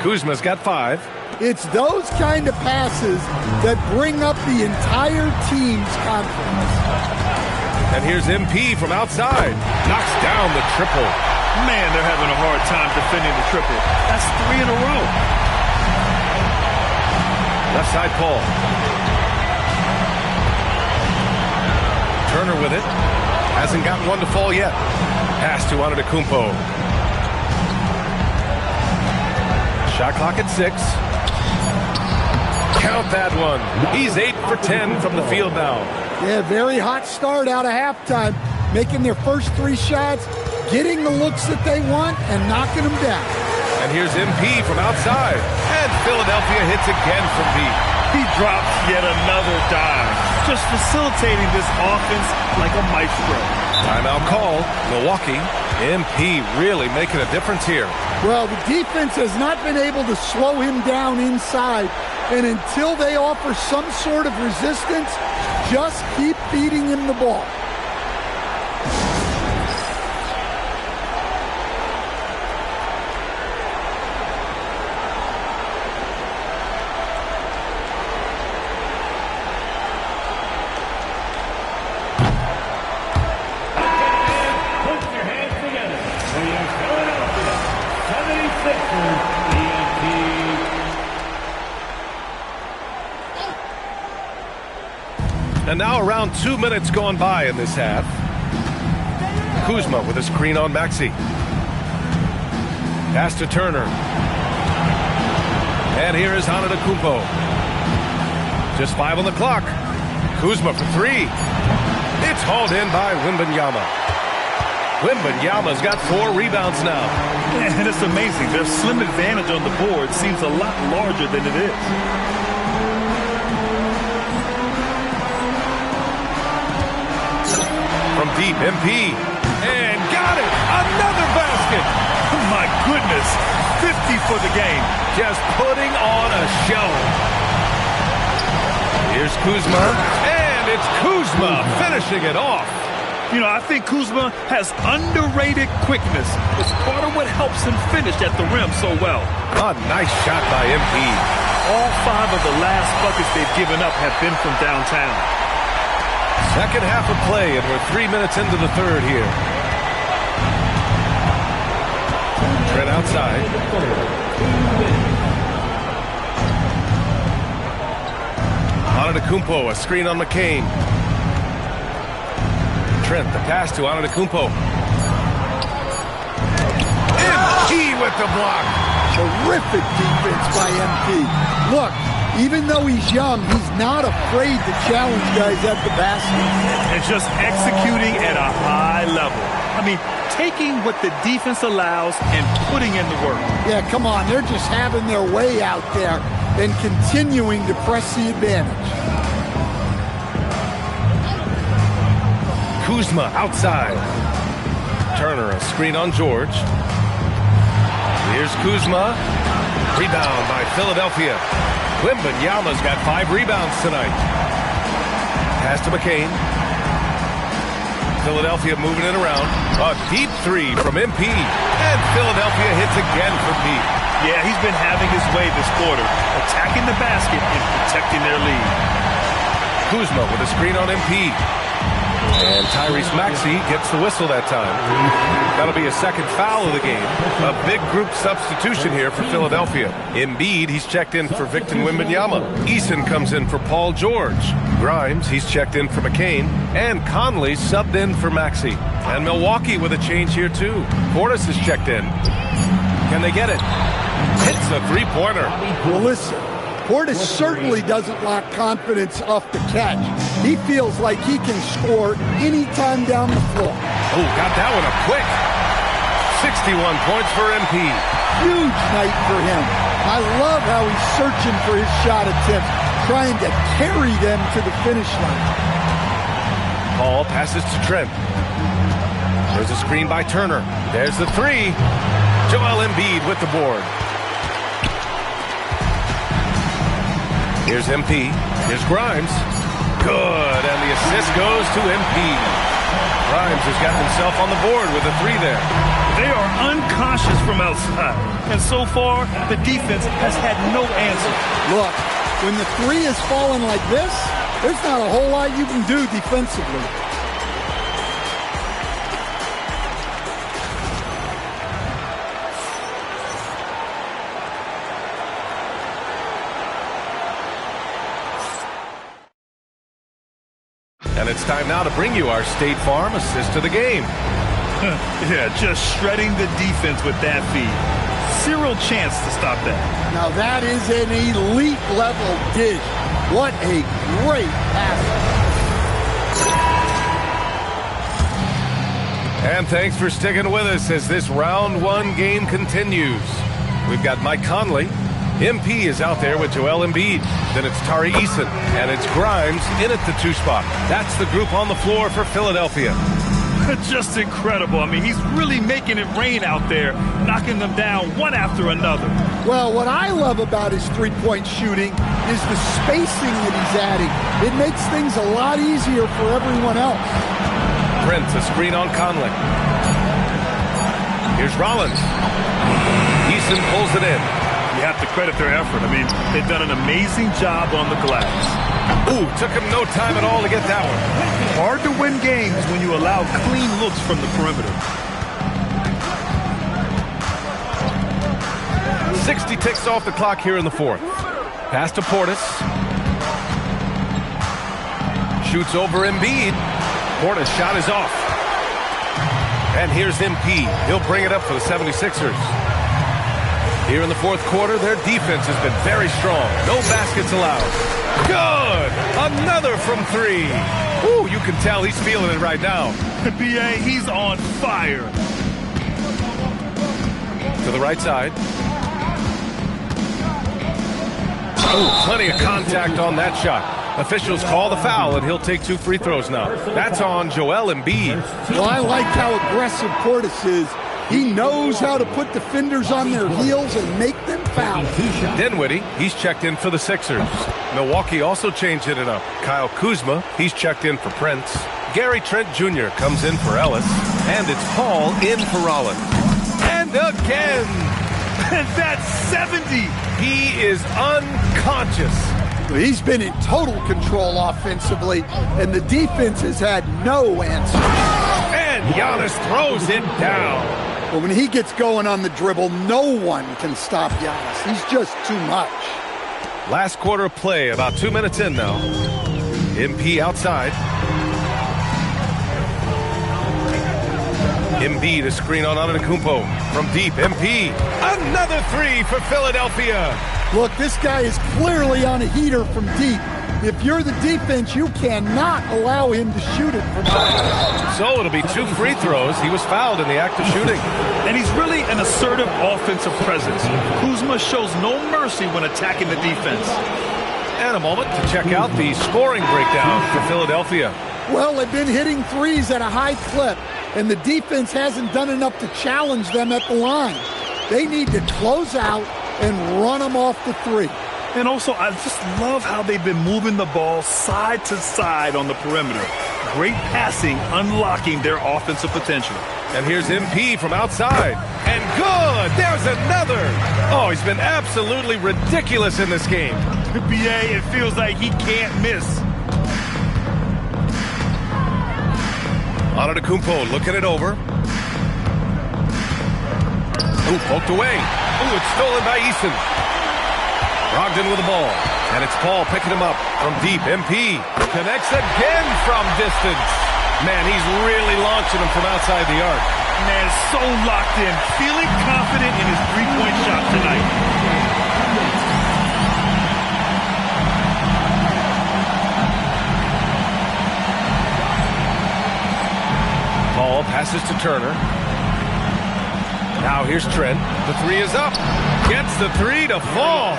Kuzma's got 5. It's those kind of passes that bring up the entire team's confidence. And here's MP from outside. Knocks down the triple. Man, they're having a hard time defending the triple. That's 3 in a row. Left side, Paul. Turner with it. Hasn't gotten one to fall yet. Pass to Antetokounmpo. Shot clock at 6. Count that one. He's 8 for 10 from the field now. Yeah, very hot start out of halftime. Making their first 3 shots, getting the looks that they want, and knocking them down. And here's MP from outside. And Philadelphia hits again from deep. He drops yet another dive. Just facilitating this offense like a maestro. Timeout call. Milwaukee. MP really making a difference here. Well, the defense has not been able to slow him down inside. And until they offer some sort of resistance, just keep feeding him the ball. And now around 2 minutes gone by in this half. Kuzma with a screen on Maxey. Pass to Turner. And here is Antetokounmpo. Just 5 on the clock. Kuzma for 3. It's hauled in by Wembanyama. Wembanyama's got 4 rebounds now. And it's amazing. Their slim advantage on the board seems a lot larger than it is. From deep, MP. And got it! Another basket! My goodness, 50 for the game. Just putting on a show. Here's Kuzma. And it's Kuzma finishing it off. You know, I think Kuzma has underrated quickness. It's part of what helps him finish at the rim so well. A nice shot by MP. All 5 of the last buckets they've given up have been from downtown. Second half of play, and we're 3 minutes into the third here. Trent outside. Antetokounmpo, a screen on McCain. Trent, the pass to Antetokounmpo. MP with the block. Terrific defense by MP. Look, even though he's young, he's not afraid to challenge guys at the basket. And just executing at a high level. I mean, taking what the defense allows and putting in the work. Yeah, come on. They're just having their way out there and continuing to press the advantage. Kuzma outside. Turner, a screen on George. Here's Kuzma. Rebound by Philadelphia. Wembanyama's got 5 rebounds tonight. Pass to McCain. Philadelphia moving it around. A deep 3 from MP. And Philadelphia hits again from deep. Yeah, he's been having his way this quarter, attacking the basket and protecting their lead. Kuzma with a screen on MP. And Tyrese Maxey gets the whistle that time. That'll be a second foul of the game. A big group substitution here for Philadelphia. Embiid, he's checked in for Victor Wembanyama. Eason comes in for Paul George. Grimes, he's checked in for McCain. And Conley subbed in for Maxey. And Milwaukee with a change here too. Portis is checked in. Can they get it? Hits a three-pointer. Well, listen. Portis certainly doesn't lack confidence off the catch. He feels like he can score anytime down the floor. Oh, got that one up quick. 61 points for MP. Huge night for him. I love how he's searching for his shot attempts, trying to carry them to the finish line. Paul passes to Trent. There's a screen by Turner. There's the 3. Joel Embiid with the board. Here's MP. Here's Grimes. Good, and the assist goes to MP. Grimes has got himself on the board with a 3 there. They are uncautious from outside, and so far, the defense has had no answer. Look, when the 3 is falling like this, there's not a whole lot you can do defensively. And it's time now to bring you our State Farm assist of the game. Yeah, just shredding the defense with that feed. Zero chance to stop that. Now that is an elite level dish. What a great pass. And thanks for sticking with us as this round 1 game continues. We've got Mike Conley. MP is out there with Joel Embiid. Then it's Tari Eason, and it's Grimes in at the 2 spot. That's the group on the floor for Philadelphia. Just incredible. I mean, he's really making it rain out there, knocking them down one after another. Well, what I love about his three-point shooting is the spacing that he's adding. It makes things a lot easier for everyone else. Prince, a screen on Conley. Here's Rollins. Eason pulls it in. You have to credit their effort. I mean, they've done an amazing job on the glass. Ooh, took him no time at all to get that one. Hard to win games when you allow clean looks from the perimeter. 60 ticks off the clock here in the 4th. Pass to Portis. Shoots over Embiid. Portis' shot is off. And here's MP. He'll bring it up for the 76ers. Here in the 4th quarter, their defense has been very strong. No baskets allowed. Good! Another from 3. Ooh, you can tell he's feeling it right now. B.A., he's on fire. To the right side. Oh, plenty of contact on that shot. Officials call the foul, and he'll take 2 free throws now. That's on Joel Embiid. Well, I like how aggressive Portis is. He knows how to put defenders on their heels and make them foul. Dinwiddie, he's checked in for the Sixers. Milwaukee also changed it up. Kyle Kuzma, he's checked in for Prince. Gary Trent Jr. comes in for Ellis, and it's Paul in for Rollins. And again! And that's 70! He is unconscious. He's been in total control offensively, and the defense has had no answer. And Giannis throws it down. But when he gets going on the dribble, no one can stop Giannis. He's just too much. Last quarter of play, about 2 minutes in now. MP outside. Embiid a screen on Antetokounmpo. From deep, MP. Another three for Philadelphia. Look, this guy is clearly on a heater from deep. If you're the defense, you cannot allow him to shoot it from deep. So it'll be 2 free throws. He was fouled in the act of shooting. And he's really an assertive offensive presence. Kuzma shows no mercy when attacking the defense. And a moment to check out the scoring breakdown for Philadelphia. Well, they've been hitting threes at a high clip, and the defense hasn't done enough to challenge them at the line. They need to close out and run them off the three. And also, I just love how they've been moving the ball side to side on the perimeter. Great passing, unlocking their offensive potential. And here's MP from outside. And good! There's another! Oh, he's been absolutely ridiculous in this game. BA, it feels like he can't miss. Antetokounmpo looking it over. Ooh, poked away. Ooh, it's stolen by Eason. Brogdon with the ball. And it's Paul picking him up from deep. MP connects again from distance. Man, he's really launching him from outside the arc. Man, so locked in. Feeling confident in his three-point shot tonight. Paul passes to Turner. Now here's Trent. The three is up. Gets the three to fall.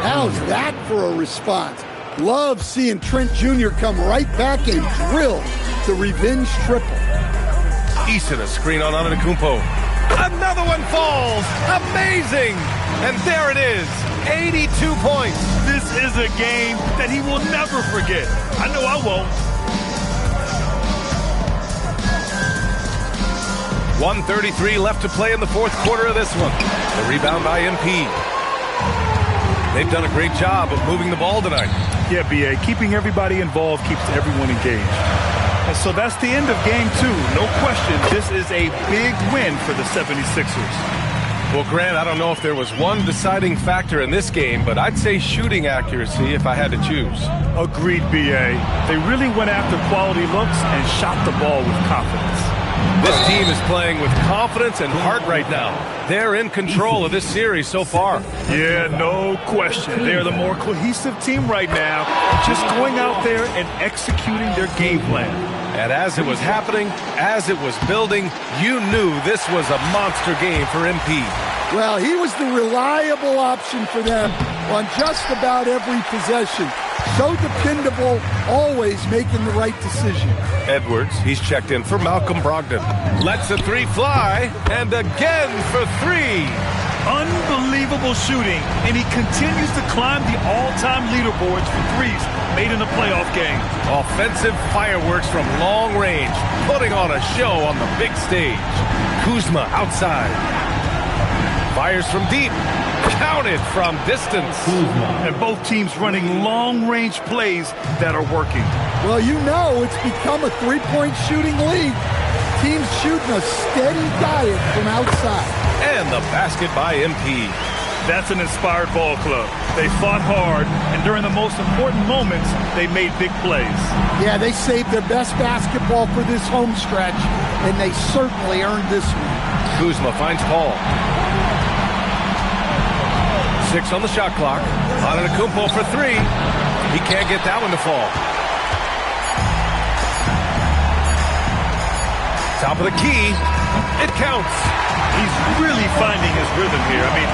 How's that for a response? Love seeing Trent Jr. come right back and drill the revenge triple. Eason a screen on Antetokounmpo. Another one falls. Amazing. And there it is. 82 points. This is a game that he will never forget. I know I won't. 1:33 left to play in the fourth quarter of this one. The rebound by MP. They've done a great job of moving the ball tonight. Yeah, BA, keeping everybody involved keeps everyone engaged. And so that's the end of game 2. No question, this is a big win for the 76ers. Well, Grant, I don't know if there was one deciding factor in this game, but I'd say shooting accuracy if I had to choose. Agreed, BA. They really went after quality looks and shot the ball with confidence. This team is playing with confidence and heart right now. They're in control of this series so far. Yeah, no question. They're the more cohesive team right now, just going out there and executing their game plan. And as it was happening, as it was building, you knew this was a monster game for MP. Well, he was the reliable option for them on just about every possession. So dependable, always making the right decision. Edwards, he's checked in for Malcolm Brogdon. Lets a three fly, and again for three. Unbelievable shooting, and he continues to climb the all-time leaderboards for threes made in the playoff game. Offensive fireworks from long range, putting on a show on the big stage. Kuzma outside. Fires from deep. Counted from distance. And both teams running long-range plays that are working. Well, you know it's become a three-point shooting league. Teams shooting a steady diet from outside. And the basket by MP. That's an inspired ball club. They fought hard, and during the most important moments, they made big plays. Yeah, they saved their best basketball for this home stretch, and they certainly earned this one. Kuzma finds Paul. 6 on the shot clock. Antetokounmpo for three. He can't get that one to fall. Top of the key. It counts. He's really finding his rhythm here. I mean,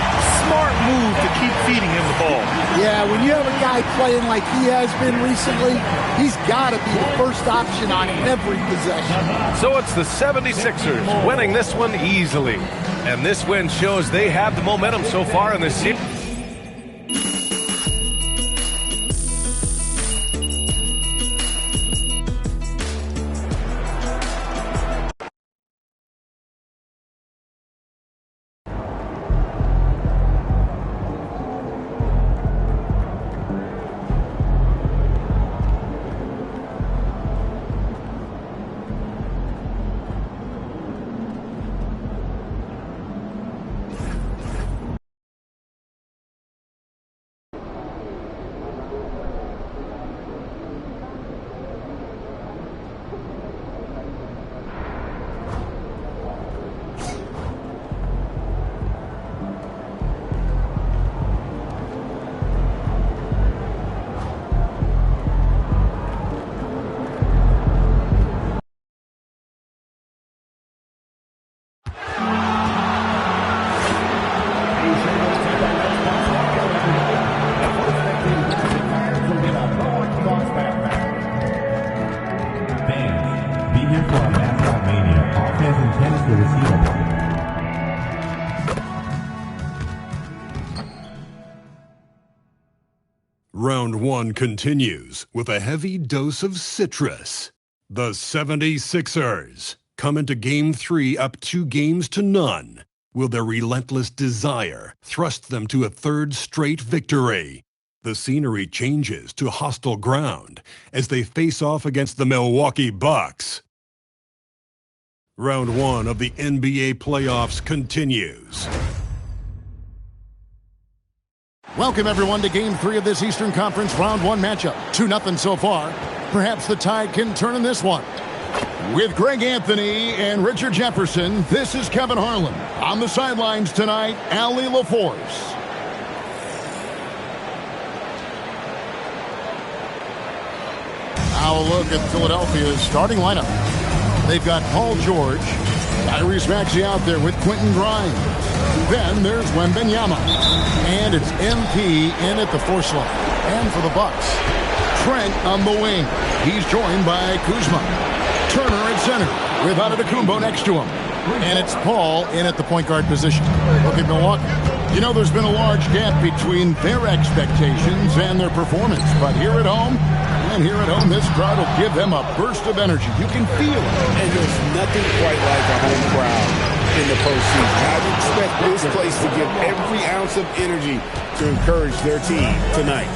smart move to keep feeding him the ball. Yeah, when you have a guy playing like he has been recently, he's got to be the first option on every possession. So it's the 76ers winning this one easily. And this win shows they have the momentum so far in this series. Round 1 continues with a heavy dose of citrus. The 76ers come into Game 3 up 2-0. Will their relentless desire thrust them to a third straight victory? The scenery changes to hostile ground as they face off against the Milwaukee Bucks. Round 1 of the NBA playoffs continues. Welcome, everyone, to Game 3 of this Eastern Conference Round 1 matchup. 2-0 so far. Perhaps the Tide can turn in this one. With Greg Anthony and Richard Jefferson, this is Kevin Harlan. On the sidelines tonight, Allie LaForce. Now a look at Philadelphia's starting lineup. They've got Paul George, Tyrese Maxey out there with Quentin Grimes. Then there's Wembanyama. And it's MP in at the 4 slot. And for the Bucks, Trent on the wing. He's joined by Kuzma. Turner at center with Antetokounmpo next to him. And it's Paul in at the point guard position. Look at Milwaukee. You know, there's been a large gap between their expectations and their performance. But here at home, this crowd will give them a burst of energy. You can feel it. And there's nothing quite like a home crowd in the postseason. I would expect this place to give every ounce of energy to encourage their team tonight.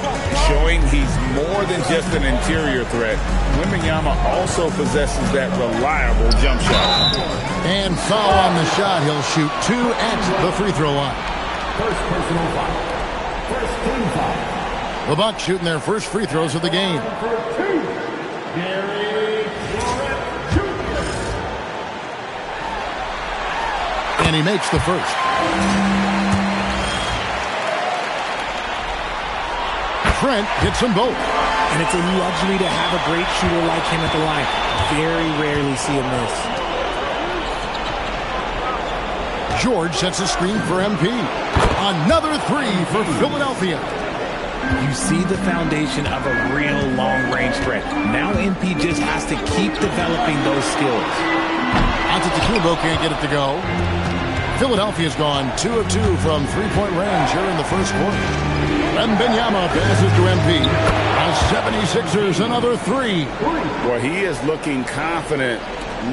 Showing he's more than just an interior threat, Wembanyama also possesses that reliable jump shot. And foul on the shot. He'll shoot 2 at the free throw line. First personal foul. First team foul. The Bucks shooting their first free throws of the game. And he makes the first. Trent hits them both. And it's a luxury to have a great shooter like him at the line. Very rarely see him miss. George sets a screen for MP. Another 3 for Philadelphia. You see the foundation of a real long-range threat. Now MP just has to keep developing those skills. Antetokounmpo can't get it to go. Philadelphia's gone 2 of 2 from three-point range here in the first quarter. Wembanyama passes to MP. The 76ers another 3. Well, he is looking confident.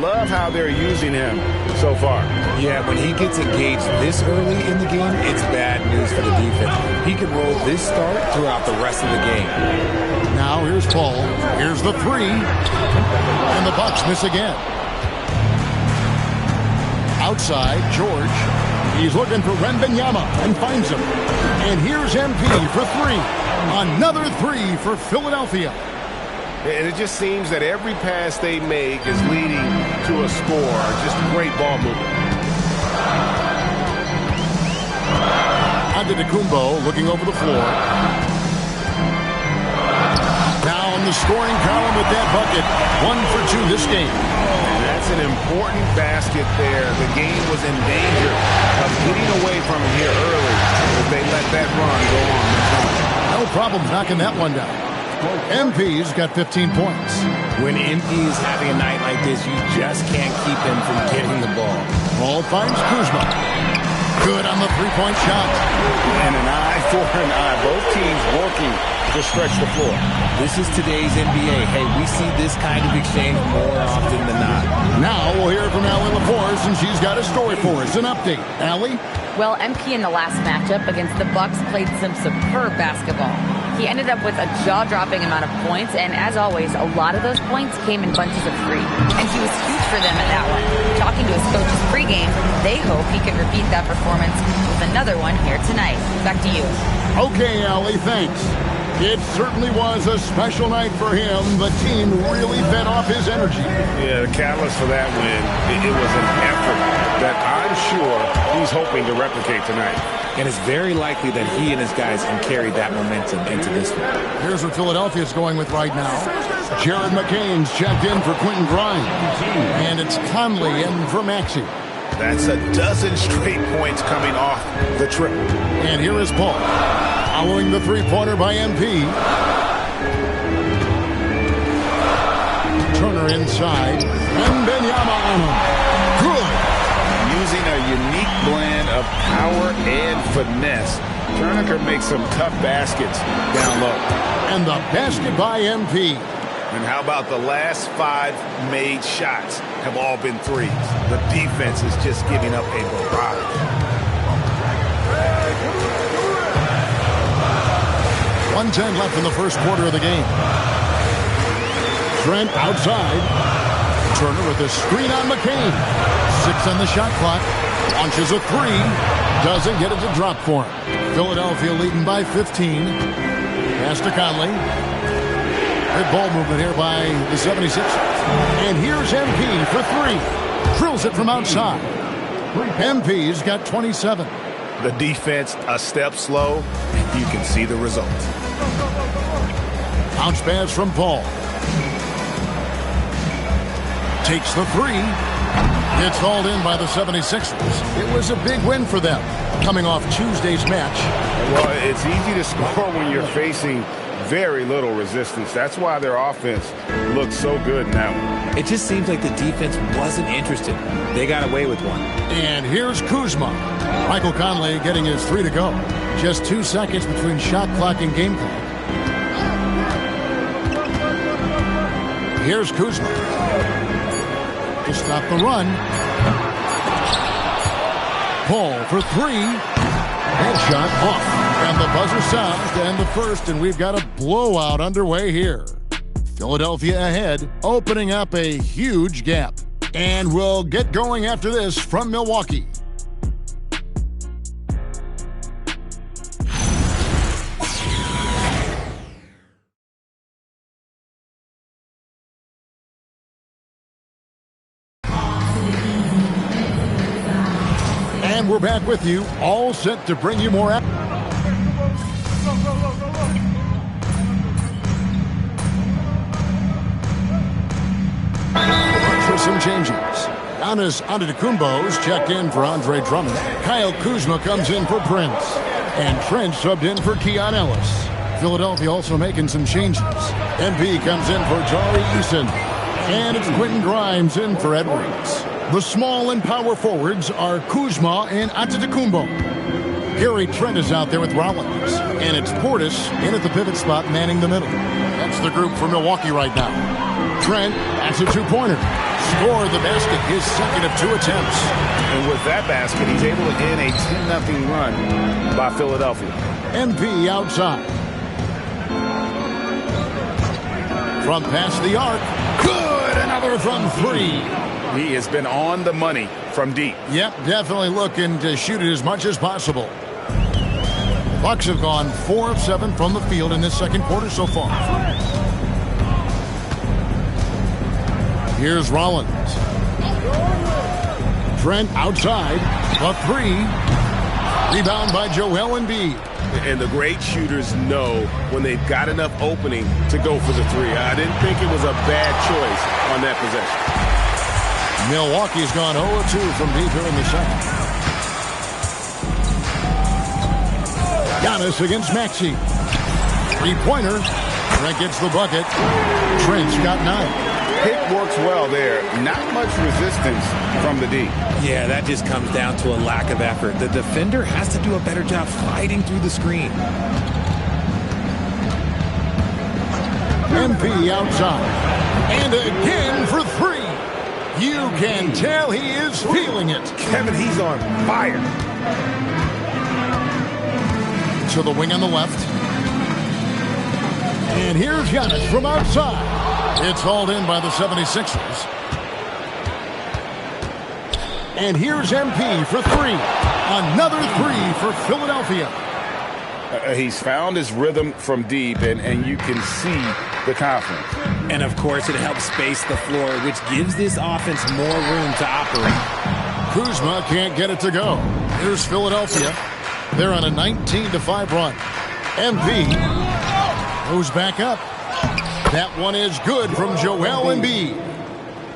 Love how they're using him so far. Yeah, when he gets engaged this early in the game, it's bad news for the defense. He can roll this start throughout the rest of the game. Now here's Paul. Here's the 3. And the Bucks miss again. Outside, George. He's looking for Wembanyama and finds him. And here's MP for 3. Another 3 for Philadelphia. And it just seems that every pass they make is leading to a score. Just great ball movement. Antetokounmpo looking over the floor. Now in the scoring column with that bucket. 1 for 2 this game. And that's an important basket there. The game was in danger of getting away from it here early if they let that run go on. No problem knocking that one down. MP's got 15 points. When MP is having a night like this, you just can't keep him from getting the ball. Ball finds Kuzma. Good on the three-point shot. And an eye for an eye. Both teams working to stretch the floor. This is today's NBA. Hey, we see this kind of exchange more often than not. Now we'll hear from Allie LaForce, and she's got a story for us. An update. Allie? Well, MP in the last matchup against the Bucks played some superb basketball. He ended up with a jaw-dropping amount of points, and as always, a lot of those points came in bunches of 3. And he was huge for them at that one. Talking to his coaches pregame, they hope he can repeat that performance with another one here tonight. Back to you. Okay, Allie, thanks. It certainly was a special night for him. The team really fed off his energy. Yeah, the catalyst for that win, it was an effort that I'm sure he's hoping to replicate tonight. And it's very likely that he and his guys can carry that momentum into this one. Here's what Philadelphia's going with right now. Jared McCain's checked in for Quentin Grimes. And it's Conley in for Maxey. That's a dozen straight points coming off the trip. And here is Paul. Following the three-pointer by MP. Turner inside. And Wembanyama on him. Good. power and finesse. Jerniker makes some tough baskets down low. And the basket by MP. And how about the last 5 made shots have all been threes? The defense is just giving up a barrage. 1:10 left in the first quarter of the game. Trent outside. Turner with a screen on McCain. 6 on the shot clock. Launches a 3. Doesn't get it to drop for him. Philadelphia leading by 15. Pass to Conley. Good ball movement here by the 76ers. And here's MP for 3. Drills it from outside. MP's got 27. The defense a step slow, and you can see the result. Bounce pass from Paul. Takes the 3. It's hauled in by the 76ers. It was a big win for them, coming off Tuesday's match. Well, it's easy to score when you're facing very little resistance. That's why their offense looks so good in that one. It just seems like the defense wasn't interested. They got away with one. And here's Kuzma. Michael Conley getting his 3 to go. Just 2 seconds between shot clock and game clock. Here's Kuzma. To stop the run. Paul for 3. Headshot off. And the buzzer sounds to end the first, and we've got a blowout underway here. Philadelphia ahead, opening up a huge gap. And we'll get going after this from Milwaukee. And we're back with you, all set to bring you more action. For some changes. Giannis Antetokounmpo's checked in for Andre Drummond. Kyle Kuzma comes in for Prince. And Trent subbed in for Keon Ellis. Philadelphia also making some changes. MP comes in for Tari Eason. And it's Quentin Grimes in for Edwards. The small and power forwards are Kuzma and Antetokounmpo. Gary Trent is out there with Rollins. And it's Portis in at the pivot spot manning the middle. That's the group for Milwaukee right now. Trent, that's a 2-pointer. Scored the basket, his second of 2 attempts. And with that basket, he's able to end a 10-0 run by Philadelphia. MP outside. From past the arc. Good! Another from 3. He has been on the money from deep. Yep, definitely looking to shoot it as much as possible. Bucks have gone 4 of 7 from the field in this second quarter so far. Here's Rollins. Trent outside. A 3. Rebound by Joel Embiid. And the great shooters know when they've got enough opening to go for the 3. I didn't think it was a bad choice on that possession. Milwaukee's gone 0-2 from deep here in the second. Giannis against Maxey. 3-pointer. Trent gets the bucket. Trent's got 9. Pick works well there. Not much resistance from the D. Yeah, that just comes down to a lack of effort. The defender has to do a better job fighting through the screen. MP outside. And again for 3. You can tell he is feeling it. Kevin, he's on fire. To the wing on the left. And here's Giannis from outside. It's hauled in by the 76ers. And here's MP for 3. Another 3 for Philadelphia. He's found his rhythm from deep, and you can see the confidence. And, of course, it helps space the floor, which gives this offense more room to operate. Kuzma can't get it to go. Here's Philadelphia. They're on a 19-5 run. MP goes back up. That one is good from Joel Embiid.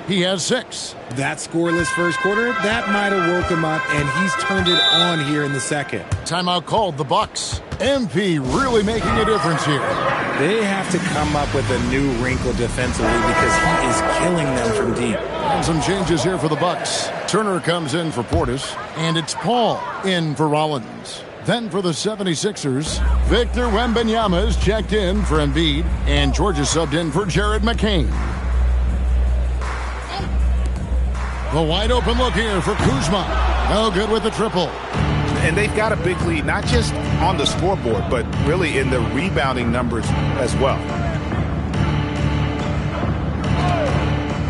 He has 6. That scoreless first quarter, that might have woke him up, and he's turned it on here in the second. Timeout called, the Bucks. MP really making a difference here. They have to come up with a new wrinkle defensively because he is killing them from deep. And some changes here for the Bucks. Turner comes in for Portis, and it's Paul in for Rollins. Then for the 76ers, Victor Wembanyama is checked in for Embiid, and Georgia subbed in for Jared McCain. The wide open look here for Kuzma. No good with the triple. And they've got a big lead, not just on the scoreboard, but really in the rebounding numbers as well.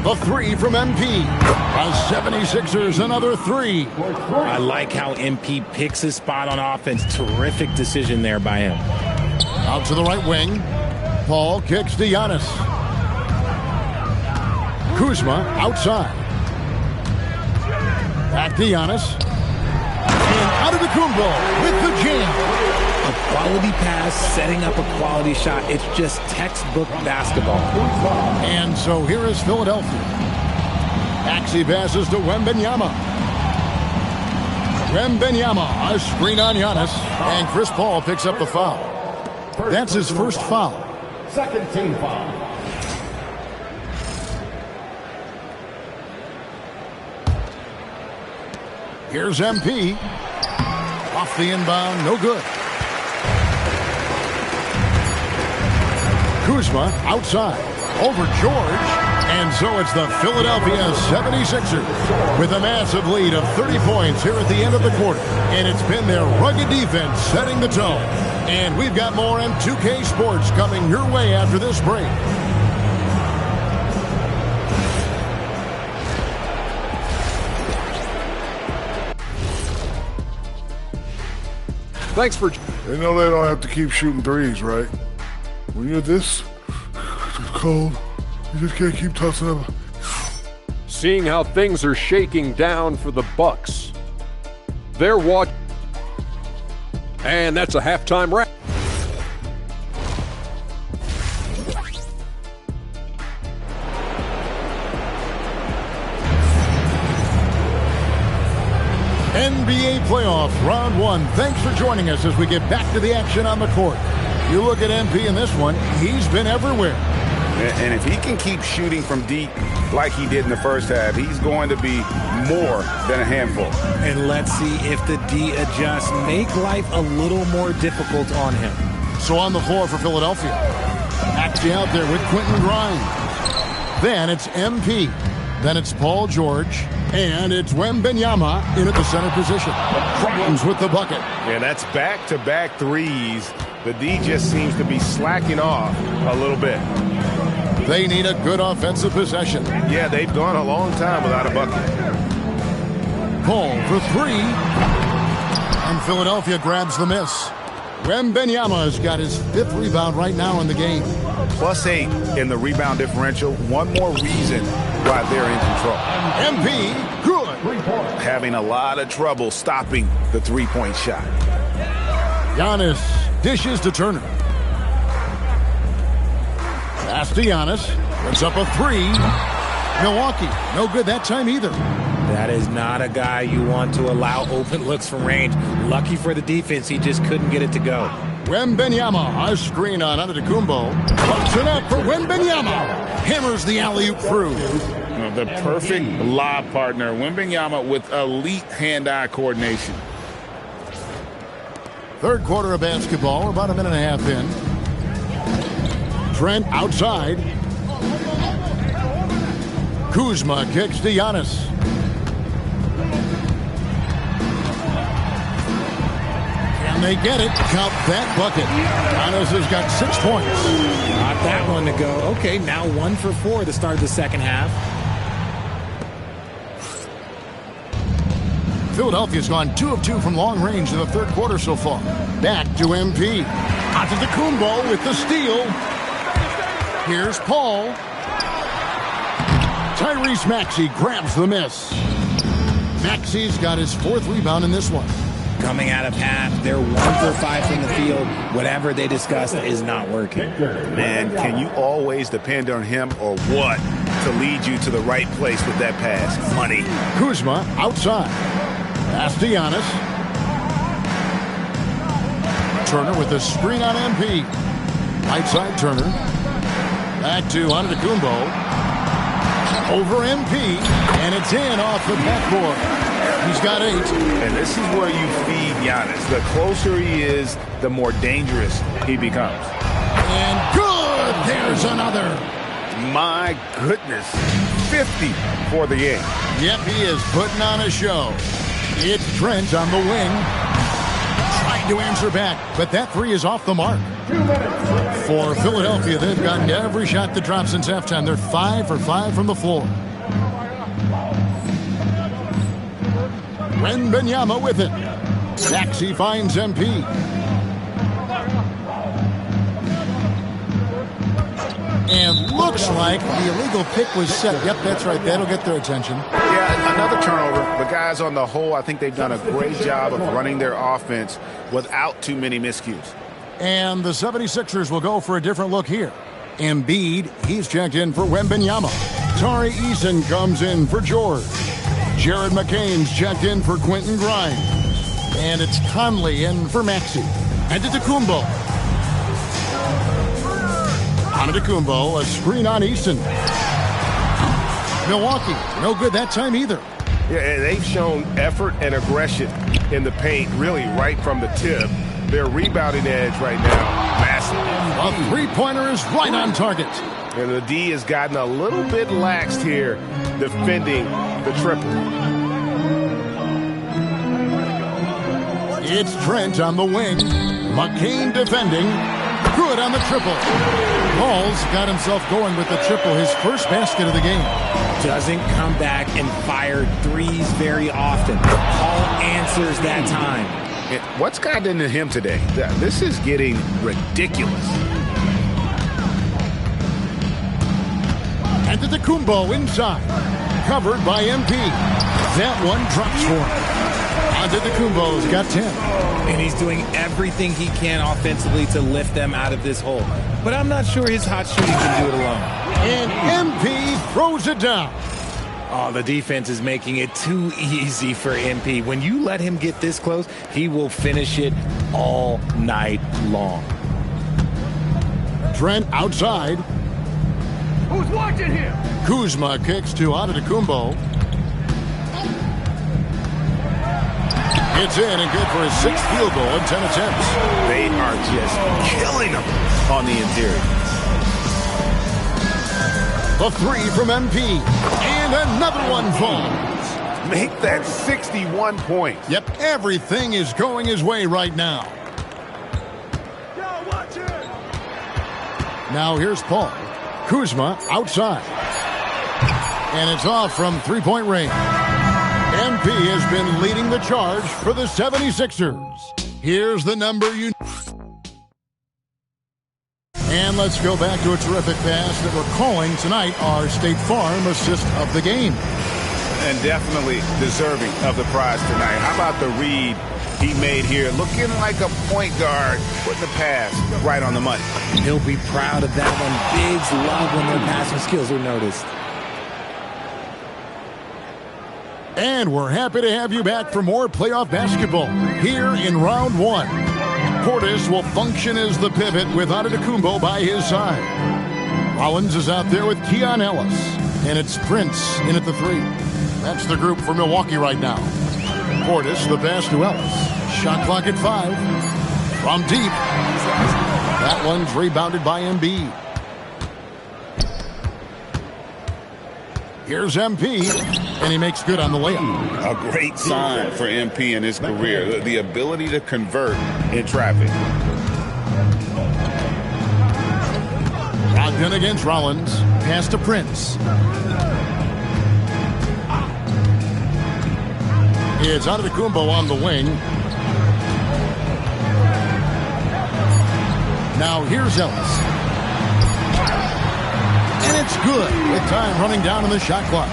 The three from MP. As 76ers, another three. I like how MP picks his spot on offense. Terrific decision there by him. Out to the right wing. Paul kicks to Giannis. Kuzma outside. Back to Giannis. And out of the Kumbo with the jam. A quality pass, setting up a quality shot. It's just textbook basketball. And so here is Philadelphia. Maxey passes to Wembanyama. Wembanyama, a screen on Giannis. And Chris Paul picks up the foul. That's his first foul. Second team foul. Here's MP. Off the inbound, no good. Kuzma outside, over George, and so it's the Philadelphia 76ers with a massive lead of 30 points here at the end of the quarter. And it's been their rugged defense setting the tone. And we've got more M2K Sports coming your way after this break. Thanks for... They know they don't have to keep shooting threes, right? When you're this cold, you just can't keep tossing up. Seeing how things are shaking down for the Bucks. They're watching. And that's a halftime wrap. NBA playoffs, round one. Thanks for joining us as we get back to the action on the court. You look at MP in this one, he's been everywhere. And if he can keep shooting from deep like he did in the first half, he's going to be more than a handful. And let's see if the D adjusts, make life a little more difficult on him. So on the floor for Philadelphia. Actually out there with Quentin Grimes. Then it's MP. Then it's Paul George. And it's Wembanyama in at the center position. Grimes with the bucket. Yeah, that's back-to-back threes. The D just seems to be slacking off a little bit. They need a good offensive possession. Yeah, they've gone a long time without a bucket. Paul for three. And Philadelphia grabs the miss. Wembanyama has got his fifth rebound right now in the game. +8 in the rebound differential. One more reason why they're in control. MP, good. Having a lot of trouble stopping the three-point shot. Giannis dishes to Turner. Pass to Giannis. Puts up a three. Milwaukee, no good that time either. That is not a guy you want to allow open looks from range. Lucky for the defense, he just couldn't get it to go. Wembanyama, a screen on Antetokounmpo. Puts it up for Wembanyama. Hammers the alley-oop through. The perfect lob partner. Wembanyama with elite hand-eye coordination. Third quarter of basketball, about a minute and a half in. Trent outside. Kuzma kicks to Giannis. And they get it. Count that bucket. Giannis has got 6 points. Got that one to go. Okay, now 1 for 4 to start the second half. Philadelphia's gone 2 of 2 from long range in the third quarter so far. Back to MP. Antetokounmpo with the steal. Here's Paul. Tyrese Maxey grabs the miss. Maxey's got his 4th rebound in this one. Coming out of half, they're 1 for 5 from the field. Whatever they discussed is not working. Man, can you always depend on him or what to lead you to the right place with that pass? Money. Kuzma outside. Pass to Giannis. Turner with a screen on MP. Right side Turner. Back to Antetokounmpo. Over MP, and it's in off the backboard. He's got 8. And this is where you feed Giannis. The closer he is, the more dangerous he becomes. And good! There's another. My goodness. 50 for the game. Yep, he is putting on a show. It's Trent on the wing. Trying to answer back, but that 3 is off the mark. For Philadelphia, they've gotten every shot that dropped since halftime. They're 5 for 5 from the floor. Wembanyama with it. Maxey finds MP. And looks like the illegal pick was set. Yep, that's right. That'll get their attention. Yeah, another turnover. The guys on the whole, I think they've done a great job of running their offense without too many miscues. And the 76ers will go for a different look here. Embiid, he's checked in for Wembanyama. Tari Eason comes in for George. Jared McCain's checked in for Quentin Grimes. And it's Conley in for Maxey. Antetokounmpo. Antetokounmpo, a screen on Easton. Milwaukee, no good that time either. Yeah, they've shown effort and aggression in the paint, really right from the tip. Their rebounding edge right now, massive. A three-pointer is right on target. And the D has gotten a little bit laxed here, defending the triple. It's Trent on the wing. McCain defending. Good on the triple. Paul's got himself going with the triple, his first basket of the game. Doesn't come back and fire threes very often. Paul answers that time. What's gotten into him today? This is getting ridiculous. Antetokounmpo inside. Covered by MP. That one drops for him. Antetokounmpo's got 10. And he's doing everything he can offensively to lift them out of this hole. But I'm not sure his hot shooting can do it alone. And MP throws it down. Oh, the defense is making it too easy for MP. When you let him get this close, he will finish it all night long. Trent outside. Who's watching here? Kuzma kicks to Antetokounmpo. It's in and good for his 6th field goal in 10 attempts. They are just killing him on the interior. The 3 from MP. And another one falls. Make that 61 points. Yep, everything is going his way right now. Yo, watch it. Now here's Paul. Kuzma outside. And it's off from three-point range. MP has been leading the charge for the 76ers. Here's the number you... And let's go back to a terrific pass that we're calling tonight our State Farm assist of the game. And definitely deserving of the prize tonight. How about the read he made here? Looking like a point guard, putting the pass right on the money. He'll be proud of that one. Bigs love when their passing skills are noticed. And we're happy to have you back for more playoff basketball here in round 1. Portis will function as the pivot with Antetokounmpo by his side. Rollins is out there with Keon Ellis. And it's Prince in at the 3. That's the group for Milwaukee right now. Portis, the pass to Ellis. Shot clock at 5. From deep. That one's rebounded by Embiid. Here's MP, and he makes good on the layup. A great sign for MP in his career, the ability to convert in traffic. Brogdon against Rollins. Pass to Prince. It's Antetokounmpo on the wing. Now here's Ellis. And it's good with time running down on the shot clock.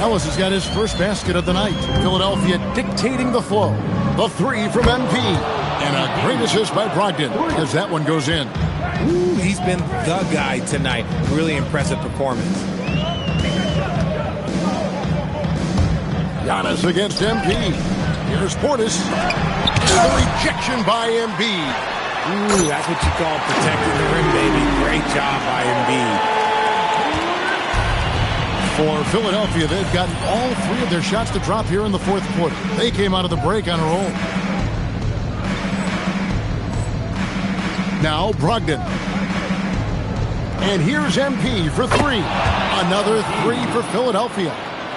Ellis has got his first basket of the night. Philadelphia dictating the flow. The 3 from MP. And a great assist by Brogdon as that one goes in. Ooh, he's been the guy tonight. Really impressive performance. Giannis against MP. Here's Portis. The rejection by Embiid. Ooh, that's what you call protecting the rim, baby. Great job by Embiid. For Philadelphia, they've gotten all three of their shots to drop here in the fourth quarter. They came out of the break on a roll. Now Brogdon. And here's MP for three. Another three for Philadelphia.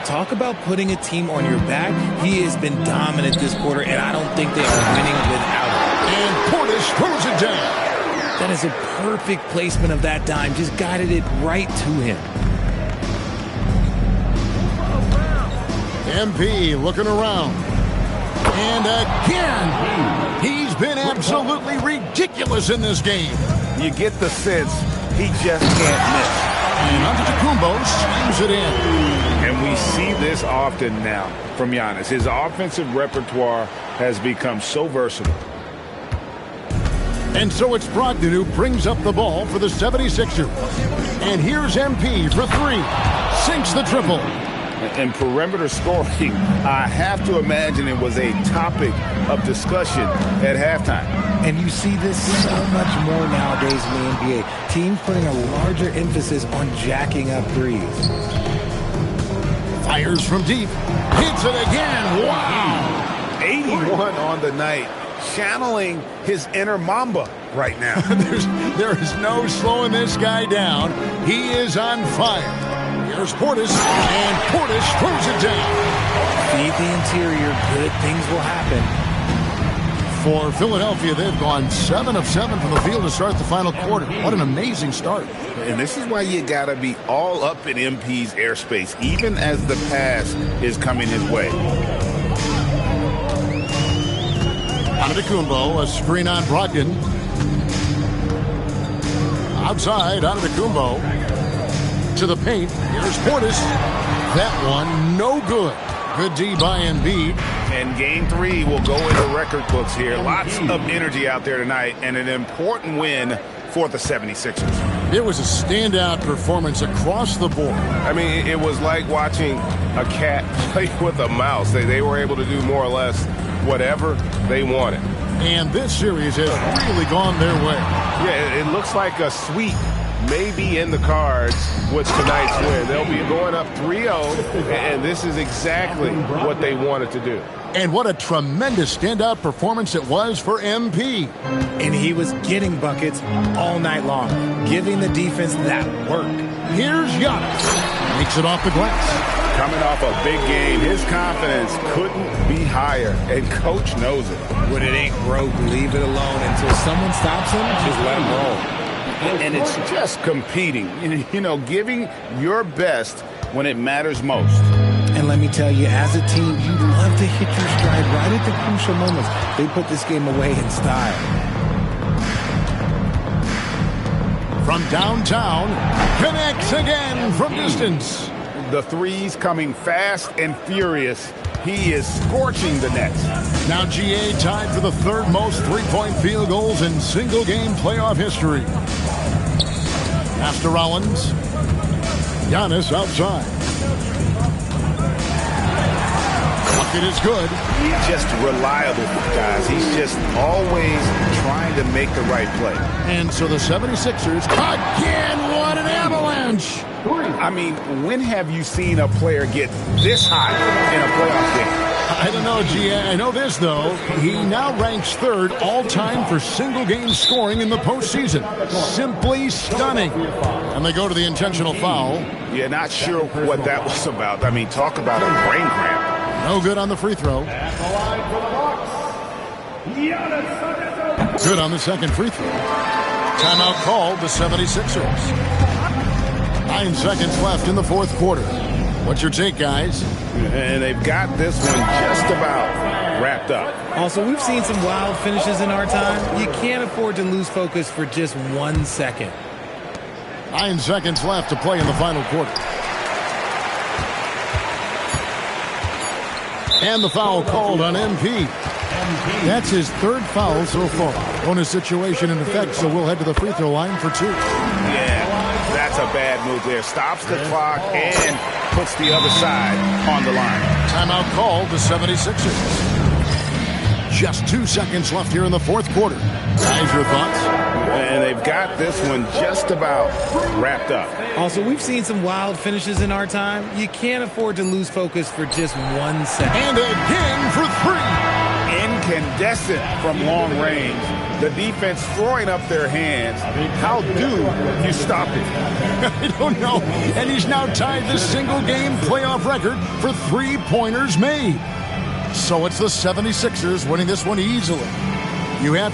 Talk about putting a team on your back. He has been dominant this quarter, and I don't think they are winning without him. And Portis throws it down. That is a perfect placement of that dime. Just guided it right to him. MP looking around. And again, he's been absolutely ridiculous in this game. You get the sense he just can't miss. And Antetokounmpo slams it in. And we see this often now from Giannis. His offensive repertoire has become so versatile. And so it's Brogdon who brings up the ball for the 76ers. And here's MP for three. Sinks the triple. And perimeter scoring, I have to imagine it was a topic of discussion at halftime. And you see this so much more nowadays in the NBA. Teams putting a larger emphasis on jacking up threes. Fires from deep. Hits it again. Wow. 81 on the night. Channeling his inner Mamba right now. There is no slowing this guy down. He is on fire. Here's Portis, and Portis throws it down. Feed the interior. Good things will happen. For Philadelphia, they've gone 7 of 7 from the field to start the final quarter. What an amazing start. And this is why you got to be all up in MP's airspace, even as the pass is coming his way. Antetokounmpo, a screen on Brogdon. Outside, Antetokounmpo. To the paint. Here's Portis. That one, no good. Good D by Embiid. And game 3 will go into record books here. Lots of energy out there tonight, and an important win for the 76ers. It was a standout performance across the board. I mean, it was like watching a cat play with a mouse. They were able to do more or less whatever they wanted. And this series has really gone their way. Yeah, it looks like a sweep maybe in the cards with tonight's win. They'll be going up 3-0, and this is exactly what they wanted to do. And what a tremendous standout performance it was for MP. And he was getting buckets all night long, giving the defense that work. Here's Giannis. Makes it off the glass. Coming off a big game, his confidence couldn't be higher, and Coach knows it. When it ain't broke, leave it alone until someone stops him. Just let him roll. And it's just competing, you know, giving your best when it matters most. And let me tell you, as a team, you love to hit your stride right at the crucial moments. They put this game away in style. From downtown, connects again from distance. The threes coming fast and furious. He is scorching the nets. Now GA tied for the third most three-point field goals in single-game playoff history. After Rollins, Giannis outside. Bucket is good. He's just reliable, guys. He's just always trying to make the right play. And so the 76ers, again, what an avalanche. I mean, when have you seen a player get this high in a playoff game? I don't know, GA. I know this, though. He now ranks third all-time for single-game scoring in the postseason. Simply stunning. And they go to the intentional foul. Yeah, not sure what that was about. I mean, talk about a brain cramp. No good on the free throw. Good on the second free throw. Timeout called the 76ers. 9 seconds left in the fourth quarter. What's your take, guys? And they've got this one just about wrapped up. Also, we've seen some wild finishes in our time. You can't afford to lose focus for just 1 second. 9 seconds left to play in the final quarter. And the foul called on MP. That's his third foul so far. Bonus situation in effect, so we'll head to the free throw line for 2. Yeah, that's a bad move there. Stops the clock and puts the other side on the line. Timeout called the 76ers. Just 2 seconds left here in the fourth quarter. Guys, your thoughts? And they've got this one just about wrapped up. Also, we've seen some wild finishes in our time. You can't afford to lose focus for just 1 second. And again for three. Incandescent from long range. The defense throwing up their hands. How do you stop it? I don't know. And he's now tied the single-game playoff record for three-pointers made. So it's the 76ers winning this one easily. You have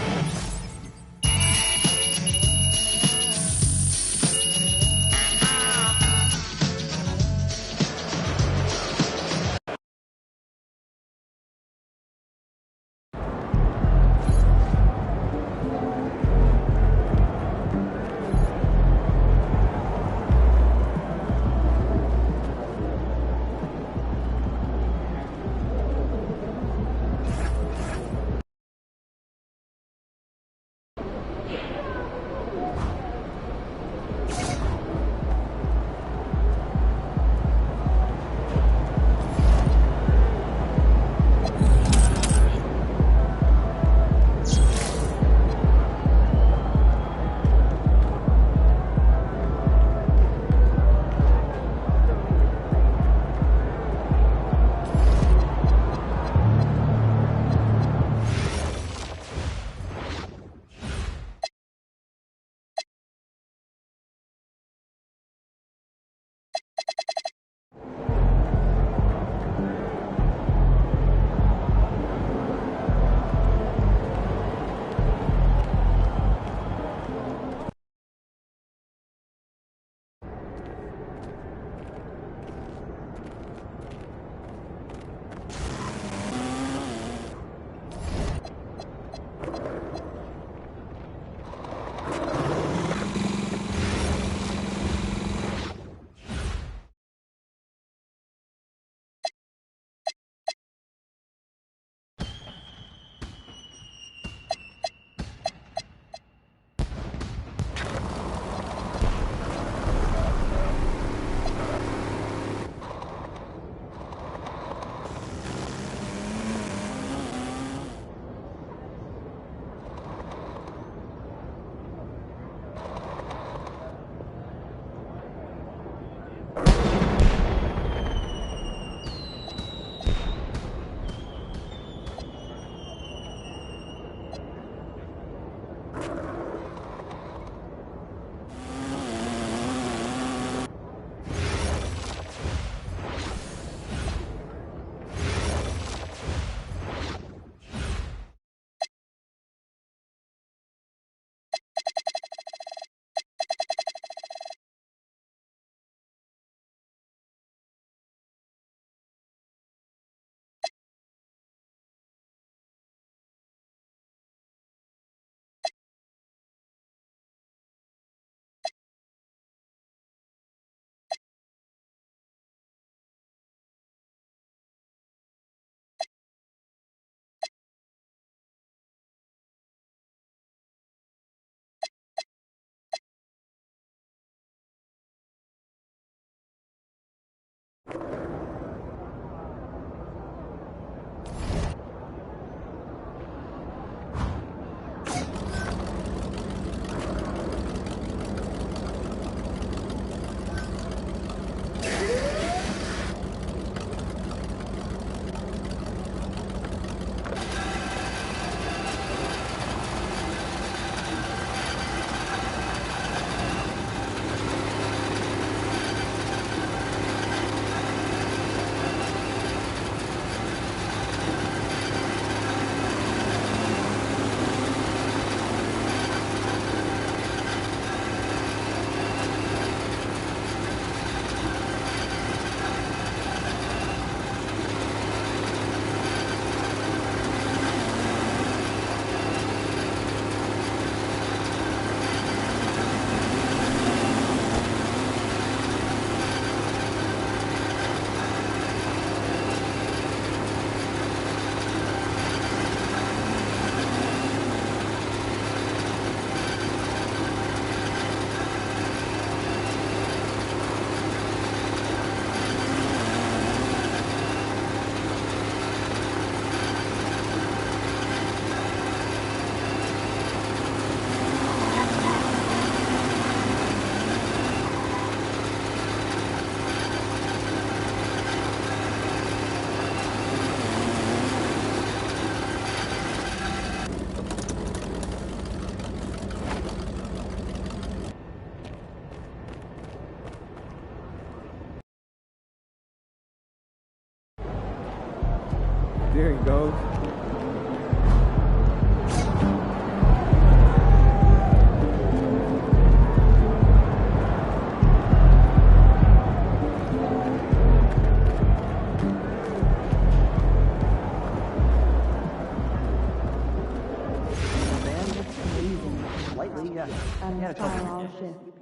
Here he goes.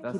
That's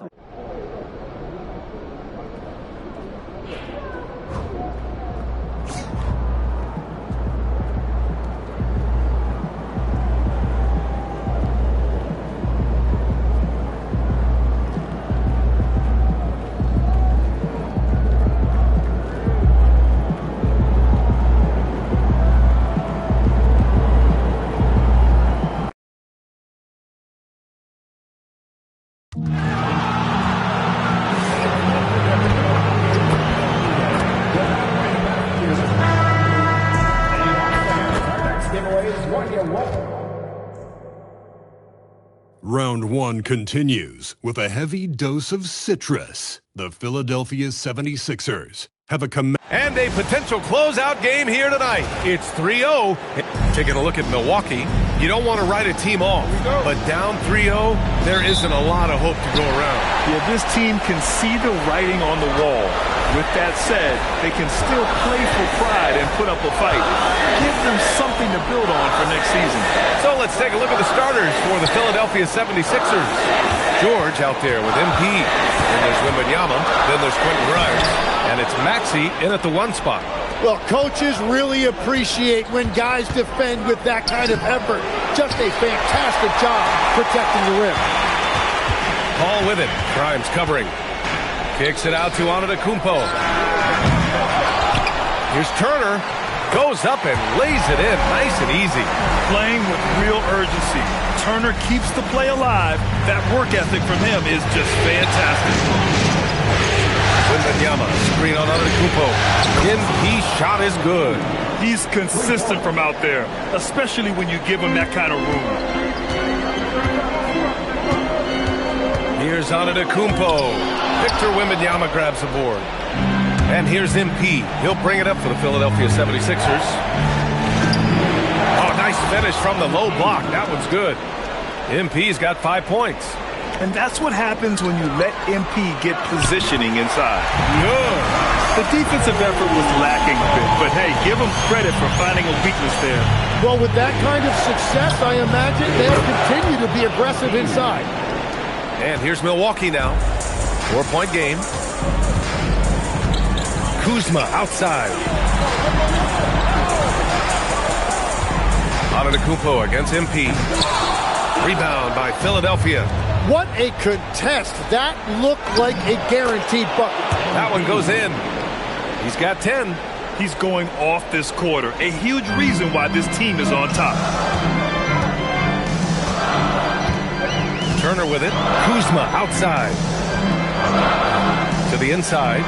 Round 1 continues with a heavy dose of citrus. The Philadelphia 76ers have a and a potential closeout game here tonight. It's 3-0. Taking a look at Milwaukee, you don't want to write a team off, but down 3-0, there isn't a lot of hope to go around. Yeah, this team can see the writing on the wall. With that said, they can still play for pride and put up a fight. Give them something to build on for next season. So let's take a look at the starters for the Philadelphia 76ers. George out there with MP. Then there's Wembanyama. Then there's Quentin Grimes. And it's Maxey in at the 1 spot. Well, coaches really appreciate when guys defend with that kind of effort. Just a fantastic job protecting the rim. Paul with it. Grimes covering. Kicks it out to Antetokounmpo. Here's Turner. Goes up and lays it in nice and easy. Playing with real urgency. Turner keeps the play alive. That work ethic from him is just fantastic. Wembanyama, screen on Antetokounmpo. MP shot is good. He's consistent from out there, especially when you give him that kind of room. Here's Antetokounmpo. Victor Wembanyama grabs the board. And here's MP. He'll bring it up for the Philadelphia 76ers. Oh, nice finish from the low block. That one's good. MP's got 5 points. And that's what happens when you let MP get positioning inside. Good. The defensive effort was lacking a bit, but hey, give them credit for finding a weakness there. Well, with that kind of success, I imagine they'll continue to be aggressive inside. And here's Milwaukee now. 4-point game. Kuzma outside. Antetokounmpo against MP. Rebound by Philadelphia. What a contest. That looked like a guaranteed bucket. That one goes in. He's got 10. He's going off this quarter. A huge reason why this team is on top. Turner with it. Kuzma outside. To the inside.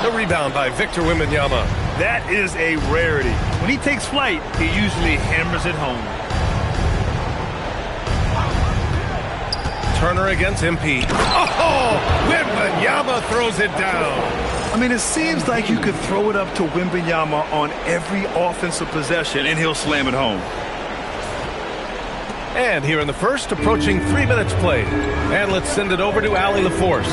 The rebound by Victor Wembanyama. That is a rarity. When he takes flight, he usually hammers it home. Turner against MP. Oh! Wembanyama throws it down. I mean, it seems like you could throw it up to Wembanyama on every offensive possession, and he'll slam it home. And here in the first, approaching 3 minutes played. And let's send it over to Allie LaForce.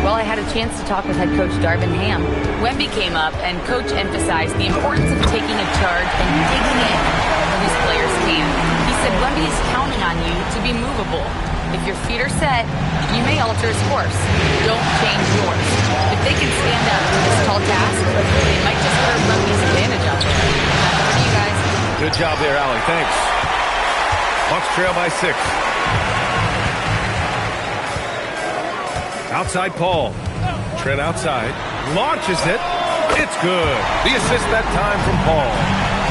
Well, I had a chance to talk with head coach Darvin Ham. Wemby came up, and coach emphasized the importance of taking a charge and digging in where these players can. He said Wemby is counting on you to be movable. If your feet are set, you may alter his course. Don't change yours. If they can stand up to this tall task, they might just hurt Wemby's advantage out there. That's for you guys. Good job there, Allie. Thanks. Bucks trail by 6. Outside Paul. Trent outside. Launches it. It's good. The assist that time from Paul.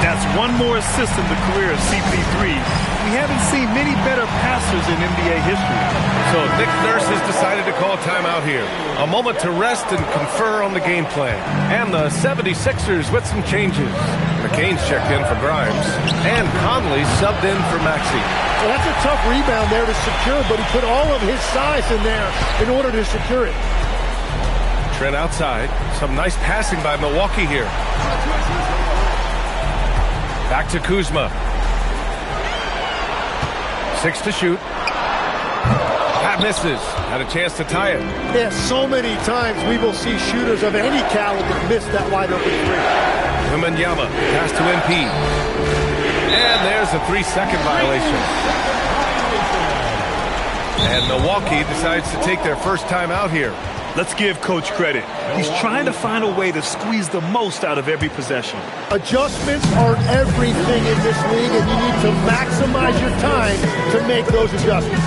That's one more assist in the career of CP3. We haven't seen many better passers in NBA history. So Nick Nurse has decided to call timeout here. A moment to rest and confer on the game plan. And the 76ers with some changes. McCain's checked in for Grimes. And Conley subbed in for Maxey. Well, that's a tough rebound there to secure, but he put all of his size in there in order to secure it. Trent outside. Some nice passing by Milwaukee here. Back to Kuzma. 6 to shoot. That misses. Had a chance to tie it. Yeah, so many times we will see shooters of any caliber miss that wide open three. Wembanyama, pass to MP. And there's a 3-second violation. And Milwaukee decides to take their first time out here. Let's give Coach credit. He's trying to find a way to squeeze the most out of every possession. Adjustments are everything in this league, and you need to maximize your time to make those adjustments.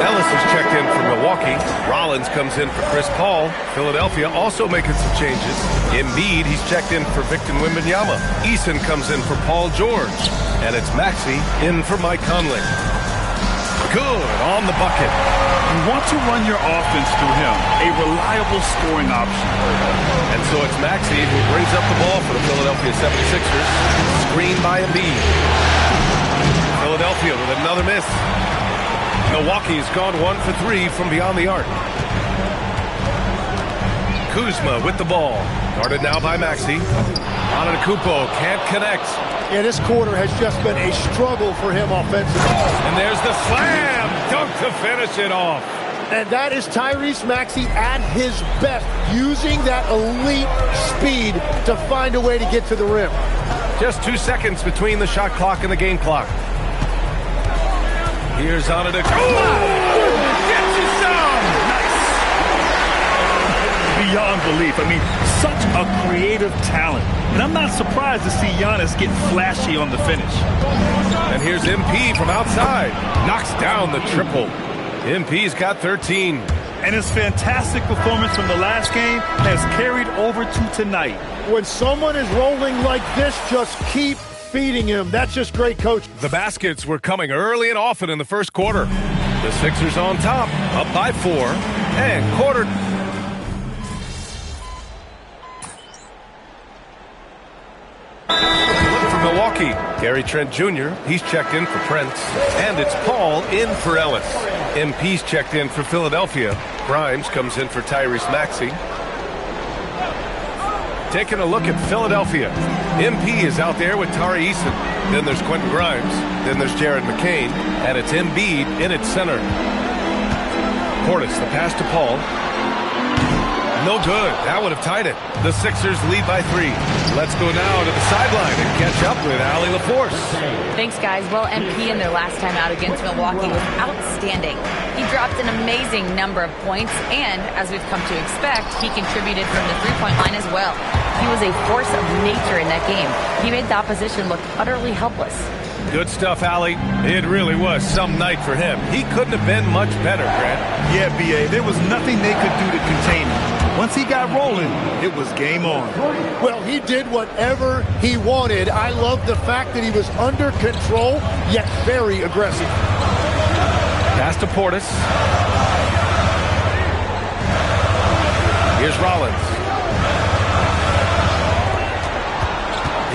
Ellis is checked in for Milwaukee. Rollins comes in for Chris Paul. Philadelphia also making some changes. Embiid, he's checked in for Victor Wembanyama. Eason comes in for Paul George. And it's Maxey in for Mike Conley. Good on the bucket. You want to run your offense through him, a reliable scoring option. And so it's Maxey who brings up the ball for the Philadelphia 76ers. Screen by Embiid. Philadelphia with another miss. Milwaukee's gone 1 for 3 from beyond the arc. Kuzma with the ball. Guarded now by Maxey. Antetokounmpo can't connect. Yeah, this quarter has just been a struggle for him offensively. And there's the slam dunk to finish it off. And that is Tyrese Maxey at his best, using that elite speed to find a way to get to the rim. Just 2 seconds between the shot clock and the game clock. Here's Antetokounmpo. Get you some! Nice. Beyond belief. I mean, such a creative talent. And I'm not surprised to see Giannis get flashy on the finish. And here's MP from outside. Knocks down the triple. MP's got 13. And his fantastic performance from the last game has carried over to tonight. When someone is rolling like this, just keep feeding him. That's just great coaching. The baskets were coming early and often in the first quarter. The Sixers on top, up by 4, and quarter. Look for Milwaukee. Gary Trent Jr., he's checked in for Trent. And it's Paul in for Ellis. MP's checked in for Philadelphia. Grimes comes in for Tyrese Maxey. Taking a look at Philadelphia. MP is out there with Tari Eason. Then there's Quentin Grimes. Then there's Jared McCain. And it's Embiid in its center. Portis, the pass to Paul. No good. That would have tied it. The Sixers lead by 3. Let's go now to the sideline and catch up with Allie LaForce. Thanks, guys. Well, MP in their last time out against Milwaukee was outstanding. He dropped an amazing number of points, and as we've come to expect, he contributed from the three-point line as well. He was a force of nature in that game. He made the opposition look utterly helpless. Good stuff, Allie. It really was some night for him. He couldn't have been much better, Grant. Yeah, B.A., there was nothing they could do to contain him. Once he got rolling, it was game on. Well, he did whatever he wanted. I love the fact that he was under control, yet very aggressive. Pass to Portis. Here's Rollins.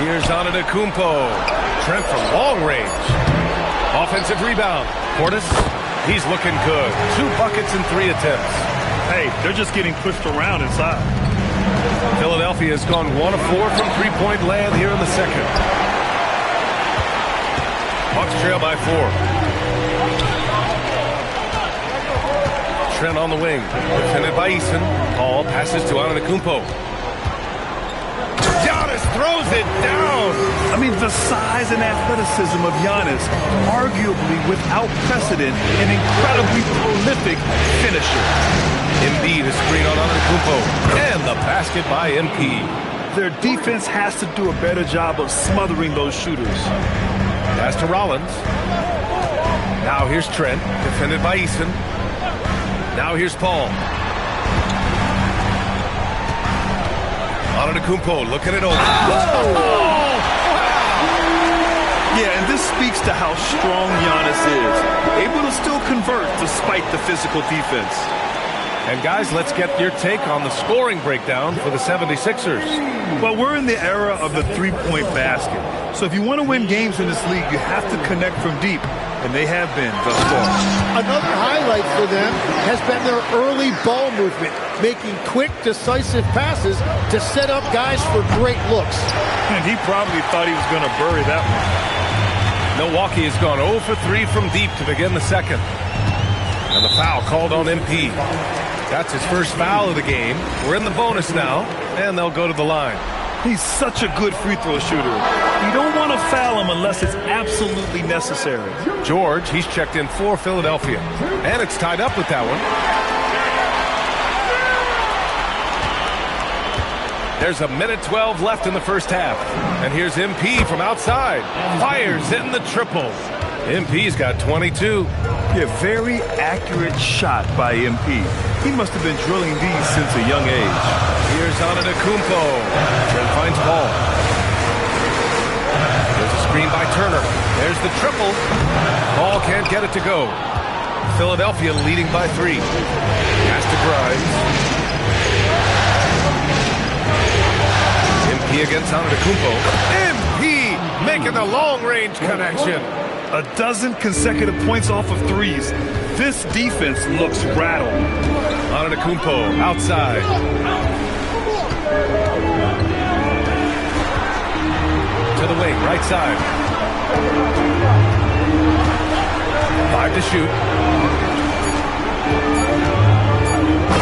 Here's Antetokounmpo. Trent from long range. Offensive rebound. Portis, he's looking good. 2 buckets in 3 attempts. Hey, they're just getting pushed around inside. Philadelphia has gone 1 of 4 from three-point land here in the second. Bucks trail by 4. Trent on the wing. Defended by Eason. Paul passes to Antetokounmpo. Giannis throws it down. I mean, the size and athleticism of Giannis, arguably without precedent, an incredibly prolific finisher. Embiid is screen on Antetokounmpo. And the basket by MP. their defense has to do a better job of smothering those shooters. Pass to Rollins. Now here's Trent, defended by Eason. Now here's Paul. Antetokounmpo looking it over. Oh! Yeah, and this speaks to how strong Giannis is. Able to still convert despite the physical defense. And guys, let's get your take on the scoring breakdown for the 76ers. Well, we're in the era of the three-point basket. So if you want to win games in this league, you have to connect from deep. And they have been thus far. Another highlight for them has been their early ball movement, making quick, decisive passes to set up guys for great looks. And he probably thought he was going to bury that one. Milwaukee has gone 0 for 3 from deep to begin the second. And the foul called on MP. That's his first foul of the game. We're in the bonus now, and they'll go to the line. He's such a good free throw shooter. You don't want to foul him unless it's absolutely necessary. George, he's checked in for Philadelphia. And it's tied up with that one. There's a minute 12 left in the first half. And here's MP from outside. Fires in the triple. MP's got 22. Yeah, very accurate shot by MP. He must have been drilling these since a young age. Here's Antetokounmpo. Trent finds Paul. There's a screen by Turner. There's the triple. Paul can't get it to go. Philadelphia leading by 3. Pass to Grimes. MP against Antetokounmpo. MP making the long-range connection. 12 consecutive points off of threes. This defense looks rattled. Antetokounmpo outside. To the wing, right side. 5 to shoot.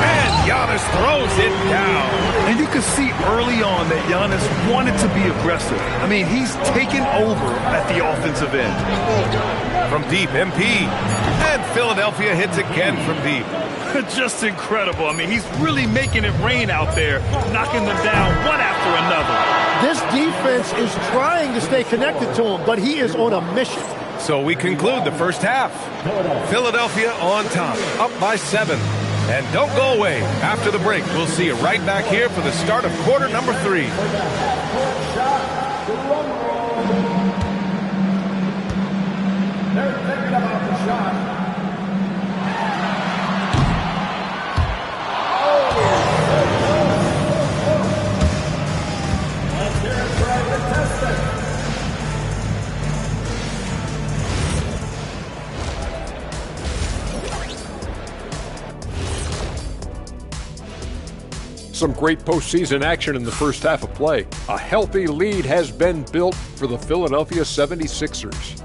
And Giannis throws it down. And you can see early on that Giannis wanted to be aggressive. I mean, he's taken over at the offensive end. From deep, MP. And Philadelphia hits again from deep. Just incredible. I mean, he's really making it rain out there, knocking them down one after another. This defense is trying to stay connected to him, but he is on a mission. So we conclude the first half. Philadelphia on top, up by 7. And don't go away. After the break, we'll see you right back here for the start of quarter number 3. They're thinking about the shot. Let's hear it for the contestant. Some great postseason action in the first half of play. A healthy lead has been built for the Philadelphia 76ers.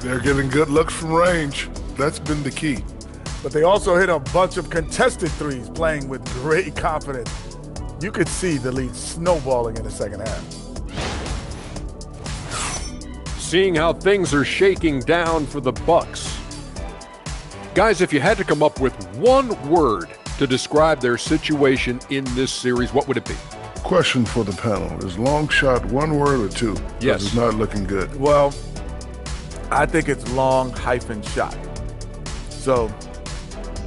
They're getting good looks from range. That's been the key. But they also hit a bunch of contested threes, playing with great confidence. You could see the lead snowballing in the second half. Seeing how things are shaking down for the Bucks. Guys, if you had to come up with one word to describe their situation in this series, what would it be? Question for the panel. Is long shot one word or two? Yes. It's not looking good. Well, I think it's long hyphen shot. So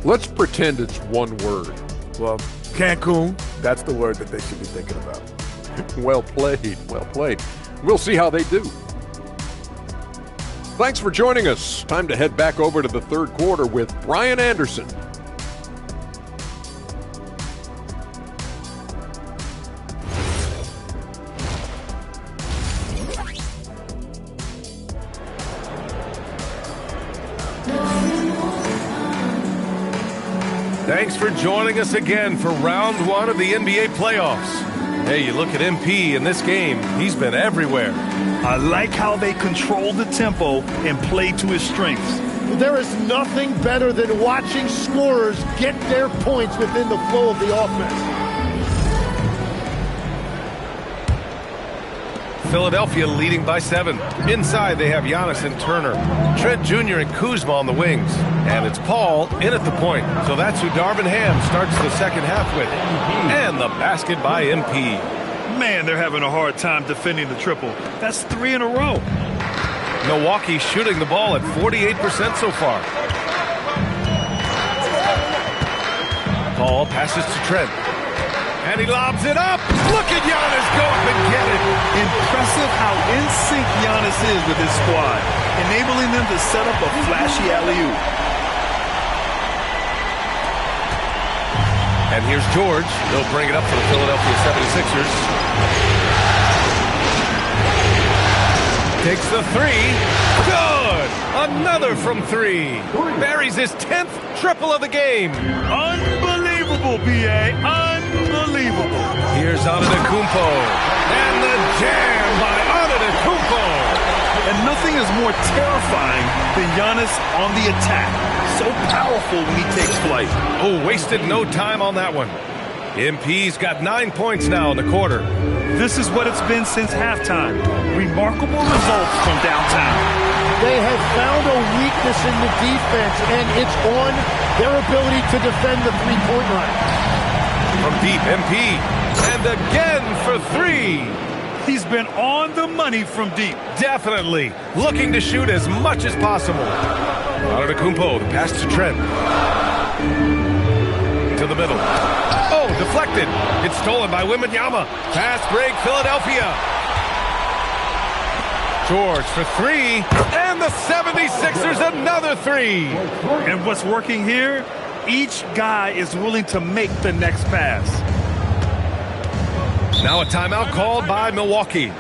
let's pretend it's one word. Well, Cancun, that's the word that they should be thinking about. Well played, well played. We'll see how they do. Thanks for joining us. Time to head back over to the third quarter with Brian Anderson. Thanks for joining us again for round 1 of the NBA playoffs. Hey, you look at MP in this game, he's been everywhere. I like how they control the tempo and play to his strengths. There is nothing better than watching scorers get their points within the flow of the offense. Philadelphia leading by 7. Inside, they have Giannis and Turner, Trent Jr. and Kuzma on the wings. And it's Paul in at the point. So that's who Darvin Ham starts the second half with. And the basket by MP. Man, they're having a hard time defending the triple. That's 3 in a row. Milwaukee shooting the ball at 48% so far. Paul passes to Trent. And he lobs it up. Look at Giannis go up and get it. Impressive how in sync Giannis is with his squad, enabling them to set up a flashy alley-oop. And here's George. He'll bring it up for the Philadelphia 76ers. Takes the 3. Good! Another from 3. Buries his 10th triple of the game. Unbelievable, B.A. Unbelievable. Here's Antetokounmpo. And the jam by Antetokounmpo. And nothing is more terrifying than Giannis on the attack. So powerful when he takes flight. Oh, wasted no time on that one. MP's got 9 points now in the quarter. This is what it's been since halftime. Remarkable results from downtown. They have found a weakness in the defense, and it's on their ability to defend the three-point line. From deep, MP. And again for 3. He's been on the money from deep. Definitely. Looking to shoot as much as possible. Antetokounmpo, the pass to Trent. To the middle. Oh, deflected. It's stolen by Wembanyama. Fast break, Philadelphia. George for 3. And the 76ers another 3. And what's working here? Each guy is willing to make the next pass. Now a timeout called by Milwaukee.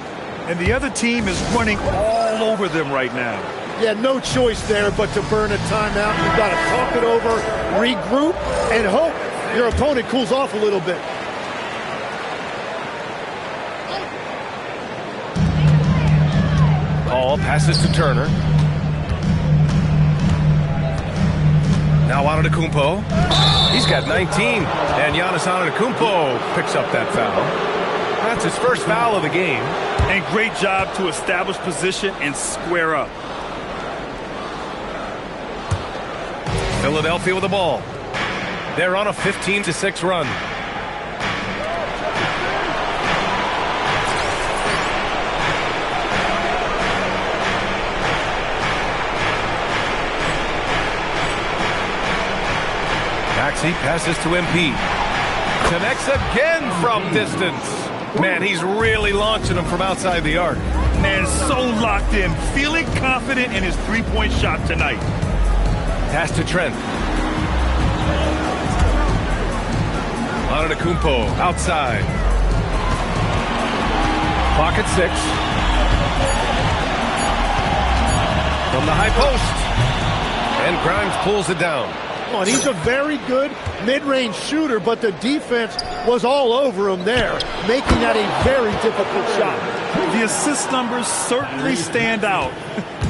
And the other team is running all over them right now. Yeah, no choice there but to burn a timeout. You've got to talk it over, regroup, and hope your opponent cools off a little bit. Paul passes to Turner. Now Antetokounmpo. He's got 19. And Giannis Antetokounmpo picks up that foul. That's his first foul of the game. And great job to establish position and square up. Philadelphia with the ball. They're on a 15-6 run. Maxey passes to MP. Connects again from distance. Man, he's really launching them from outside the arc. Man, so locked in, feeling confident in his three-point shot tonight. Pass to Trent. Antetokounmpo outside. Clock at 6. From the high post. And Grimes pulls it down. Oh, he's a very good mid-range shooter, but the defense was all over him there, making that a very difficult shot. The assist numbers certainly stand out.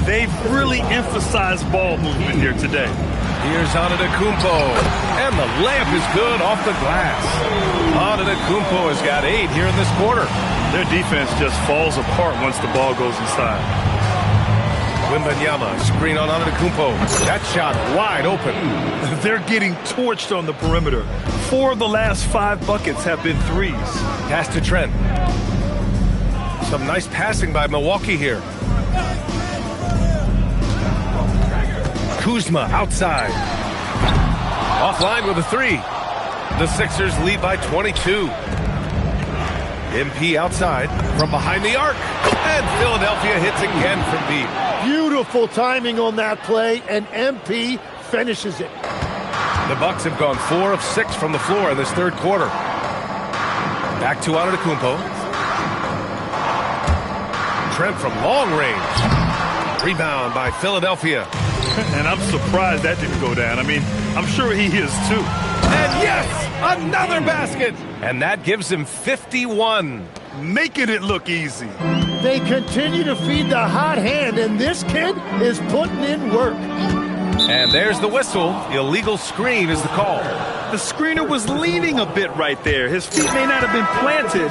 They've really emphasized ball movement here today. Here's Antetokounmpo, and the layup is good off the glass. Antetokounmpo has got 8 here in this quarter. Their defense just falls apart once the ball goes inside. Wembanyama, screen on Antetokounmpo. That shot wide open. They're getting torched on the perimeter. 4 of the last 5 buckets have been threes. Pass to Trent. Some nice passing by Milwaukee here. Kuzma outside. Offline with a 3. The Sixers lead by 22. MP outside from behind the arc. And Philadelphia hits again from deep. Beautiful timing on that play, and MP finishes it. The Bucks have gone 4 of 6 from the floor in this third quarter. Back to Antetokounmpo. Trent from long range. Rebound by Philadelphia. And I'm surprised that didn't go down. I mean, I'm sure he is too. And yes, another basket. And that gives him 51. Making it look easy. They continue to feed the hot hand, and this kid is putting in work. And there's the whistle. Illegal screen is the call. The screener was leaning a bit right there. His feet may not have been planted.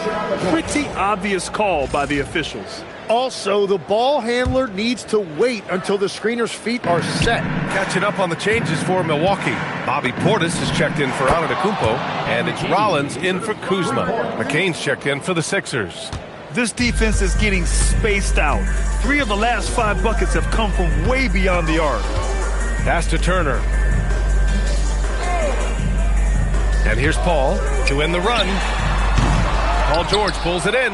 Pretty obvious call by the officials. Also, the ball handler needs to wait until the screener's feet are set. Catching up on the changes for Milwaukee. Bobby Portis has checked in for Antetokounmpo, and it's Rollins in for Kuzma. McCain's checked in for the Sixers. This defense is getting spaced out. 3 of the last 5 buckets have come from way beyond the arc. Pass to Turner. And here's Paul to end the run. Paul George pulls it in.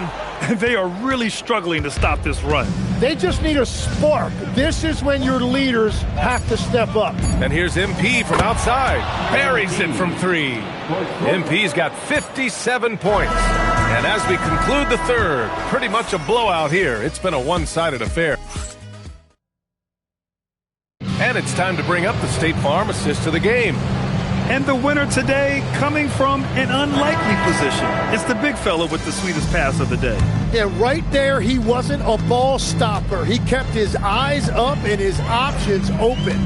They are really struggling to stop this run. They just need a spark. This is when your leaders have to step up. And here's MP from outside. Buries it from 3. MP's got 57 points. And as we conclude the third, pretty much a blowout here. It's been a one-sided affair. And it's time to bring up the State Farm assist of the game. And the winner today coming from an unlikely position. It's the big fella with the sweetest pass of the day. Yeah, right there, he wasn't a ball stopper. He kept his eyes up and his options open.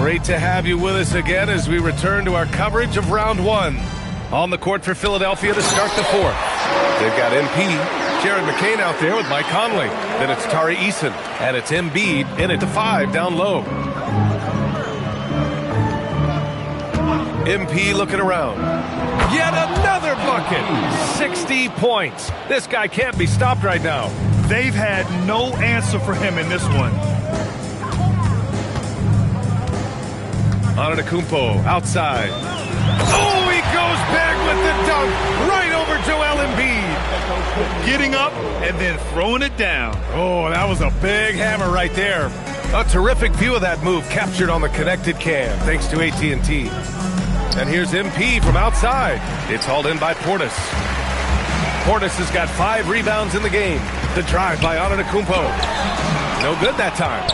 Great to have you with us again as we return to our coverage of round 1. On the court for Philadelphia to start the 4th. They've got MP, Jared McCain out there with Mike Conley. Then it's Tari Eason, and it's Embiid in at the 5 down low. MP looking around. Yet another bucket. 60 points. This guy can't be stopped right now. They've had no answer for him in this one. Antetokounmpo outside. Oh, he goes back with the dunk right over Joel Embiid. Getting up and then throwing it down. Oh, that was a big hammer right there. A terrific view of that move captured on the connected cam thanks to AT&T. And here's MP from outside. It's hauled in by Portis. Portis has got 5 rebounds in the game. The drive by Antetokounmpo. No good that time.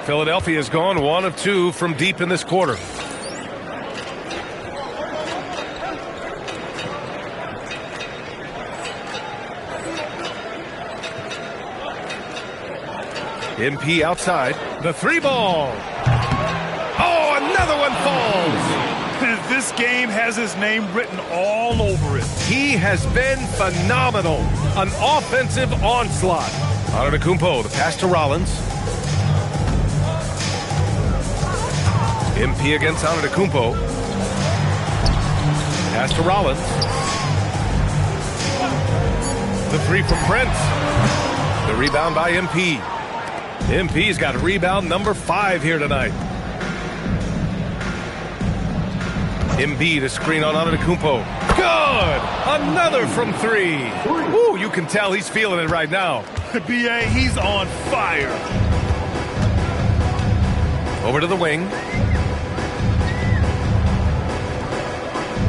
Philadelphia has gone 1 of 2 from deep in this quarter. MP outside. The 3 ball. Oh, another one falls. This game has his name written all over it. He has been phenomenal. An offensive onslaught. Antetokounmpo, the pass to Rollins. MP against Antetokounmpo. Pass to Rollins. The 3 from Prince. The rebound by MP. MP's got rebound number 5 here tonight. Embiid, a screen on Antetokounmpo. Good! Another from 3. Ooh, you can tell he's feeling it right now. B.A., he's on fire. Over to the wing.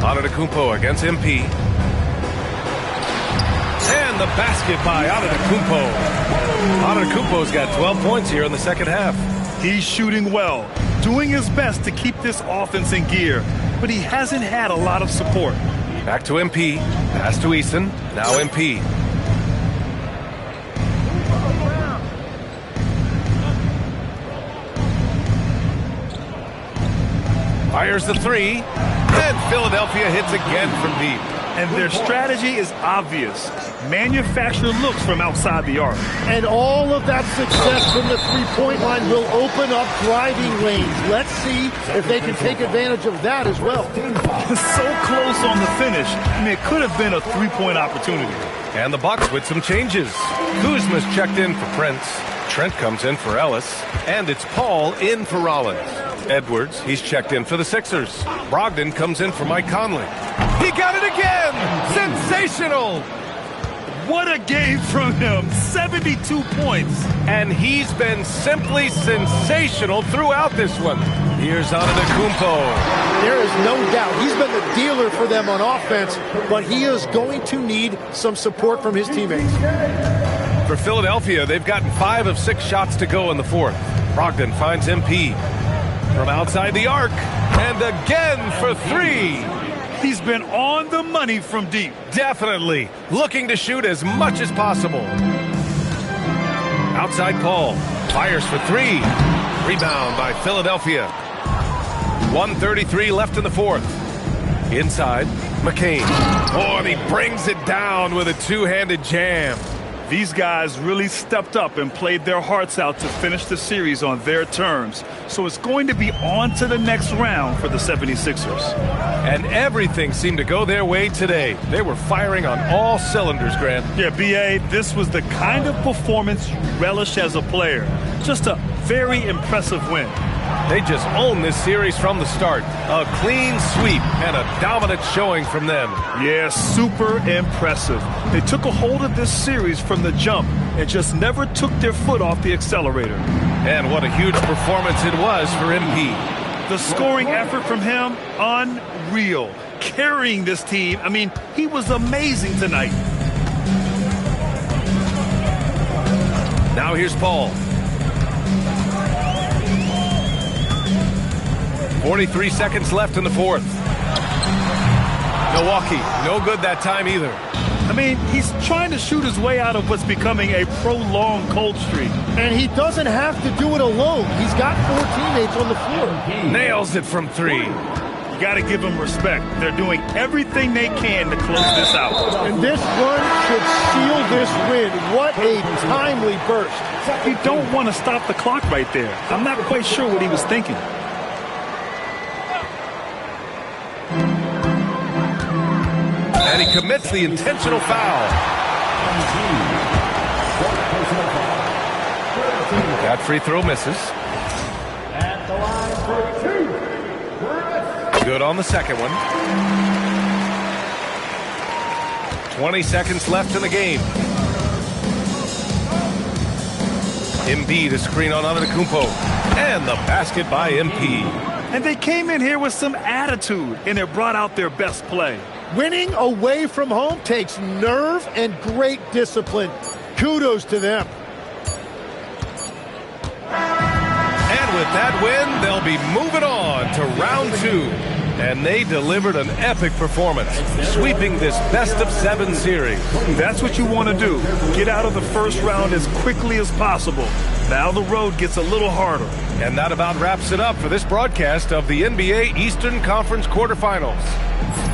Antetokounmpo against MP. And the basket by Antetokounmpo. Antetokounmpo's got 12 points here in the second half. He's shooting well, doing his best to keep this offense in gear, but he hasn't had a lot of support. Back to MP. Pass to Eason. Now MP. Fires the 3. And Philadelphia hits again from deep. And their strategy is obvious. Manufacture looks from outside the arc. And all of that success from the three-point line will open up driving lanes. Let's see if they can take advantage of that as well. So close on the finish. I mean, it could have been a three-point opportunity. And the Bucks with some changes. Kuzma's checked in for Prince. Trent comes in for Ellis. And it's Paul in for Rollins. Edwards, he's checked in for the Sixers. Brogdon comes in for Mike Conley. He got it again! Sensational! What a game from him. 72 points. And he's been simply sensational throughout this one. Here's Antetokounmpo. There is no doubt he's been the dealer for them on offense, but he is going to need some support from his teammates. For Philadelphia, they've gotten 5 of 6 shots to go in the fourth. Brogdon finds MP from outside the arc. And again for 3. He's been on the money from deep. Definitely. Looking to shoot as much as possible. Outside Paul. Fires for 3. Rebound by Philadelphia. 1:33 left in the fourth. Inside, McCain. Oh, and he brings it down with a two-handed jam. These guys really stepped up and played their hearts out to finish the series on their terms. So it's going to be on to the next round for the 76ers. And everything seemed to go their way today. They were firing on all cylinders, Grant. Yeah, B.A., this was the kind of performance you relish as a player. Just a very impressive win. They just own this series from the start. A clean sweep and a dominant showing from them. Yeah, super impressive. They took a hold of this series from the jump and just never took their foot off the accelerator. And what a huge performance it was for MP. The scoring effort from him, unreal. Carrying this team, I mean, he was amazing tonight. Now here's Paul. 43 seconds left in the fourth. Milwaukee, no good that time either. I mean, he's trying to shoot his way out of what's becoming a prolonged cold streak. And he doesn't have to do it alone. He's got 4 teammates on the floor. Nails it from 3. You got to give them respect. They're doing everything they can to close this out. And this run should seal this win. What a timely burst. You don't want to stop the clock right there. I'm not quite sure what he was thinking. And he commits the intentional foul. That free throw misses. Good on the second one. 20 seconds left in the game. Embiid, a screen on Antetokounmpo. And the basket by MP. And they came in here with some attitude, and it brought out their best play. Winning away from home takes nerve and great discipline. Kudos to them. And with that win, they'll be moving on to round 2. And they delivered an epic performance, sweeping this best-of-7 series. That's what you want to do. Get out of the first round as quickly as possible. Now the road gets a little harder. And that about wraps it up for this broadcast of the NBA Eastern Conference quarterfinals.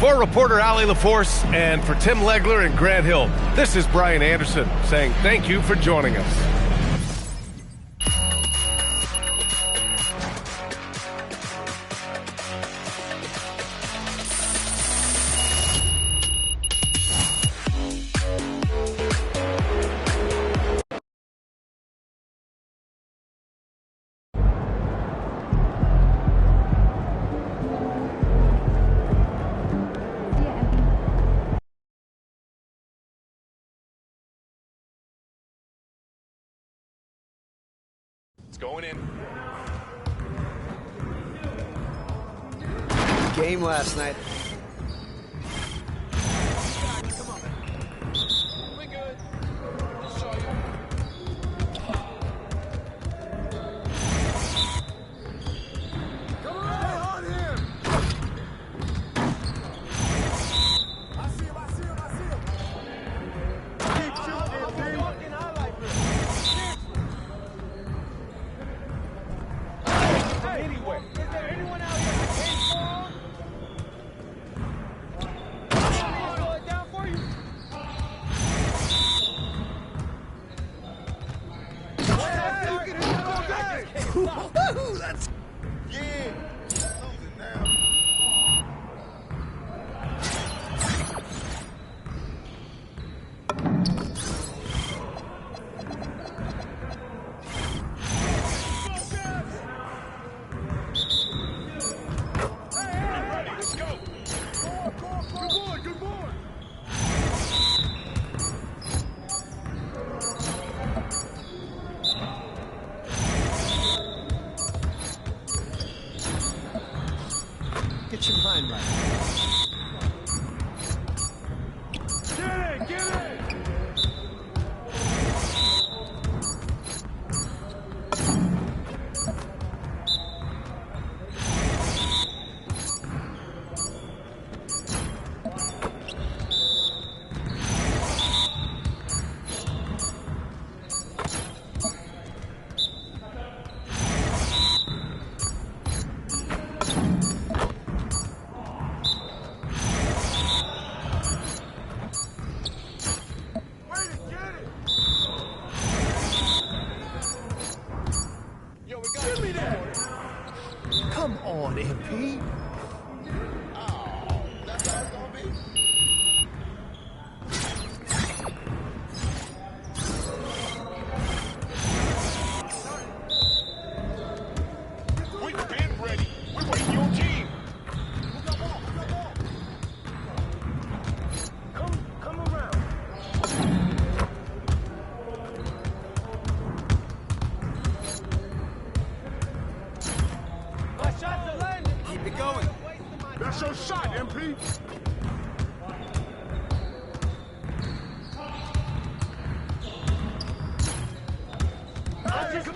For reporter Allie LaForce and for Tim Legler and Grant Hill, this is Brian Anderson saying thank you for joining us. Going in. Game last night.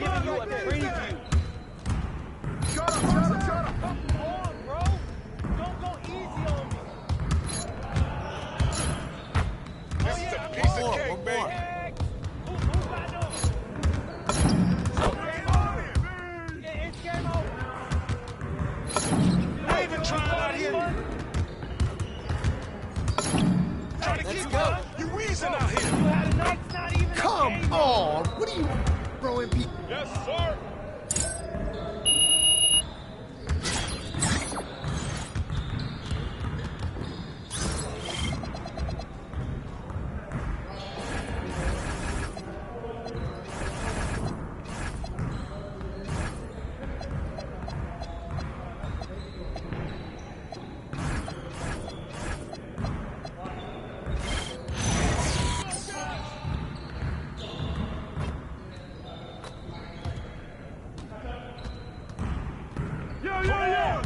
giving you a preview. Shut up, shut up, shut up. Come on, bro. Don't go easy on me. This is a piece of cake, baby. Who got those? It's game over. I ain't even trying out here. Trying to keep up. You wheezing out here. You had a night's not even Come on! What are you throwing people? Yes, sir.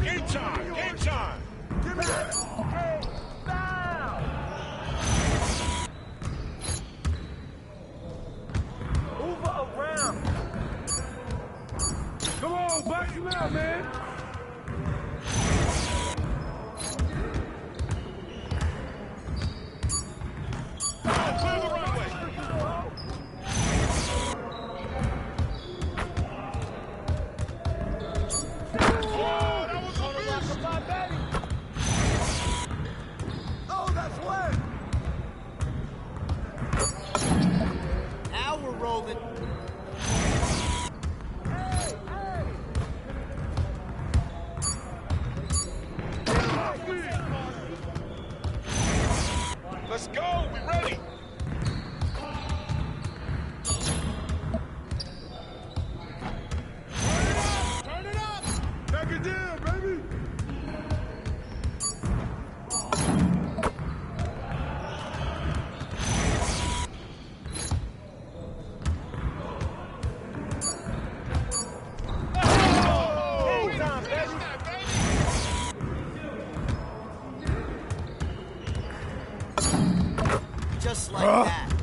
Game time, game time. Give me that. Move around. Come on, box him out, man. Clear the runway. Oh, that's wet. Now we're rolling. Let's go, we ready. Turn it up. Back it down, baby. Just like that.